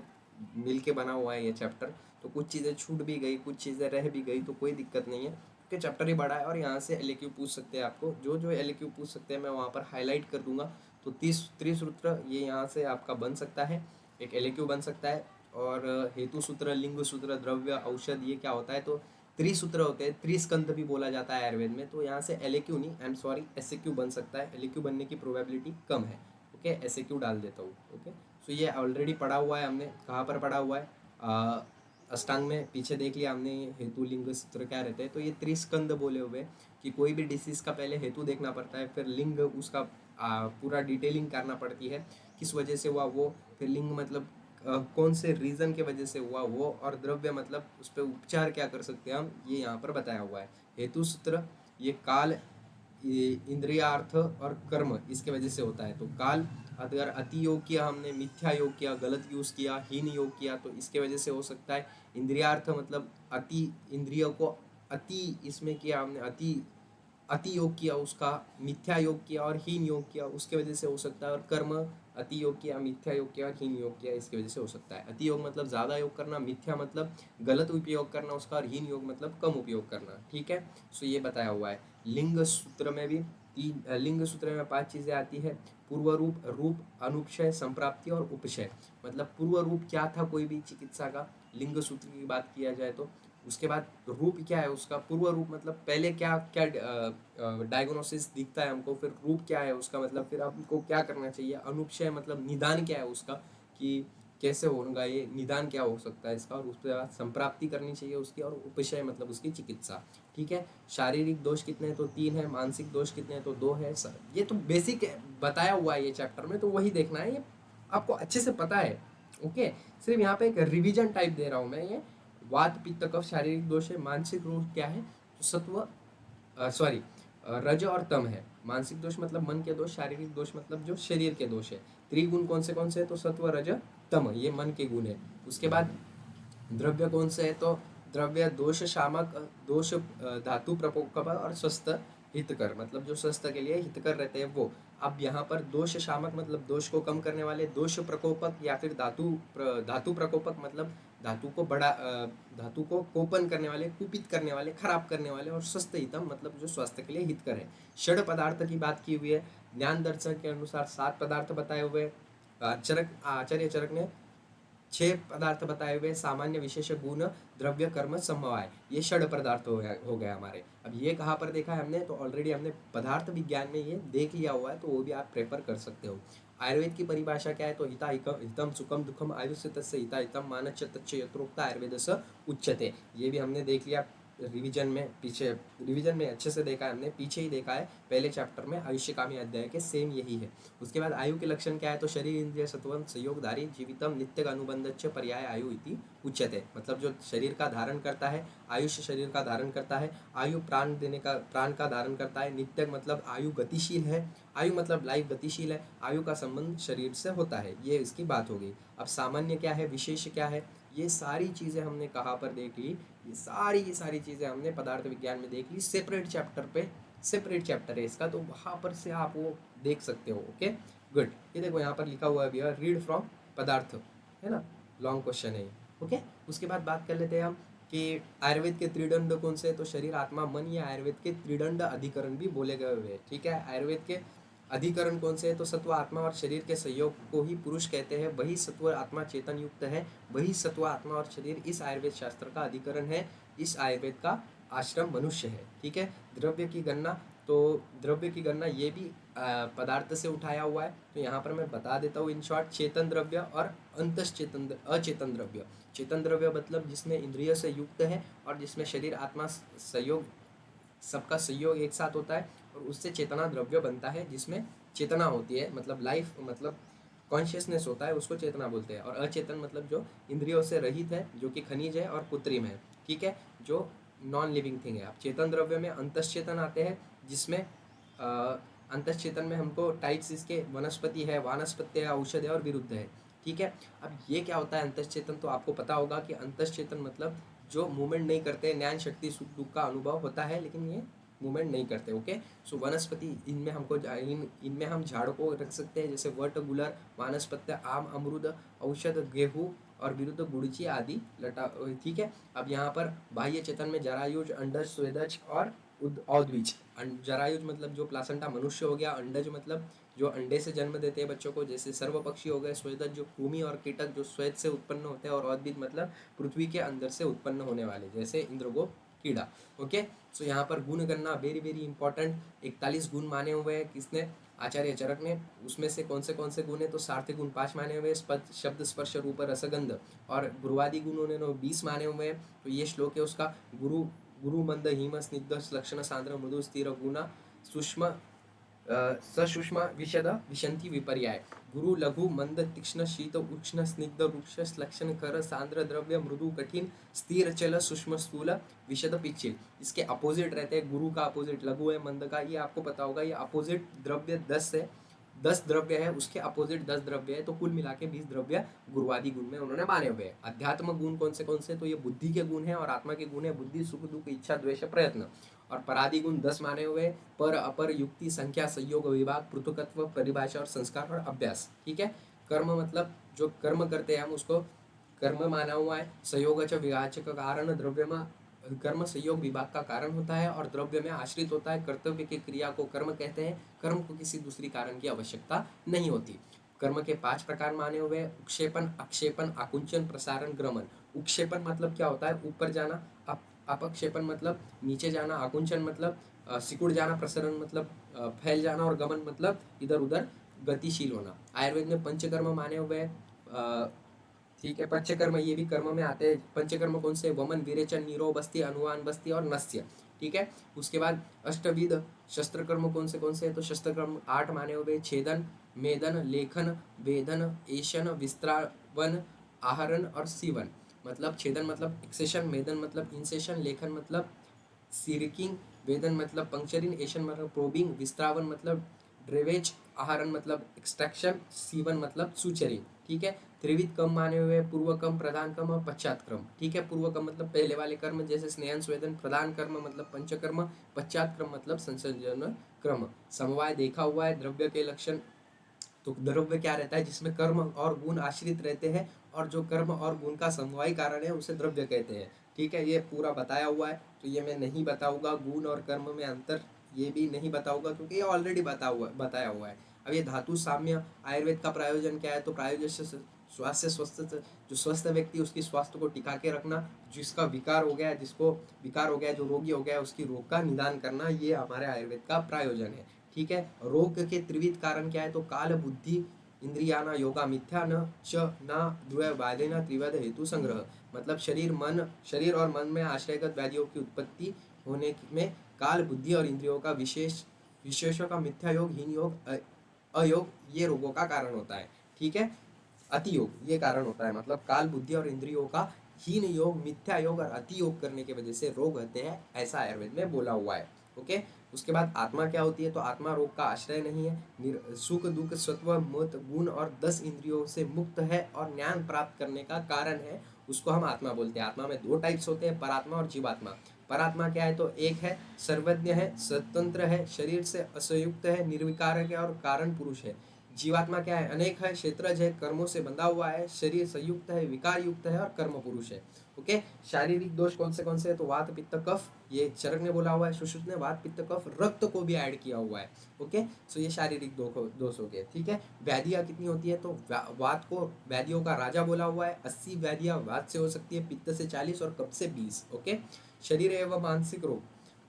मिल के बना हुआ है ये चैप्टर। तो कुछ चीज़ें छूट भी गई, कुछ चीज़ें रह भी गई, तो कोई दिक्कत नहीं है क्योंकि चैप्टर ही बड़ा है। और यहाँ से LAQ पूछ सकते हैं आपको, जो जो LAQ पूछ सकते हैं मैं वहाँ पर हाईलाइट कर दूंगा। तो त्रिसूत्र ये यहाँ से आपका बन सकता है, एक LAQ बन सकता है। और हेतु सूत्र, लिंग सूत्र, द्रव्य, औषध ये क्या होता है, तो त्रिसूत्र होते हैं। त्रिस्कंद भी बोला जाता है आयुर्वेद में। तो यहाँ से LAQ नहीं, आई एम सॉरी, SAQ बन सकता है। LAQ बनने की प्रोबेबिलिटी कम है। ओके, SAQ डाल देता हूँ। ओके, सो ये ऑलरेडी पढ़ा हुआ है हमने। कहाँ पर पढ़ा हुआ है, अष्टांग में पीछे देख लिया हमने, हेतु लिंग सूत्र क्या रहते हैं। तो ये त्रिस्कंद बोले हुए कि कोई भी डिसीज का पहले हेतु देखना पड़ता है, फिर लिंग, उसका पूरा डिटेलिंग करना पड़ती है, किस वजह से हुआ वो, फिर लिंग मतलब कौन से रीज़न के वजह से हुआ वो, और द्रव्य मतलब उस पर उपचार क्या कर सकते हैं हम, ये यहाँ पर बताया हुआ है। हेतु सूत्र ये काल, इंद्रियार्थ और कर्म इसके वजह से होता है। तो काल, अगर अति योग किया हमने, मिथ्या योग किया, गलत यूज किया, हीन योग किया, तो इसके वजह से हो सकता है। इंद्रियार्थ मतलब अति, इंद्रियों को अति इसमें किया हमने, अति अति योग किया उसका, मिथ्या योग किया और हीन योग किया, उसके वजह से हो सकता है। और कर्म, अति योग किया, मिथ्या योग किया और हीन योग किया, इसकी वजह से हो सकता है। अति योग मतलब ज़्यादा योग करना, मिथ्या मतलब गलत उपयोग करना उसका, और हीन योग मतलब कम उपयोग करना। ठीक है, सो ये बताया हुआ है। लिंग सूत्र में भी लिंग सूत्र में 5 चीज़ें आती है। पूर्व रूप, रूप, अनुपक्षय, संप्राप्ति और उपक्षय। मतलब पूर्व रूप क्या था कोई भी चिकित्सा का, लिंग सूत्र की बात किया जाए तो। उसके बाद रूप क्या है उसका, पूर्व रूप मतलब पहले क्या क्या डायग्नोसिस दिखता है हमको, फिर रूप क्या है उसका, मतलब फिर हमको क्या करना चाहिए। अनुपक्षय मतलब निदान क्या है उसका, कि कैसे होगा ये, निदान क्या हो सकता है इसका। और उसके बाद संप्राप्ति करनी चाहिए उसकी, और उपक्षय मतलब उसकी चिकित्सा। ठीक है, शारीरिक दोष कितने हैं तो 3 है, मानसिक दोष कितने हैं तो 2 है। ये तो बेसिक बताया हुआ है ये चैप्टर में, तो वही देखना है, ये आपको अच्छे से पता है। ओके, सिर्फ यहाँ पे एक रिवीजन टाइप दे रहा हूँ मैं ये। वात पित्त कफ शारीरिक दोष है, मानसिक रोग क्या है तो सत्व, सॉरी, रज और तम है। मानसिक दोष मतलब मन के दोष, शारीरिक दोष मतलब जो शरीर के दोष है। त्रिगुण कौन से हैं तो सत्व, रज, तम, ये मन के गुण है। उसके बाद द्रव्य कौन से है तो द्रव्य दोष शामक, दोष धातु प्रकोपक और स्वस्थ हितकर, मतलब जो स्वस्थ के लिए हितकर रहते हैं वो। अब यहाँ पर दोष शामक मतलब दोष को कम करने वाले, दोष प्रकोपक या फिर धातु प्रकोपक मतलब धातु को धातु को कोपन करने वाले, कुपित करने वाले, खराब करने वाले, और स्वस्थ हितम मतलब जो स्वास्थ्य के लिए हितकर है। षड पदार्थ की बात की हुई है। ज्ञान दर्शन के अनुसार 7 पदार्थ बताए हुए। आचार्य चरक ने 6 पदार्थ बताए हुए, सामान्य, विशेष, गुण, द्रव्य, कर्म, समवाय, ये षड पदार्थ हो गया हमारे। अब ये कहाँ पर देखा है हमने तो ऑलरेडी हमने पदार्थ विज्ञान में ये देख लिया हुआ है, तो वो भी आप प्रेफर कर सकते हो। आयुर्वेद की परिभाषा क्या है तो हिता हितम सुखम दुखम आयुष्य तस्य हिता हितम मानच तच्च यत्रोक्त आयुर्वेद स उच्यते, ये भी हमने देख लिया रिवीजन में। पीछे रिवीजन में अच्छे से देखा है हमने, पीछे ही देखा है पहले चैप्टर में आयुष्यकामी अध्याय के, सेम यही है। उसके बाद आयु के लक्षण क्या है तो शरीर इंद्रिय सत्वम संयोगधारी जीवितम नित्य अनुबंधच्च पर्याय आयु इति उच्यते, मतलब जो शरीर का धारण करता है, आयुष्य शरीर का धारण करता है, आयु प्राण देने का, प्राण का धारण करता है, नित्य मतलब आयु गतिशील है, आयु मतलब लाइफ गतिशील है, आयु का संबंध शरीर से होता है, ये इसकी बात हो गई। अब सामान्य क्या है, विशेष क्या है, ये सारी चीज़ें हमने कहाँ पर देख ली, ये सारी चीज़ें हमने पदार्थ विज्ञान में देख ली, सेपरेट चैप्टर पे, सेपरेट चैप्टर है इसका, तो वहाँ पर से आप वो देख सकते हो। ओके गुड, ये देखो यहाँ पर लिखा हुआ है भैया, रीड फ्रॉम पदार्थ, है ना, लॉन्ग क्वेश्चन है। ओके, उसके बाद बात कर लेते हैं हम कि आयुर्वेद के त्रिदंड कौन से है तो शरीर, आत्मा, मन, या आयुर्वेद के त्रिदंड अधिकरण भी बोले गए हुए हैं। ठीक है, आयुर्वेद के अधिकरण कौन से है तो सत्व, आत्मा और शरीर के सहयोग को ही पुरुष कहते हैं, वही सत्व आत्मा चेतन युक्त है, वही सत्व, आत्मा और शरीर इस आयुर्वेद शास्त्र का अधिकरण है, इस आयुर्वेद का आश्रम मनुष्य है। ठीक है, द्रव्य की गणना, तो द्रव्य की गणना ये भी पदार्थ से उठाया हुआ है, तो यहाँ पर मैं बता देता हूँ इन शॉर्ट। चेतन द्रव्य और अंतश्चेतन, अचेतन द्रव्य। चेतन द्रव्य मतलब जिसमें इंद्रिय से युक्त है और जिसमें शरीर आत्मा सहयोग, सबका सहयोग एक साथ होता है, और उससे चेतना द्रव्य बनता है, जिसमें चेतना होती है, मतलब लाइफ, मतलब कॉन्शियसनेस होता है, उसको चेतना बोलते हैं। और अचेतन मतलब जो इंद्रियों से रहित है, जो कि खनिज है और कृत्रिम है। ठीक है, जो नॉन लिविंग थिंग है। अब चेतन द्रव्य में अंतश्चेतन आते हैं, जिसमें अंतश्चेतन में हमको टाइप्स इसके वनस्पति है, वानस्पत्य है, औषध है और विरुद्ध है। ठीक है, अब ये क्या होता है अंतश्चेतन, तो आपको पता होगा कि अंतश्चेतन मतलब जो मूवमेंट नहीं करते, ज्ञान शक्ति सुख दुख का अनुभव होता है लेकिन ये मूवमेंट नहीं करते। ओके, सो वनस्पति, इनमें हमको इनमें हम झाड़ को रख सकते हैं, जैसे वट, गुलर, वानस्पत्य, आम, अमरूद, औषध, गेहूँ और विरुद्ध गुड़ची आदि लटा। ठीक है, अब यहाँ पर बाह्य चेतन में जरायुज, अंडज, स्वेदज और औद्विज। जरायुज मतलब जो प्लासेंटा मनुष्य हो गया, अंडज मतलब जो अंडे से जन्म देते हैं बच्चों को, जैसे सर्व पक्षी हो गए, स्वेदज जो कृमि और कीटक जो श्वेत से उत्पन्न होते हैं, और औद्भिद मतलब पृथ्वी के अंदर से उत्पन्न होने वाले, जैसे इंद्रगोप कीड़ा। ओके, सो यहाँ पर गुण करना वेरी वेरी इंपॉर्टेंट। 41 गुण माने हुए हैं किसने, आचार्य चरक ने। उसमें से कौन से गुण है तो सार्थिक गुण 5 माने हुए हैं, शब्द, स्पर्श, रूप, रसगंध, और गुरुवादी गुण उन्होंने 20 माने हुए हैं। तो ये श्लोक है उसका, गुरु, गुरु मंद, हिम, स्निग्ध, लक्षण, सांद्र, मृदु, स्थिर, गुण, सूक्ष्म, ससूक्ष्म विशद विशंति विपर्याय गुरु लघु मंद तीक्ष्ण शीत उष्ण स्निग्ध वृक्ष लक्षण कर सांद्र द्रव्य मृदु कठिन स्थिर चल सूक्ष्म स्थूल विशद पिच्छिल। इसके अपोजिट रहते हैं, गुरु का अपोजिट लघु है, मंद का, ये आपको पता होगा। ये अपोजिट द्रव्य 10 है, 10 द्रव्य है, उसके अपोजिट 10 द्रव्य है, तो कुल मिला के 20 द्रव्य गुरुवादी गुण में उन्होंने माने हुए हैं। अध्यात्म गुण कौन से, तो ये बुद्धि के गुण है और आत्मा के गुण है, बुद्धि सुख दुख इच्छा द्वेष प्रयत्न। और परादि गुण 10 माने हुए, पर अपर युक्ति संख्या संयोग विभाग पृथकत्व परिभाषा और संस्कार और अभ्यास। ठीक है, कर्म मतलब जो कर्म करते हैं हम उसको कर्म माना हुआ है। संयोग विभाजक कारण द्रव्य में कर्म संयोग विभाग का कारण होता है और द्रव्य में आश्रित होता है। कर्तव्य की क्रिया को कर्म कहते हैं, कर्म को किसी दूसरी कारण की आवश्यकता नहीं होती। कर्म के 5 प्रकार माने हुए, उक्षेपण अक्षेपण आकुंचन प्रसारण ग्रमण। उक्षेपण मतलब क्या होता है, ऊपर जाना, अपक्षेपण मतलब नीचे जाना, आकुंचन मतलब सिकुड़ जाना, प्रसरण मतलब फैल जाना और गमन मतलब इधर उधर गतिशील होना। आयुर्वेद में पंचकर्म माने हुए, ठीक है, पंचकर्म ये भी कर्म में आते हैं। पंचकर्म कौन से, वमन विरेचन नीरो बस्ती अनुवान बस्ती और नस्य। ठीक है, उसके बाद अष्टविध शस्त्र कर्म कौन से है, तो शस्त्र कर्म 8 माने हुए, छेदन मेदन लेखन वेदन एशन विस्त्रावन आहरण और सीवन। मतलब छेदन मतलब एक्सेशन, मेदन मतलब इंसेशन, लेखन मतलब सीरिकिंग, वेदन मतलब पंक्चरिंग, एशन मतलब प्रोबिंग, विस्त्रावन मतलब ड्रेवेज, आहरण मतलब एक्सट्रैक्शन, सीवन मतलब सुचरिंग। ठीक है, त्रिविध कर्म माने हुए, पूर्व कर्म प्रधान कर्म और पश्चात कर्म। ठीक है, पूर्व कर्म मतलब पहले वाले कर्म जैसे स्नेहन स्वेदन, प्रधान कर्म मतलब पंचकर्म, पश्चात कर्म मतलब संसर्जन क्रम। समवाय देखा हुआ है, द्रव्य के लक्षण, तो द्रव्य क्या रहता है, जिसमें कर्म और गुण आश्रित रहते हैं और जो कर्म और गुण का समवायी कारण है उसे द्रव्य कहते हैं। ठीक है, ये पूरा बताया हुआ है, तो ये मैं नहीं बताऊंगा। गुण और कर्म में अंतर ये भी नहीं बताऊंगा क्योंकि ये ऑलरेडी बताया हुआ है। अब ये धातु साम्य आयुर्वेद का प्रायोजन क्या है, तो प्रायोजन से स्वास्थ्य स्वस्थ, जो स्वस्थ व्यक्ति उसकी स्वास्थ्य को टिका के रखना, जिसका विकार हो गया, जिसको विकार हो गया, जो रोगी हो गया, उसकी रोग का निदान करना, ये हमारे आयुर्वेद का प्रायोजन है। ठीक है, रोग के त्रिविध कारण क्या है, तो काल बुद्धि इंद्रियाना योगा मिथ्या न च न द्वैवादे न त्रिवद हेतु संग्रह। मतलब शरीर और मन में आश्रयगत व्याधियों की उत्पत्ति होने में काल बुद्धि और इंद्रियों का विशेषों का मिथ्या योग हीन योग अयोग ये रोगों का कारण होता है। ठीक है, अति योग ये कारण होता है, मतलब काल बुद्धि और इंद्रियों का हीन योग मिथ्या योग और अति योग करने की वजह से रोग होते हैं, ऐसा आयुर्वेद में बोला हुआ है। ओके, उसके बाद आत्मा क्या होती है, तो आत्मा रोग का आश्रय नहीं है, सुख दुख सत्व मत गुण और 10 इंद्रियों से मुक्त है और ज्ञान प्राप्त करने का कारण है, उसको हम आत्मा बोलते हैं। आत्मा में 2 टाइप्स होते हैं, परात्मा और जीवात्मा। परात्मा क्या है, तो एक है सर्वज्ञ है, स्वतंत्र है, शरीर से असंयुक्त है, निर्विकारक है और कारण पुरुष है। जीवात्मा क्या है, अनेक है, क्षेत्रज है, कर्मों से बंधा हुआ है, शरीर संयुक्त है, विकार युक्त है और कर्म पुरुष है। ओके, शारीरिक दोष कौन से है, तो वात पित्त कफ, ये चरक ने बोला हुआ है, सुश्रुत ने, वात पित्त कफ रक्त को भी ऐड किया हुआ है। ओके, सो ये शारीरिक दोष हो गए। ठीक है, व्याधियाँ कितनी होती है, तो वात को व्याधियों का राजा बोला हुआ है, 80 व्याधियाँ वात से हो सकती है, पित्त से 40 और कफ से 20। ओके, शरीर एवं मानसिक रोग,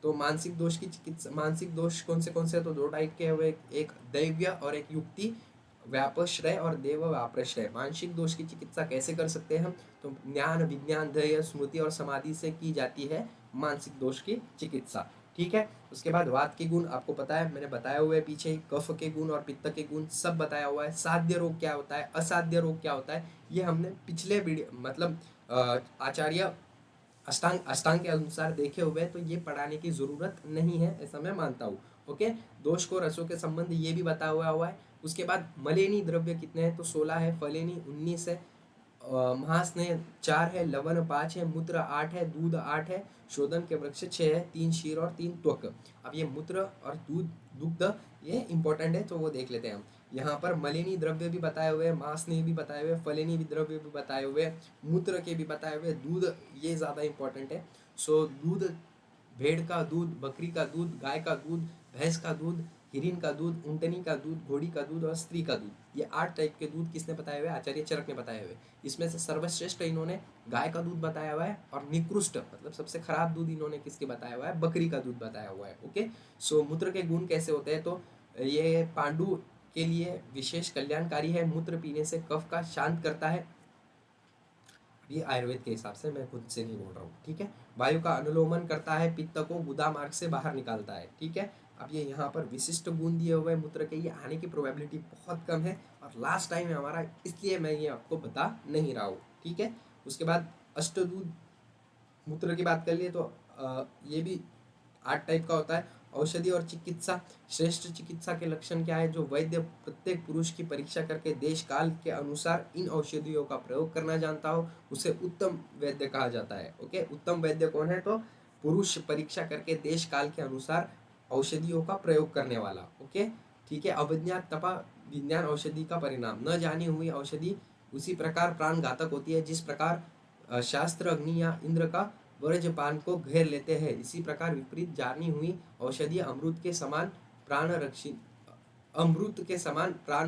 तो मानसिक दोष की चिकित्सा, मानसिक दोष कौन से तो 2 टाइप के हुए, एक दैव्य और एक युक्ति व्यापश्रय और देव व्याप्रश्रय। मानसिक दोष की चिकित्सा कैसे कर सकते हैं हम, तो ज्ञान विज्ञान धैर्य स्मृति और समाधि से की जाती है मानसिक दोष की चिकित्सा। ठीक है, उसके बाद वात के गुण आपको पता है, मैंने बताया हुआ है पीछे, कफ के गुण और पित्त के गुण सब बताया हुआ है। साध्य रोग क्या होता है, असाध्य रोग क्या होता है, ये हमने पिछले वीडियो मतलब आचार्य अष्टांग के अनुसार देखे हुए, तो ये पढ़ाने की जरूरत नहीं है, ऐसा मैं मानता हूँ। ओके, दोष को रसों के संबंध ये भी बताया हुआ है। उसके बाद मलेनी द्रव्य कितने हैं, तो 16 है, फलेनी 19 है, महास्नेह 4 है, लवण 5 है, मूत्र 8 है, दूध 8 है, शोधन के वृक्ष 6 है, 3 शीर और 3 त्वक। अब ये मूत्र और दूध दुग्ध ये इंपॉर्टेंट है, तो वो देख लेते हैं हम। यहाँ पर मलिनी द्रव्य भी बताए हुए हैं, महास्नेह भी बताए हुए, फलेनी भी द्रव्य भी बताए हुए, मूत्र के भी बताए हुए, दूध ये ज़्यादा इंपॉर्टेंट है। सो दूध, भेड़ का दूध, बकरी का दूध, गाय का दूध, भैंस का दूध, हिरण का दूध, ऊँटनी का दूध, घोड़ी का दूध और स्त्री का दूध, ये 8 टाइप के दूध किसने बताए हुए, आचार्य चरक ने बताए हुए। इसमें से सर्वश्रेष्ठ इन्होंने गाय का दूध बताया हुआ है और निकृष्ट मतलब सबसे खराब दूध इन्होंने किसके बताया हुआ है, बकरी का दूध बताया हुआ है। ओके, सो मूत्र के गुण कैसे होते हैं, तो ये पांडु के लिए विशेष कल्याणकारी है, मूत्र पीने से कफ का शांत करता है। ये आयुर्वेद के हिसाब से, मैं खुद से नहीं बोल रहा हूँ। ठीक है, वायु का अनुलोमन करता है, पित्त को गुदा मार्ग से बाहर निकालता है। ठीक है, अब ये यहाँ पर विशिष्ट गुण दिए हुए मूत्र के, ये आने की प्रोबेबिलिटी बहुत कम है और लास्ट टाइम है हमारा, इसलिए मैं ये आपको बता नहीं रहा हूँ, ठीक है। उसके बाद अष्टदूत मूत्र की बात कर लिए तो ये भी 8 टाइप का होता है। औषधि और चिकित्सा, श्रेष्ठ चिकित्सा के लक्षण क्या है? जो वैद्य प्रत्येक पुरुष की परीक्षा करके देश काल के अनुसार इन औषधियों का प्रयोग करना जानता हो, उसे उत्तम वैद्य कहा जाता है। ओके, उत्तम वैद्य कौन है? तो पुरुष परीक्षा करके देश काल के अनुसार औषधियों का प्रयोग करने वाला। ओके, ठीक है। अविज्ञात तपा विज्ञान औषधि का परिणाम, न जानी हुई औषधि उसी प्रकार प्राण घातक होती है जिस प्रकार शास्त्र अग्नि या इंद्र का वज्रपान को घेर लेते हैं, इसी प्रकार विपरीत जानी हुई औषधि अमृत के समान प्राण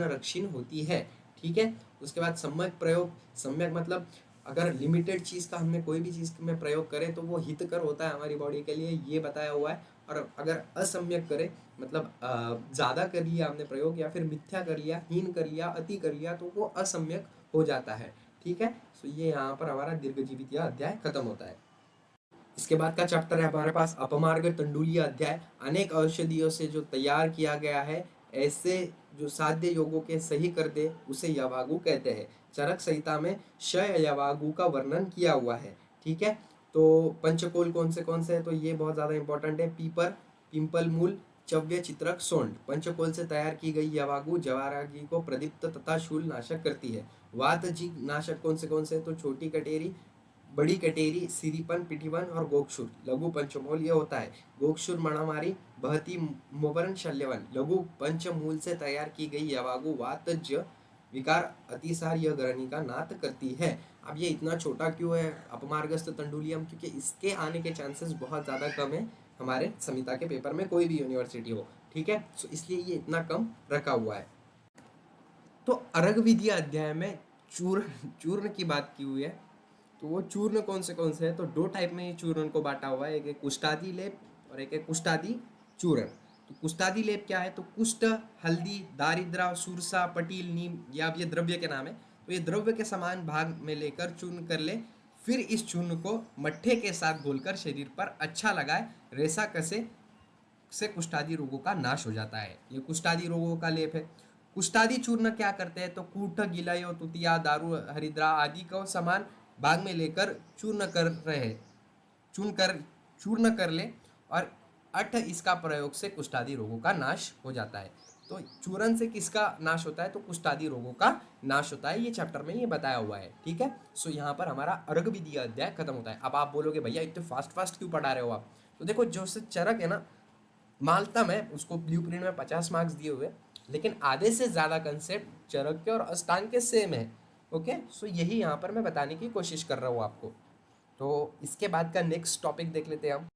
रक्षिण होती है, ठीक है। उसके बाद सम्यक प्रयोग, सम्यक मतलब अगर लिमिटेड चीज़ का हमने कोई भी चीज़ में प्रयोग करें तो वो हितकर होता है हमारी बॉडी के लिए, ये बताया हुआ है। और अगर असम्यक करें मतलब ज़्यादा कर लिया हमने प्रयोग या फिर मिथ्या कर लिया, हीन कर लिया, अति कर लिया, तो वो असम्यक हो जाता है, ठीक है। तो ये यहाँ पर हमारा दीर्घजीवित अध्याय खत्म होता है। इसके बाद का चैप्टर है हमारे पास अपमार्ग तंडुलीय अध्याय। अनेक औषधियों से जो तैयार किया गया है, ऐसे जो साध्य योगों के सही कर दे उसे यवागु कहते हैं। चरक संहिता में क्षय यवागु का वर्णन किया हुआ है, ठीक है। तो पंचकोल कौन से हैं? तो ये बहुत ज़्यादा इंपॉर्टेंट है। पीपर, पिंपल मूल, चव्य, चित्रक, सोंड। पंचकोल से तैयार की गई यवागु जवारागी को प्रदीप्त तथा शूल नाशक करती है। वात जी नाशक कौन से? तो छोटी कटेरी, बड़ी कटेरी, सिरीपन, पिटीवन और गोक्षुर। लघु पंचमूल ये होता है। गोक्षुर, मणामारी, बहती, मोबरन, शल्यवन। लघु पंचमूल से तैयार की गई यवागु वातज विकार अतिसार यह ग्रहणी का नाथ करती है। अब ये इतना छोटा क्यों है अपमार्गस्थ तंडुलियम? क्योंकि इसके आने के चांसेस बहुत ज़्यादा कम है हमारे संहिता के पेपर में, कोई भी यूनिवर्सिटी हो, ठीक है। सो इसलिए ये इतना कम रखा हुआ है। तो अर्घ विद्या अध्याय में चूर्ण की बात की हुई है। तो वो चूर्ण कौन से हैं? तो 2 टाइप में ये चूर्ण को बांटा हुआ है, एक है कुष्ठादि लेप और एक है कुष्ठादि चूर्ण। तो कुष्ठादि लेप क्या है? तो कुष्ठ, हल्दी, दारिद्रा, सुरसा, पटील, नीम, या अब ये द्रव्य के नाम है। तो ये द्रव्य के समान भाग में लेकर चूर्ण कर ले, फिर इस चूर्ण को मट्ठे के साथ घोलकर शरीर पर अच्छा लगाए, रेसा कसे से कुष्ठादि रोगों का नाश हो जाता है। ये कुष्ठादि रोगों का लेप है। कुष्ठादि चूर्ण क्या करते हैं? तो कूट, गिलय, तुतिया, दारू, हरिद्रा आदि को समान भाग में लेकर चूर्ण कर ले और अठ इसका प्रयोग से कुष्ठादि रोगों का नाश हो जाता है। तो चूर्ण से किसका नाश होता है? तो कुष्ठादि रोगों का नाश होता है। ये चैप्टर में ये बताया हुआ है, ठीक है। सो यहाँ पर हमारा अर्घ विधि अध्याय खत्म होता है। अब आप बोलोगे भैया इतने फास्ट क्यों पढ़ा रहे हो आप? तो देखो जो से चरक है ना, मानता मैं उसको ब्लूप्रिंट में 50 मार्क्स दिए हुए, लेकिन आधे से ज़्यादा कंसेप्ट चरक के और अष्टांग के सेम है। ओके, सो यही यहाँ पर मैं बताने की कोशिश कर रहा हूँ आपको। तो इसके बाद का नेक्स्ट टॉपिक देख लेते हैं हम।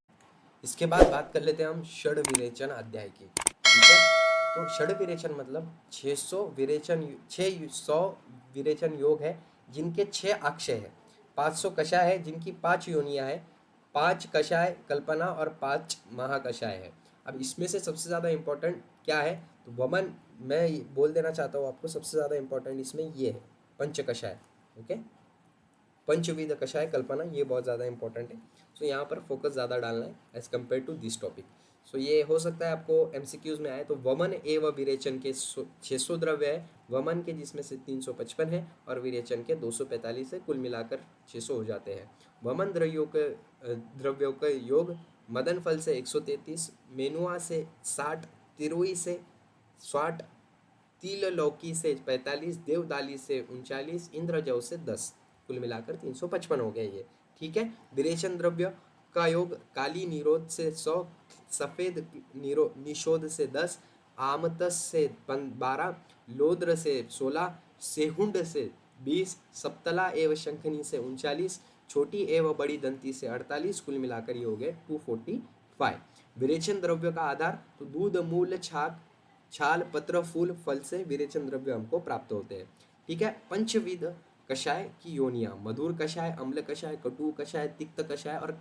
इसके बाद बात कर लेते हैं हम षड विरेचन अध्याय की, ठीक है। तो षड विरेचन मतलब 600 विरेचन योग है जिनके 6 अक्षय है, 500 कषाय है जिनकी 5 योनियाँ है, 5 कषाय कल्पना और 5 महाकषाय है। अब इसमें से सबसे ज़्यादा इम्पोर्टेंट क्या है? तो वमन, मैं बोल देना चाहता हूँ आपको, सबसे ज़्यादा इम्पोर्टेंट इसमें ये है पंच कषाय। ओके, पंचविध कषाय कल्पना, ये बहुत ज़्यादा इंपॉर्टेंट है। सो यहाँ पर फोकस ज़्यादा डालना है as compare to this topic. So ये हो सकता है आपको एमसीक्यूज में आए। तो वमन एवं विरेचन के 600 द्रव्य है, वमन के जिसमें से 355 है और विरेचन के 245 है, कुल मिलाकर 600 हो जाते हैं। वमन द्रव्यों के योग मदन फल से 133, मेनुआ से 60, तिरुई से 60, तिल लौकी से 45, देवदाली से 39, इंद्रजव से 10, कुल मिलाकर 355 हो गए ये, ठीक है। विरेचन द्रव्य का योग काली निरोध से 100, सफ़ेद निशोध से 10, आमतस से 12, लोद्र से 16, सेहुंड से 20, सप्तला एवं शंखनी से 39, छोटी एवं बड़ी दंती से 48, कुल मिलाकर ये हो गए 245। विरेचन द्रव्य का आधार तो दूध, मूल, छाल, पत्र, फूल, फल से विरेचन द्रव्य हमको प्राप्त होते हैं, ठीक है। पंचविध कषाय की योनियां, मधुर कषाय, अम्ल कषाय, कटु कषाय, तिक्त कषाय और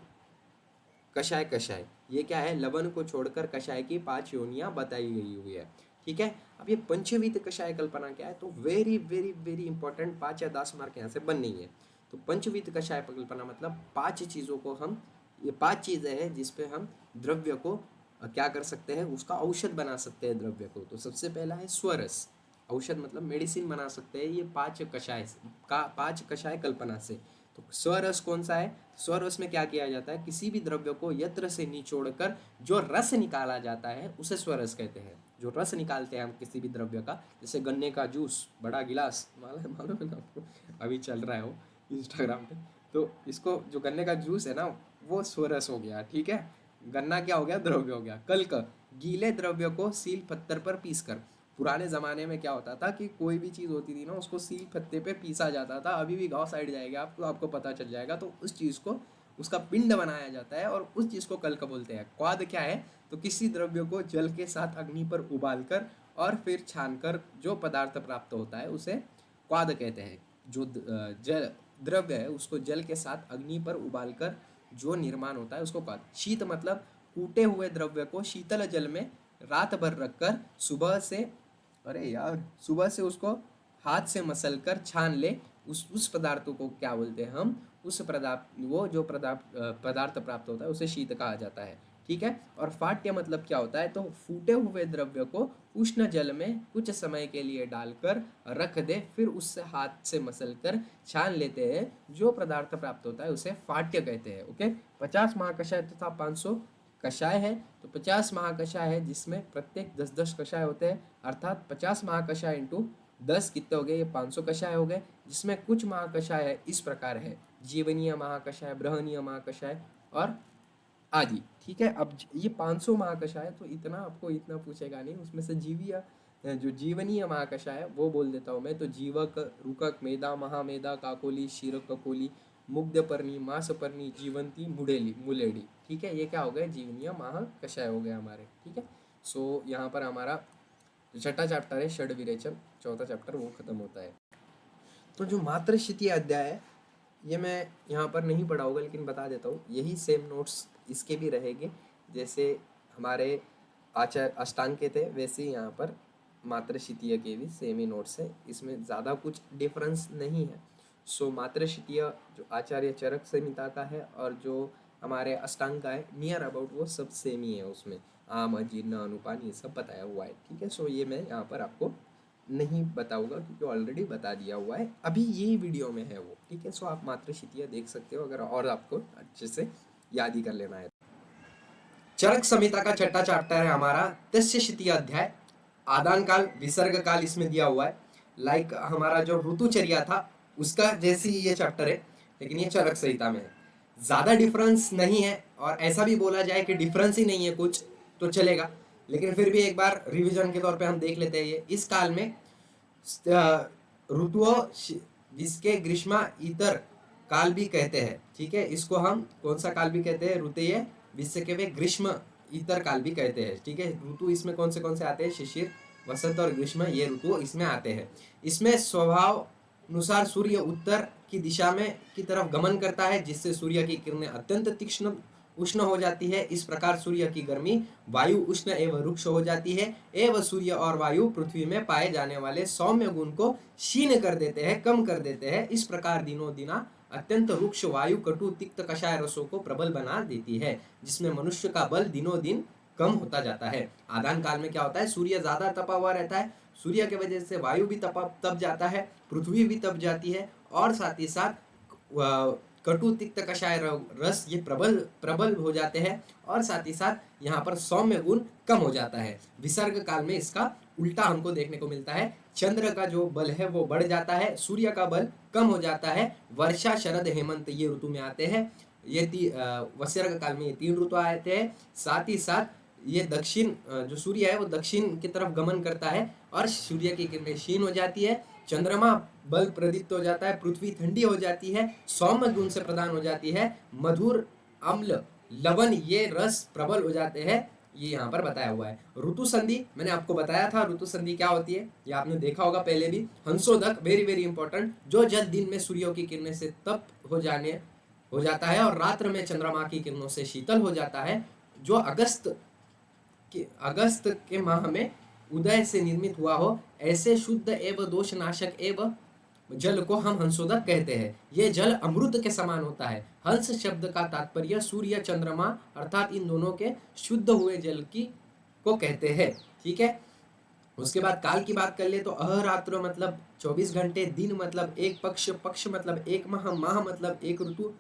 कषाय, ये क्या है? लवण को छोड़कर कषाय की 5 योनियां बताई गई हुई है, ठीक है। अब ये पंचविध कषाय कल्पना क्या है? तो वेरी वेरी वेरी इंपॉर्टेंट, 5 या 10 मार्क यहाँ से बन नहीं है। तो पंचविध कषाय कल्पना मतलब 5 चीज़ों को हम, ये 5 चीज़ें हैं जिसपे हम द्रव्य को क्या कर सकते हैं, उसका औषध बना सकते हैं द्रव्य को। तो सबसे पहला है स्वरस, औषध मतलब मेडिसिन बना सकते हैं ये पांच कषाय कल्पना से। तो स्वरस कौन सा है, स्वरस में क्या किया जाता है, किसी भी द्रव्य को यंत्र से निचोड़कर जो रस निकाला जाता है उसे स्वरस कहते हैं। जो रस निकालते हैं हम किसी भी द्रव्य का, जैसे गन्ने का जूस, बड़ा गिलास, मालूम है ना आपको, अभी चल रहा है वो इंस्टाग्राम पे। तो इसको जो गन्ने का जूस है ना, वो स्वरस हो गया, ठीक है। गन्ना क्या हो गया, द्रव्य हो गया। कल्क, गीले द्रव्य को सील पत्थर पर पीसकर। पुराने ज़माने में क्या होता था कि कोई भी चीज़ होती थी ना, उसको सील पत्ते पे पीसा जाता था। अभी भी गांव साइड जाएंगे आप तो आपको पता चल जाएगा। तो उस चीज़ को, उसका पिंड बनाया जाता है और उस चीज़ को कल्क बोलते हैं। क्वाद क्या है, तो किसी द्रव्य को जल के साथ अग्नि पर उबालकर और फिर छानकर जो पदार्थ प्राप्त होता है उसे क्वाद कहते हैं। जो जल द्रव्य है उसको जल के साथ अग्नि पर उबालकर जो निर्माण होता है उसको क्वाद। शीत मतलब कूटे हुए द्रव्य को शीतल जल में रात भर रखकर सुबह से उसको हाथ से मसल कर छान ले, उस पदार्थों को क्या बोलते हैं हम, उस पदार्थ, वो जो पदार्थ प्राप्त होता है उसे शीत कहा जाता है, ठीक है। और फाट्य मतलब क्या होता है, तो फूटे हुए द्रव्य को उष्ण जल में कुछ समय के लिए डालकर रख दे, फिर उससे हाथ से मसल कर छान लेते हैं, जो पदार्थ प्राप्त होता है उसे फाट्य कहते हैं। ओके, 50 महाकषाय तथा 500 कषाय है। तो 50 महाकषाय है जिसमें प्रत्येक 10-10 कषाय होते हैं, अर्थात 50 महाकषाय इंटू 10 कितने हो गए, ये 500 कषाय हो गए। जिसमें कुछ महाकषाय है इस प्रकार है, जीवनीय महाकषाय, बृहनीय महाकषाय और आदि, ठीक है। अब ये 500 महाकषाय, तो इतना आपको इतना पूछेगा नहीं। उसमें से जो जीवनीय महाकषाय है वो बोल देता हूँ मैं। तो जीवक, रुकक, मेदा, महामेदा, काकोली, शीरक, ककोली, मुग्धपर्णी, मांसपर्णी, जीवंती, मुलेडी, ठीक है। ये क्या हो गए, जीवनीय महाकषाय हो गए हमारे, ठीक है। सो यहाँ पर हमारा जो छठा चैप्टर है षड विरेचन, चौथा चैप्टर वो खत्म होता है। तो जो मातृशितीय अध्याय है ये मैं यहाँ पर नहीं पढ़ाऊंगा, लेकिन बता देता हूँ, यही सेम नोट्स इसके भी रहेंगे। जैसे हमारे आचार्य अष्टांग के थे, वैसे ही यहाँ पर मातृशितीय के भी सेम ही नोट्स है, इसमें ज़्यादा कुछ डिफरेंस नहीं है। सो मातृशितीय जो आचार्य चरक संहिता का है और जो हमारे अष्टांग का है, नियर अबाउट वो सब सेम ही है। उसमें आम, अजीर्ण, अनुपान ये सब बताया हुआ है, ठीक है। सो ये मैं यहाँ पर आपको नहीं बताऊंगा क्योंकि ऑलरेडी बता दिया हुआ है, अभी यही वीडियो में है वो, ठीक है। सो आप मातृशितीय देख सकते हो अगर और आपको अच्छे से याद ही कर लेना है। चरक संहिता का छठा चैप्टर है हमारा तस्य शितीय अध्याय, आदान काल, विसर्ग काल इसमें दिया हुआ है। लाइक हमारा जो ऋतुचर्या था उसका जैसे ही ये चैप्टर है, लेकिन ये चरक संहिता में है। ज्यादा डिफरेंस नहीं है, और ऐसा भी बोला जाए कि डिफरेंस ही नहीं है कुछ तो चलेगा, लेकिन फिर भी एक बार रिवीजन के तौर पे हम देख लेते हैं। ये इस काल में ऋतुओं, जिसके ग्रीष्मा इतर काल भी कहते हैं, ठीक है। इसको हम कौन सा काल भी कहते हैं, ऋतुय विश्व के वे ग्रीष्म इतर काल भी कहते हैं, ठीक है। ऋतु इसमें कौन से आते हैं, शिशिर, वसंत और ग्रीष्म, ये ऋतु इसमें आते हैं। इसमें स्वभाव अनुसार सूर्य उत्तर की दिशा में की तरफ गमन करता है, जिससे सूर्य की किरणें अत्यंत तीक्ष्ण उष्ण हो जाती है। इस प्रकार सूर्य की गर्मी वायु उष्ण एवं रुक्ष हो जाती है, एवं सूर्य और वायु पृथ्वी में पाए जाने वाले सौम्य गुण को क्षीण कर देते हैं, कम कर देते हैं। इस प्रकार दिनों दिना अत्यंत रुक्ष वायु कटु तिक्त कषाय रसों को प्रबल बना देती है, जिसमें मनुष्य का बल दिनों दिन कम होता जाता है। आदान काल में क्या होता है, सूर्य ज्यादा तपा हुआ रहता है, सूर्य के वजह से वायु भी तप जाता है, पृथ्वी भी तप जाती है, और साथ ही साथ कटु तिक्त कषाय रस ये प्रबल हो जाते हैं, और साथ ही साथ यहाँ पर सौम्य गुण कम हो जाता है। विसर्ग काल में इसका उल्टा हमको देखने को मिलता है, चंद्र का जो बल है वो बढ़ जाता है, सूर्य का बल कम हो जाता है। वर्षा, शरद, हेमंत ये ऋतु में आते हैं। ये विसर्ग काल में ये 3 ऋतु आते हैं। साथ ही साथ ये दक्षिण जो सूर्य है वो दक्षिण की तरफ गमन करता है, और सूर्य की किरणें क्षीण हो जाती है, चंद्रमा बल प्रदीप्त हो जाता है, पृथ्वी ठंडी हो जाती है, सौम्य गुण से प्रदान हो जाती है, मधुर, अम्ल, लवण ये रस प्रबल हो जाते हैं। ये यहाँ पर बताया हुआ है। ऋतु संधि मैंने आपको बताया था, ऋतु संधि क्या होती है ये आपने देखा होगा पहले भी। हंसोदक वेरी वेरी इंपॉर्टेंट, जो जल दिन में सूर्यों की किरणें से तप हो जाता है और रात्र में चंद्रमा की किरणों से शीतल हो जाता है, जो अगस्त के माह में उदय से निर्मित हुआ हो, ऐसे शुद्ध एवं दोष नाशक एवं जल को हम हंसोदक कहते हैं। ये जल अमृत के समान होता है। हंस शब्द का तात्पर्य सूर्य चंद्रमा अर्थात इन दोनों के शुद्ध हुए जल की को कहते हैं। ठीक है, उसके बाद काल की बात कर ले तो अहरात्र मतलब 24 घंटे, दिन मतलब एक पक्ष, पक्ष मतलब एक माह, माह मतलब एक ऋतु,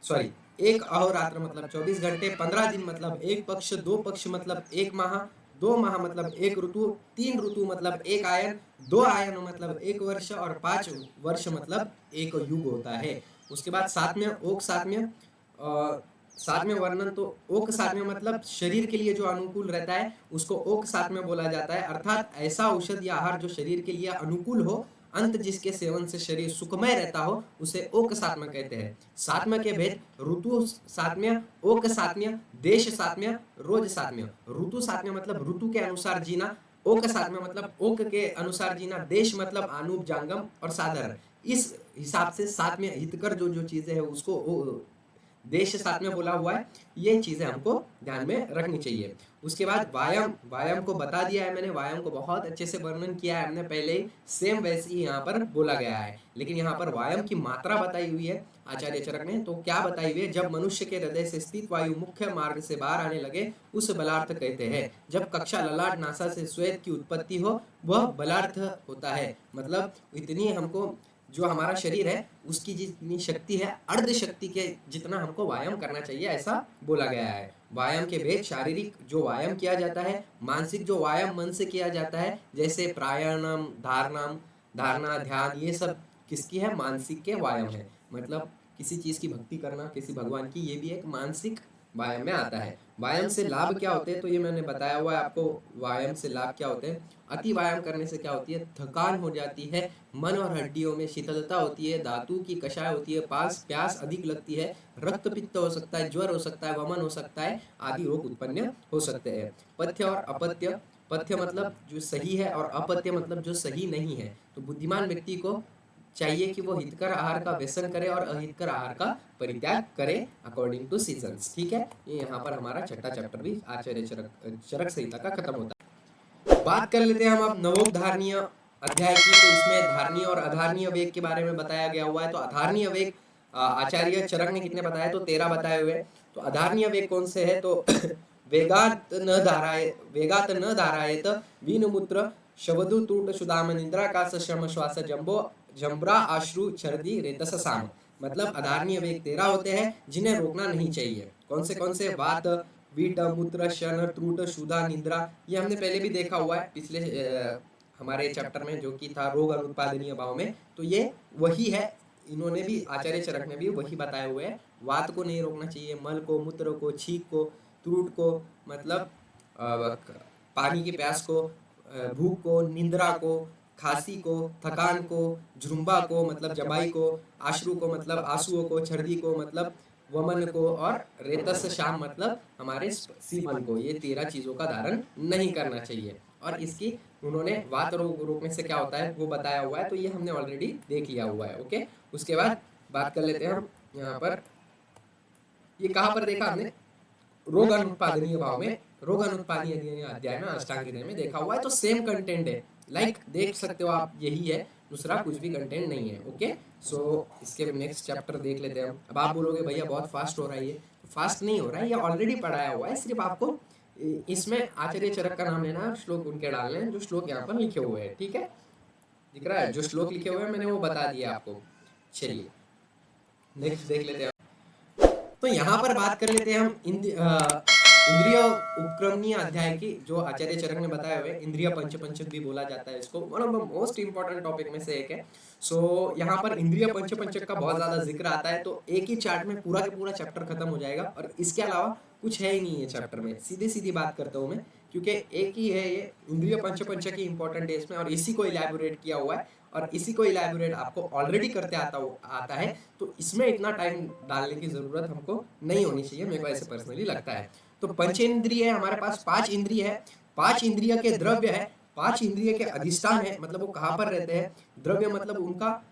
सॉरी एक अहोरात्र मतलब 24 घंटे, 15 दिन मतलब एक पक्ष, दो पक्ष मतलब एक माह, दो माह मतलब एक ऋतु, तीन ऋतु मतलब एक आयन, दो आयन मतलब एक वर्ष और 5 वर्ष मतलब एक युग होता है। उसके बाद सातवें ओक सातवें सातवें वर्णन तो ओक सातवें मतलब शरीर के लिए जो अनुकूल रहता है उसको ओक सातवें बोला जाता है, अर्थात ऐसा औषधि आहार जो शरीर के लिए अनुकूल हो, अंत जिसके सेवन से शरीर सुखमय रहता हो, उसे ओक सातवें कहते हैं। सातवें के भेद ऋतु सातवें, ओक सातवें, देश सातवें, रोज सातवें। ऋतु सातवें मतलब ऋतु के अनुसार जीना, ओक सातवें मतलब ओक के अनुसार जीना, देश मतलब आनुप जांगम और साधारण। इस हिसाब से सातवें हितकर जो जो चीजें है उसको देश साथ में बोला हुआ है, ये चीजें हमको ध्यान में रखनी चाहिए। उसके बाद व्यायाम, व्यायाम को बता दिया है मैंने, व्यायाम को बहुत अच्छे से वर्णन किया है हमने पहले ही, सेम वैसे ही यहाँ पर बोला गया है, लेकिन यहाँ पर व्यायाम की मात्रा बताई हुई है आचार्य चरक ने। तो क्या बताई हुई है, जब मनुष्य के हृदय से स्थित वायु मुख्य मार्ग से बाहर आने लगे उस बलार्थ कहते हैं। जब कक्षा ललाट नासा से श्वेत की उत्पत्ति हो वह बलार्थ होता है। मतलब इतनी हमको जो हमारा शरीर है उसकी जितनी शक्ति है, अर्ध शक्ति के जितना हमको व्यायाम करना चाहिए, ऐसा बोला गया है। व्यायाम के भेद, शारीरिक जो व्यायाम किया जाता है, मानसिक जो व्यायाम मन से किया जाता है, जैसे प्राणायाम, धारणा, ध्यान, ये सब किसकी है, मानसिक के व्यायाम है। मतलब किसी चीज की भक्ति करना, किसी भगवान की, ये भी एक मानसिक व्यायाम में आता है। व्यायाम से लाभ क्या होते हैं, तो ये मैंने बताया हुआ है आपको, व्यायाम से लाभ क्या होते हैं। अति व्यायाम करने से क्या होती है, थकान हो जाती है, मन और हड्डियों में शीतलता होती है, धातु की कषाय होती है, प्यास अधिक लगती है, रक्त पित्त हो सकता है, ज्वर हो सकता है, वमन हो सकता है, आदि रोग उत्पन्न हो सकते हैं। पथ्य और अपत्य, पथ्य मतलब जो सही है और अपत्य मतलब जो सही नहीं है। तो बुद्धिमान व्यक्ति को चाहिए कि वो हितकर आहार का व्यसन करे और अहितकर आहार का परित्याग करे अकॉर्डिंग टू सीजन्स। ठीक है, ये यहाँ पर हमारा छठा चैप्टर भी आचार्य चरक संहिता का खत्म होता है। बात कर लेते हैं हम अब नवोपधारणीय अध्याय की। तो इसमें धारणीय और अधारणीय वेग के बारे में बताया गया हुआ है। तो अधारणीय वेग आचार्य चरक ने कितने बताए, तो 13 बताए हुए। तो अधारणीय वेग कौन से है, तो वेगात न धारायत वीनुमूत्र शवदु तूट सुदाम निद्रा का श्रम श्वास जम्बो जम्बरा अश्रु छर्दी रेतस साम। मतलब अधारणीय वेग 13 होते हैं जिन्हें रोकना नहीं चाहिए। कौन से वात, वीट, मूत्र, शन, त्रुट, शुदा, निद्रा, ये हमने पहले भी देखा हुआ है पिछले हमारे चैप्टर में, जो कि था रोग अनुत्पादनीय भाव में। तो ये वही है, इन्होंने भी आचार्य चरक ने भी वही बताए हुए हैं। वात को नहीं रोकना चाहिए, मल को, मूत्र को, छींक को, त्रुट को मतलब पानी की प्यास को, भूख को, निंद्रा को, खांसी को, थकान को, झुरम्बा को मतलब जबाई को, आश्रु को मतलब आंसुओं को, छर्दी को मतलब वमन को, और रेतस शाम मतलब हमारे सीमन को। ये 13 चीजों का धारण नहीं करना चाहिए। और इसकी उन्होंने वात रोग रोकने से क्या होता है वो बताया हुआ है, तो ये हमने ऑलरेडी देख लिया हुआ है। ओके, उसके बाद बात कर लेते हैं हम यहाँ पर, ये कहाँ पर देखा हमने, रोग अनुत्पादनीय भाव में, रोग अनुत्पादनीय अध्याय में अष्टांग हृदय में देखा हुआ है। तो सेम कंटेंट है, लाइक देख सकते हो आप, यही है, दूसरा कुछ भी कंटेंट नहीं है। ओके, सो इसके नेक्स्ट चैप्टर देख लेते हैं हम। अब आप बोलोगे भैया बहुत फास्ट हो रहा है, ये फास्ट नहीं हो रहा है, ये ऑलरेडी पढ़ाया हुआ है, सिर्फ आपको इसमें आचार्य चरक का नाम लेना, श्लोक उनके डालने हैं जो श्लोक यहाँ पर लिखे हुए हैं। ठीक है, दिख रहा है, जो श्लोक लिखे हुए हैं मैंने वो बता दिया आपको। चलिए नेक्स्ट देख लेते हैं। तो यहाँ पर बात कर लेते हैं हम इंद्रिय उपक्रमणीय अध्याय की, जो आचार्य चरक ने बताया हुआ है। इंद्रिय पंचक भी बोला जाता है इसको, one of the most important topic में से एक है। सो यहाँ पर इंद्रिय पंचक का बहुत ज्यादा जिक्र आता है, तो एक ही चार्ट में पूरा का पूरा चैप्टर खत्म हो जाएगा, और इसके अलावा कुछ है ही नहीं है चैप्टर में। सीधी बात करता हूँ मैं, क्योंकि एक ही है ये इंद्रिय पंचक की इंपॉर्टेंट है इसमें, और इसी को इलैबोरेट किया हुआ है, और इसी को इलैबोरेट आपको ऑलरेडी करते आता है, तो इसमें इतना टाइम डालने की जरूरत हमको नहीं होनी चाहिए, मेरे को ऐसे पर्सनली लगता है। तो पंचेंद्रिय है हमारे पास, 5 इंद्रिय है, 5 इंद्रिय के द्रव्य है, 5 इंद्रिय के अधिष्ठान है, मतलब वो कहाँ पर रहते हैं, द्रव्य मतलब उनका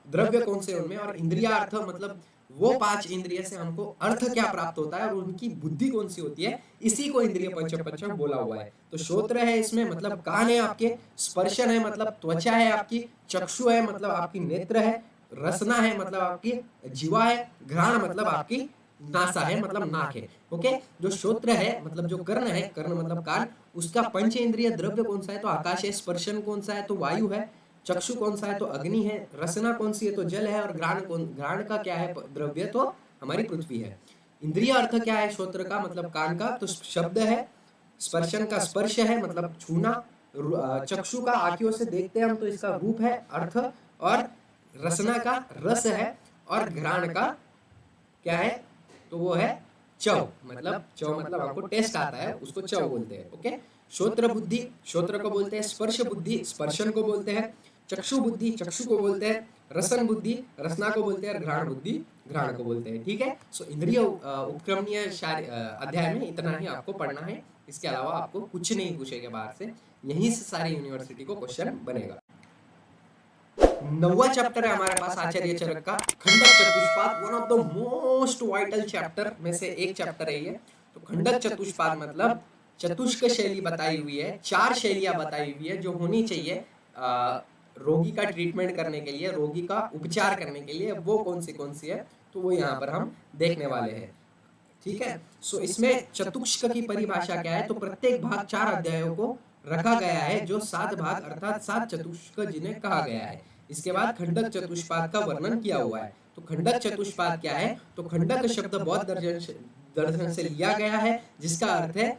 द्रव्य कौन से उनमें, और इंद्रिया अर्थ मतलब वो 5 इंद्रिय से हमको अर्थ क्या प्राप्त होता है और उनकी बुद्धि कौन सी होती है, इसी को इंद्रिय पंचम बोला हुआ है। तो श्रोत्र है इसमें मतलब कान है आपके, स्पर्शन है मतलब त्वचा है आपकी, चक्षु है मतलब आपकी नेत्र है, रसना है मतलब आपकी जीवा है, घ्राण मतलब आपकी नासा है मतलब नाक है। ओके, जो श्रोत्र है मतलब जो कर्ण है, कर्ण मतलब कान, उसका पंच इंद्रिय द्रव्य कौन सा है तो आकाश है, स्पर्शन कौन सा है तो वायु है, चक्षु कौन सा है तो अग्नि है, रसना कौन सी है तो जल है, और घ्राण का क्या है द्रव्य तो हमारी पृथ्वी है। इंद्रिय अर्थ क्या है श्रोत्र का मतलब कान का, तो शब्द है, स्पर्शन का स्पर्श है मतलब छूना, चक्षु का आंखों से देखते हैं हम तो इसका रूप है अर्थ, और रसना का रस है, और घ्राण का क्या है तो वो है चव, मतलब चव मतलब हमको टेस्ट आता है उसको चव बोलते हैं। ओके, श्रोत्र बुद्धि श्रोत्र को बोलते हैं, स्पर्श बुद्धि स्पर्शन को बोलते हैं, चक्षु बुद्धि चक्षु को बोलते हैं, रसन बुद्धि रसना को बोलते हैं, और घ्राण बुद्धि घ्राण को बोलते हैं। ठीक है, सो इंद्रिय उपक्रमणीय अध्याय में इतना ही आपको पढ़ना है, इसके अलावा आपको कुछ नहीं पूछेगा बाहर से, यहीं से सारी यूनिवर्सिटी को क्वेश्चन बनेगा। 9वां चैप्टर है हमारे पास आचार्य चरक का खंडक चतुष्पाद, one of the most vital chapter में से एक चैप्टर है ये। तो खंडक चतुष्पाद मतलब चतुष्क शैली बताई हुई है, 4 शैलियां बताई हुई है जो होनी चाहिए रोगी का ट्रीटमेंट करने के लिए, रोगी का उपचार करने के लिए, वो कौन सी है तो वो यहाँ पर हम देखने वाले हैं। ठीक है, सो इसमें चतुष्क की परिभाषा क्या है तो प्रत्येक भाग 4 अध्यायों को रखा गया है, जो 7 भाग अर्थात 7 चतुष्क जिन्हें कहा गया है। इसके बाद खंडक चतुष्पाद का वर्णन किया हुआ है। तो खंडक चतुष्पाद क्या है तो खंडक शब्द बौद्ध दर्शन से लिया गया है, जिसका अर्थ है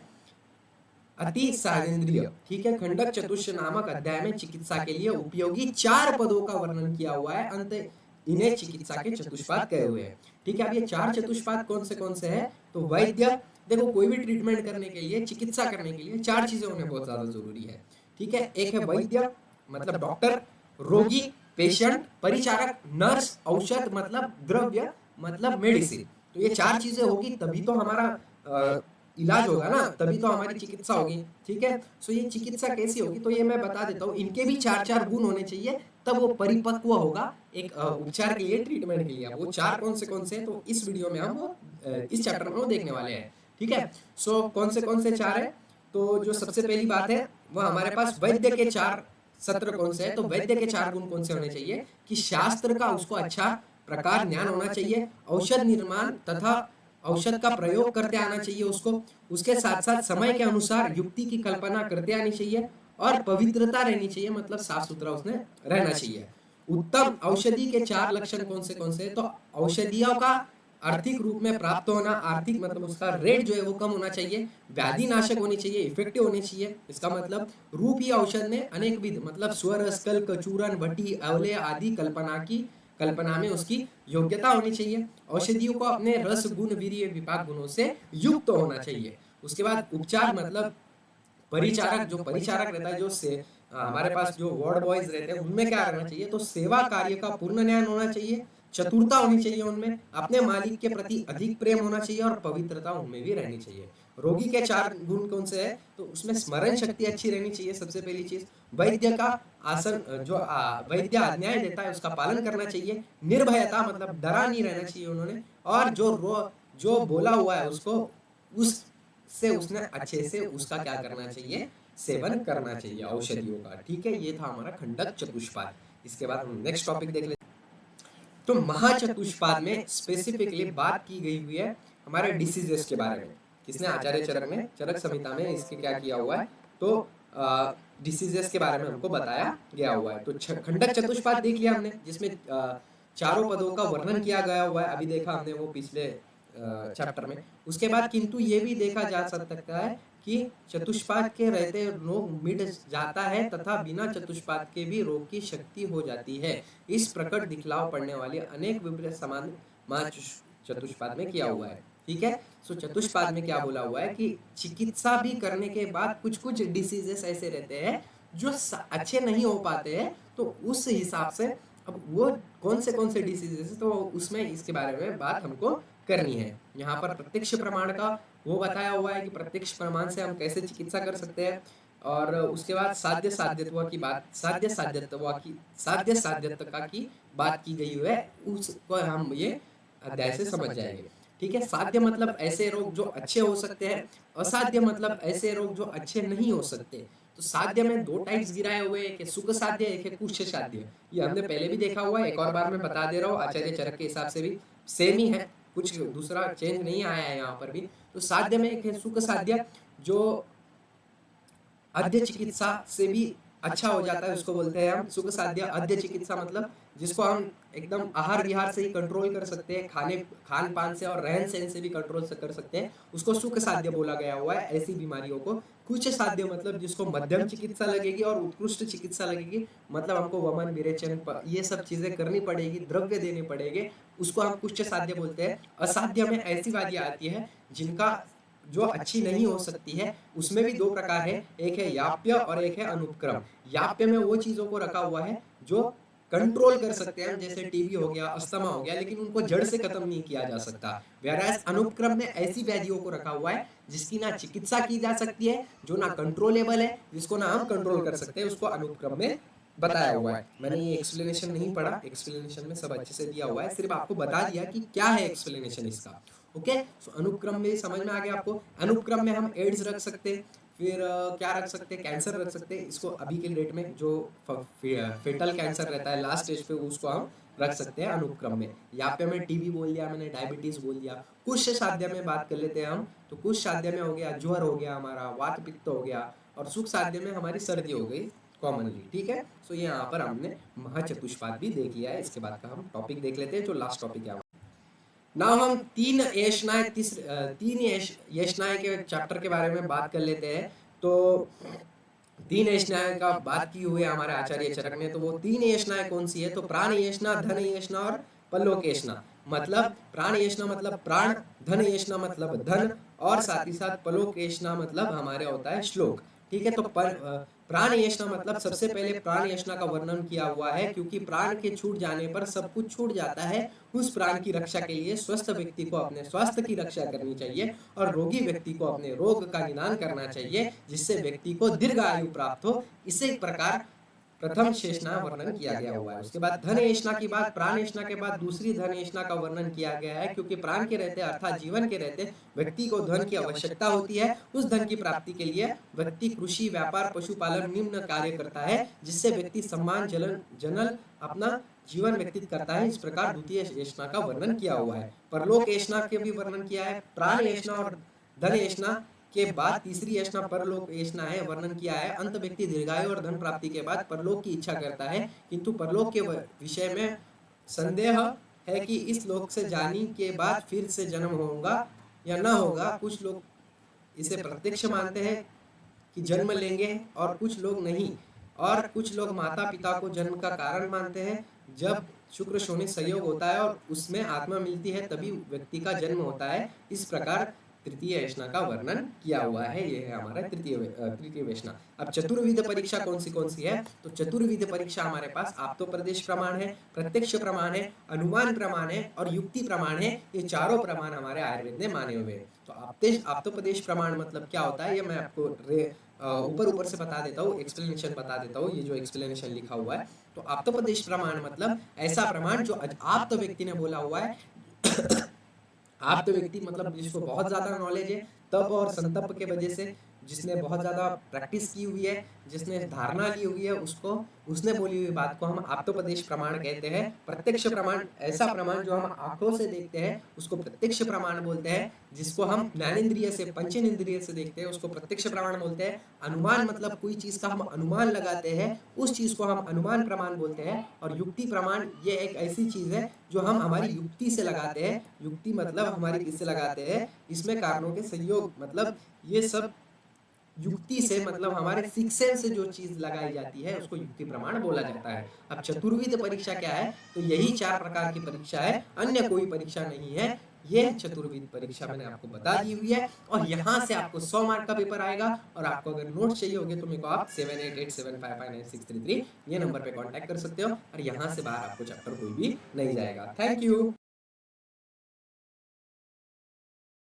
अति सारेंद्रिय। ठीक है, खंडक चतुष्क नामक अध्याय में चिकित्सा के लिए उपयोगी 4 पदों का वर्णन किया हुआ है, अंत इन्हें चिकित्सा के चतुष्पाद कहे हुए हैं। ठीक है, अब ये 4 चतुष्पाद कौन से हैं तो वैद्य, देखो कोई भी ट्रीटमेंट करने के लिए, चिकित्सा करने के लिए 4 चीजें होने बहुत ज्यादा जरूरी है। ठीक है, एक है वैद्य मतलब डॉक्टर, रोगी पेशेंट, परिचारक नर्स, औषध मतलब द्रव्य मतलब मेडिसिन। तो ये 4 चीजें होगी तभी तो हमारा इलाज होगा ना, तभी तो हमारी चिकित्सा होगी। ठीक है, सो ये चिकित्सा कैसी होगी तो ये मैं बता देता हूँ, इनके भी 4 गुण होने चाहिए, तब वो परिपक्व होगा एक उपचार के लिए, ट्रीटमेंट के लिए। वो 4 कौन से तो इस वीडियो में हम इस चैप्टर में वो देखने वाले हैं। ठीक है, सो कौन से 4 है तो जो सबसे पहली बात है वो हमारे पास वैद्य के 4 सत्र कौन से है तो वैद्य के 4 गुण कौन से होने चाहिए कि शास्त्र का उसको अच्छा प्रकार ज्ञान होना चाहिए, औषध निर्माण तथा औषध का प्रयोग करते आना चाहिए उसको, उसके साथ साथ समय के अनुसार युक्ति की कल्पना करते आनी चाहिए, और पवित्रता रहनी चाहिए मतलब साफ सुथरा उसने रहना चाहिए। उत्तम औषधि के 4 लक्षण कौन से तो औषधियों का आर्थिक रूप में प्राप्त होना, आर्थिक मतलब उसका रेट जो है वो कम होना चाहिए, व्याधि नाशक होनी चाहिए, इफेक्टिव होनी चाहिए। इसका मतलब रूप ही औषध में अनेक विध मतलब स्वर स्कल कचूरन भट्टी अवले आदि कल्पना में उसकी योग्यता होनी चाहिए। औषधियों को अपने रस गुण वीर्य विपाक गुणों से युक्त होना चाहिए। उसके बाद उपचार मतलब परिचारक, जो परिचारक रहता है, जो से हमारे पास जो वार्ड बॉयज रहते हैं उनमें क्या रहना चाहिए तो सेवा कार्य का पूर्ण ज्ञान होना चाहिए, चतुरता होनी चाहिए उनमें, अपने मालिक के प्रति अधिक प्रेम होना चाहिए, और पवित्रता उनमें भी रहनी चाहिए। रोगी के 4 गुण कौन से है तो उसमें स्मरण शक्ति अच्छी रहनी चाहिए सबसे पहली चीज, वैद्य का आसन जो वैद्य अन्याय देता है उसका पालन करना चाहिए, निर्भयता मतलब डरा नहीं रहना चाहिए उन्होंने, और जो बोला हुआ है उसको उस से उसने अच्छे से उसका क्या करना चाहिए सेवन करना चाहिए औषधियों का। ठीक है, ये था हमारा खंडक चतुष्पाद। इसके बाद हम नेक्स्ट टॉपिक देख लेते हैं। तो महाचतुष्पाद में स्पेसिफिकली बात की गई हुई है हमारे डिसीजेस के बारे में। किसने आचार्य चरक ने चरक संहिता में इसके क्या किया हुआ है तो डिसीजेस के बारे में हमको बताया गया हुआ है। तो खंडक चतुष्पाद देख लिया हमने, जिसमें 4 पदों का वर्णन किया गया हुआ है, अभी देखा हमने वो पिछले चैप्टर में। उसके बाद किंतु ये भी देखा जा सकता है कि चतुष्पाद के रहते रोग मिट जाता है तथा बिना चतुष्पाद के भी रोग की शक्ति हो जाती है। इस प्रकट दिखलाव पड़ने वाले अनेक विपरीत समान चतुष्पाद में किया हुआ है। ठीक है, सो चतुष्पाद में क्या बोला हुआ है कि चिकित्सा भी करने के बाद कुछ डिसीजेस ऐसे रहते हैं जो अच्छे नहीं हो पाते हैं, तो उस हिसाब से अब वो कौन से डिसीजेस तो उसमें इसके बारे में बात हमको करनी है। यहाँ पर प्रत्यक्ष प्रमाण का वो बताया हुआ है कि प्रत्यक्ष प्रमाण से हम कैसे चिकित्सा कर सकते हैं, और उसके बाद साध्य साध्यत्व की बात की गई है, उसको हम ये अध्याय से समझ जाएंगे। ठीक है, साध्य मतलब ऐसे रोग जो अच्छे हो सकते हैं, असाध्य मतलब ऐसे रोग जो अच्छे नहीं हो सकते। तो साध्य में दो टाइप्स गिराए हुए हैं, एक है सुख साध्य, एक है कुष्ठ साध्य। ये हमने पहले भी देखा हुआ है, एक और बार मैं बता दे रहा हूँ, आचार्य चरक के हिसाब से भी सेम ही है, कुछ दूसरा चेंज नहीं आया है यहाँ पर भी। तो साध्य में एक है सुख साध्य, जो अद्य चिकित्सा से भी अच्छा हो जाता है, उसको बोलते हैं हम सुख साध्य। अद्य चिकित्सा मतलब जिसको हम एकदम आहार विहार से ही कंट्रोल कर सकते हैं, खान पान से और रहन सहन से भी कंट्रोल से कर सकते हैं, उसको सुख साध्य बोला गया हुआ है ऐसी बीमारियों को। कुछ साध्य मतलब जिसको मध्यम चिकित्सा लगेगी और उत्कृष्ट चिकित्सा लगेगी, मतलब हमको वमन विरेचन ये सब चीजें करनी पड़ेगी, द्रव्य देने पड़ेंगे, उसको हम कुछ साध्य बोलते हैं। असाध्य में ऐसी वादियां आती है जिनका जो अच्छी नहीं हो सकती है, उसमें भी दो प्रकार है, एक है याप्य और एक है अनुपक्रम। याप्य में वो चीजों को रखा हुआ है जो कंट्रोल कर सकते हैं, जैसे टीबी हो गया, अस्थमा हो गया, लेकिन उनको जड़ से खत्म नहीं किया जा सकता। वेराज अनुपक्रम में ऐसी व्याधियों को रखा हुआ है जिसकी ना चिकित्सा की जा सकती है, जो ना कंट्रोलेबल है, जिसको ना हम कंट्रोल कर सकते हैं, उसको अनुपक्रम में बताया हुआ है। मैंने ये एक्सप्लेनेशन नहीं पढ़ा, एक्सप्लेनेशन में सब अच्छे से दिया हुआ है, सिर्फ आपको बता दिया कि क्या है एक्सप्लेनेशन इसका। ओके, सो अनुक्रम में समझ में आ गया आपको। अनुक्रम में हम एड्स रख सकते हैं, फिर क्या रख सकते हैं, कैंसर रख सकते हैं। इसको अभी के डेट में जो फेटल कैंसर रहता है लास्ट स्टेज पे, उसको हम रख सकते हैं अनुक्रम में। यहाँ पे मैं टीबी बोल दिया, मैंने डायबिटीज बोल दिया। कुछ साध्य में बात कर लेते हैं हम, तो कुछ साध्य में हो गया ज्वर हो गया हमारा, वात पित्त हो गया, और सुख साध्य में हमारी सर्दी हो गई कॉमनली। ठीक है, सो यहाँ पर हमने महाचतुष्पाद भी देख लिया है। इसके बाद का हम टॉपिक देख लेते हैं, जो लास्ट टॉपिक है। नाउ हम तीन यशनाएं के चैप्टर के बारे में बात कर लेते हैं। तो तीन यशनाएं का बात की हुई है हमारे आचार्य चरक ने। तो वो तीन यशनाएं कौन सी है? तो प्राण यशना, धन यशना और पल्लोक यशना। मतलब प्राण यशना मतलब प्राण, धन यशना मतलब धन, और साथ ही साथ पलोक यशना मतलब हमारे होता है श्लोक। ठीक है, तो प्राण यशना मतलब सबसे पहले प्राण यशना का वर्णन किया हुआ है, क्योंकि प्राण के छूट जाने पर सब कुछ छूट जाता है। उस प्राण की रक्षा के लिए स्वस्थ व्यक्ति को अपने स्वास्थ्य की रक्षा करनी चाहिए, और रोगी व्यक्ति को अपने रोग का निदान करना चाहिए, जिससे व्यक्ति को दीर्घ आयु प्राप्त हो। इसी प्रकार प्रथम शेषना वर्णन किया गया हुआ है। उसके बाद धन येषणा की बात, प्राण येषणा के बाद दूसरी धन येषणा का वर्णन किया गया है, क्योंकि प्राण के रहते अर्थात जीवन के रहते व्यक्ति को धन की आवश्यकता होती है। उस धन की प्राप्ति के लिए व्यक्ति कृषि, व्यापार, पशुपालन निम्न कार्य करता है, जिससे व्यक्ति सम्मान जनल अपना जीवन व्यतीत करता है। इस प्रकार द्वितीय येषणा का वर्णन किया हुआ है। परलोक येषणा के भी वर्णन किया है। प्राण येषणा और धन येषणा के बाद तीसरी यशना परलोक यशना है, वर्णन किया है। अंत व्यक्ति दीर्घायु और धन प्राप्ति के बाद परलोक की इच्छा करता है, किंतु परलोक के विषय में संदेह है कि इस लोक से जाने के बाद फिर से जन्म होगा या न होगा। कुछ लोग इसे प्रत्यक्ष मानते हैं कि जन्म लेंगे, और कुछ लोग नहीं, और कुछ लोग माता पिता को जन्म का कारण मानते हैं। जब शुक्र शोनि संयोग होता है और उसमें आत्मा मिलती है, तभी व्यक्ति का जन्म होता है। इस प्रकार तृतीय यशना का वर्णन किया हुआ है। ये है हमारा तृतीय यशना। अब चतुर्विध परीक्षा कौन सी है? तो चतुर्विध परीक्षा हमारे पास आप्तोपदेश प्रमाण है, प्रत्यक्ष प्रमाण है, अनुमान प्रमाण है और युक्ति प्रमाण है। ये चारों प्रमाण हमारे आयुर्वेद ने माने हुए हैं। तो आप्तोपदेश प्रमाण मतलब क्या होता है, ये मैं आपको ऊपर से बता देता हूँ, एक्सप्लेनेशन बता देता हूँ। ये जो एक्सप्लेनेशन लिखा हुआ है, तो आप्तोपदेश प्रमाण मतलब ऐसा प्रमाण जो आप्त व्यक्ति ने बोला हुआ है। आप तो व्यक्ति मतलब जिसको बहुत ज्यादा नॉलेज है, तप और संतप के वजह से, जिसने बहुत ज्यादा प्रैक्टिस की हुई है, जिसने धारणा ली हुई है, उसने बोली हुई बात को हम आप्तोपदेश प्रमाण कहते हैं। प्रत्यक्ष प्रमाण ऐसा प्रमाण जो हम आंखों से देखते हैं, उसको प्रत्यक्ष प्रमाण बोलते हैं। जिसको हम ज्ञानेंद्रिय से, पंचेंद्रिय से देखते हैं, उसको प्रत्यक्ष प्रमाण बोलते हैं। अनुमान मतलब कोई चीज का हम अनुमान लगाते हैं, उस चीज को हम अनुमान प्रमाण बोलते हैं। और युक्ति प्रमाण ये एक ऐसी चीज है जो हम हमारी युक्ति से लगाते हैं। युक्ति मतलब हमारी किससे लगाते हैं? इसमें कारणों के संयोग, मतलब ये सब युक्ति से, मतलब हमारे शिक्षण से जो चीज लगाई जाती है, उसको युक्ति प्रमाण बोला जाता है। अब चतुर्विध परीक्षा क्या है? तो यही 4 प्रकार की परीक्षा है, अन्य कोई परीक्षा नहीं है। ये चतुर्विध परीक्षा मैंने आपको बता दी हुई है। और यहाँ से आपको 100 मार्क का पेपर आएगा। और आपको अगर नोट्स चाहिए होंगे तो मेरे को आप 7887559633 ये नंबर पे कांटेक्ट कर सकते हो। और यहाँ से बाहर आपको चैप्टर कोई भी नहीं जाएगा। Thank you.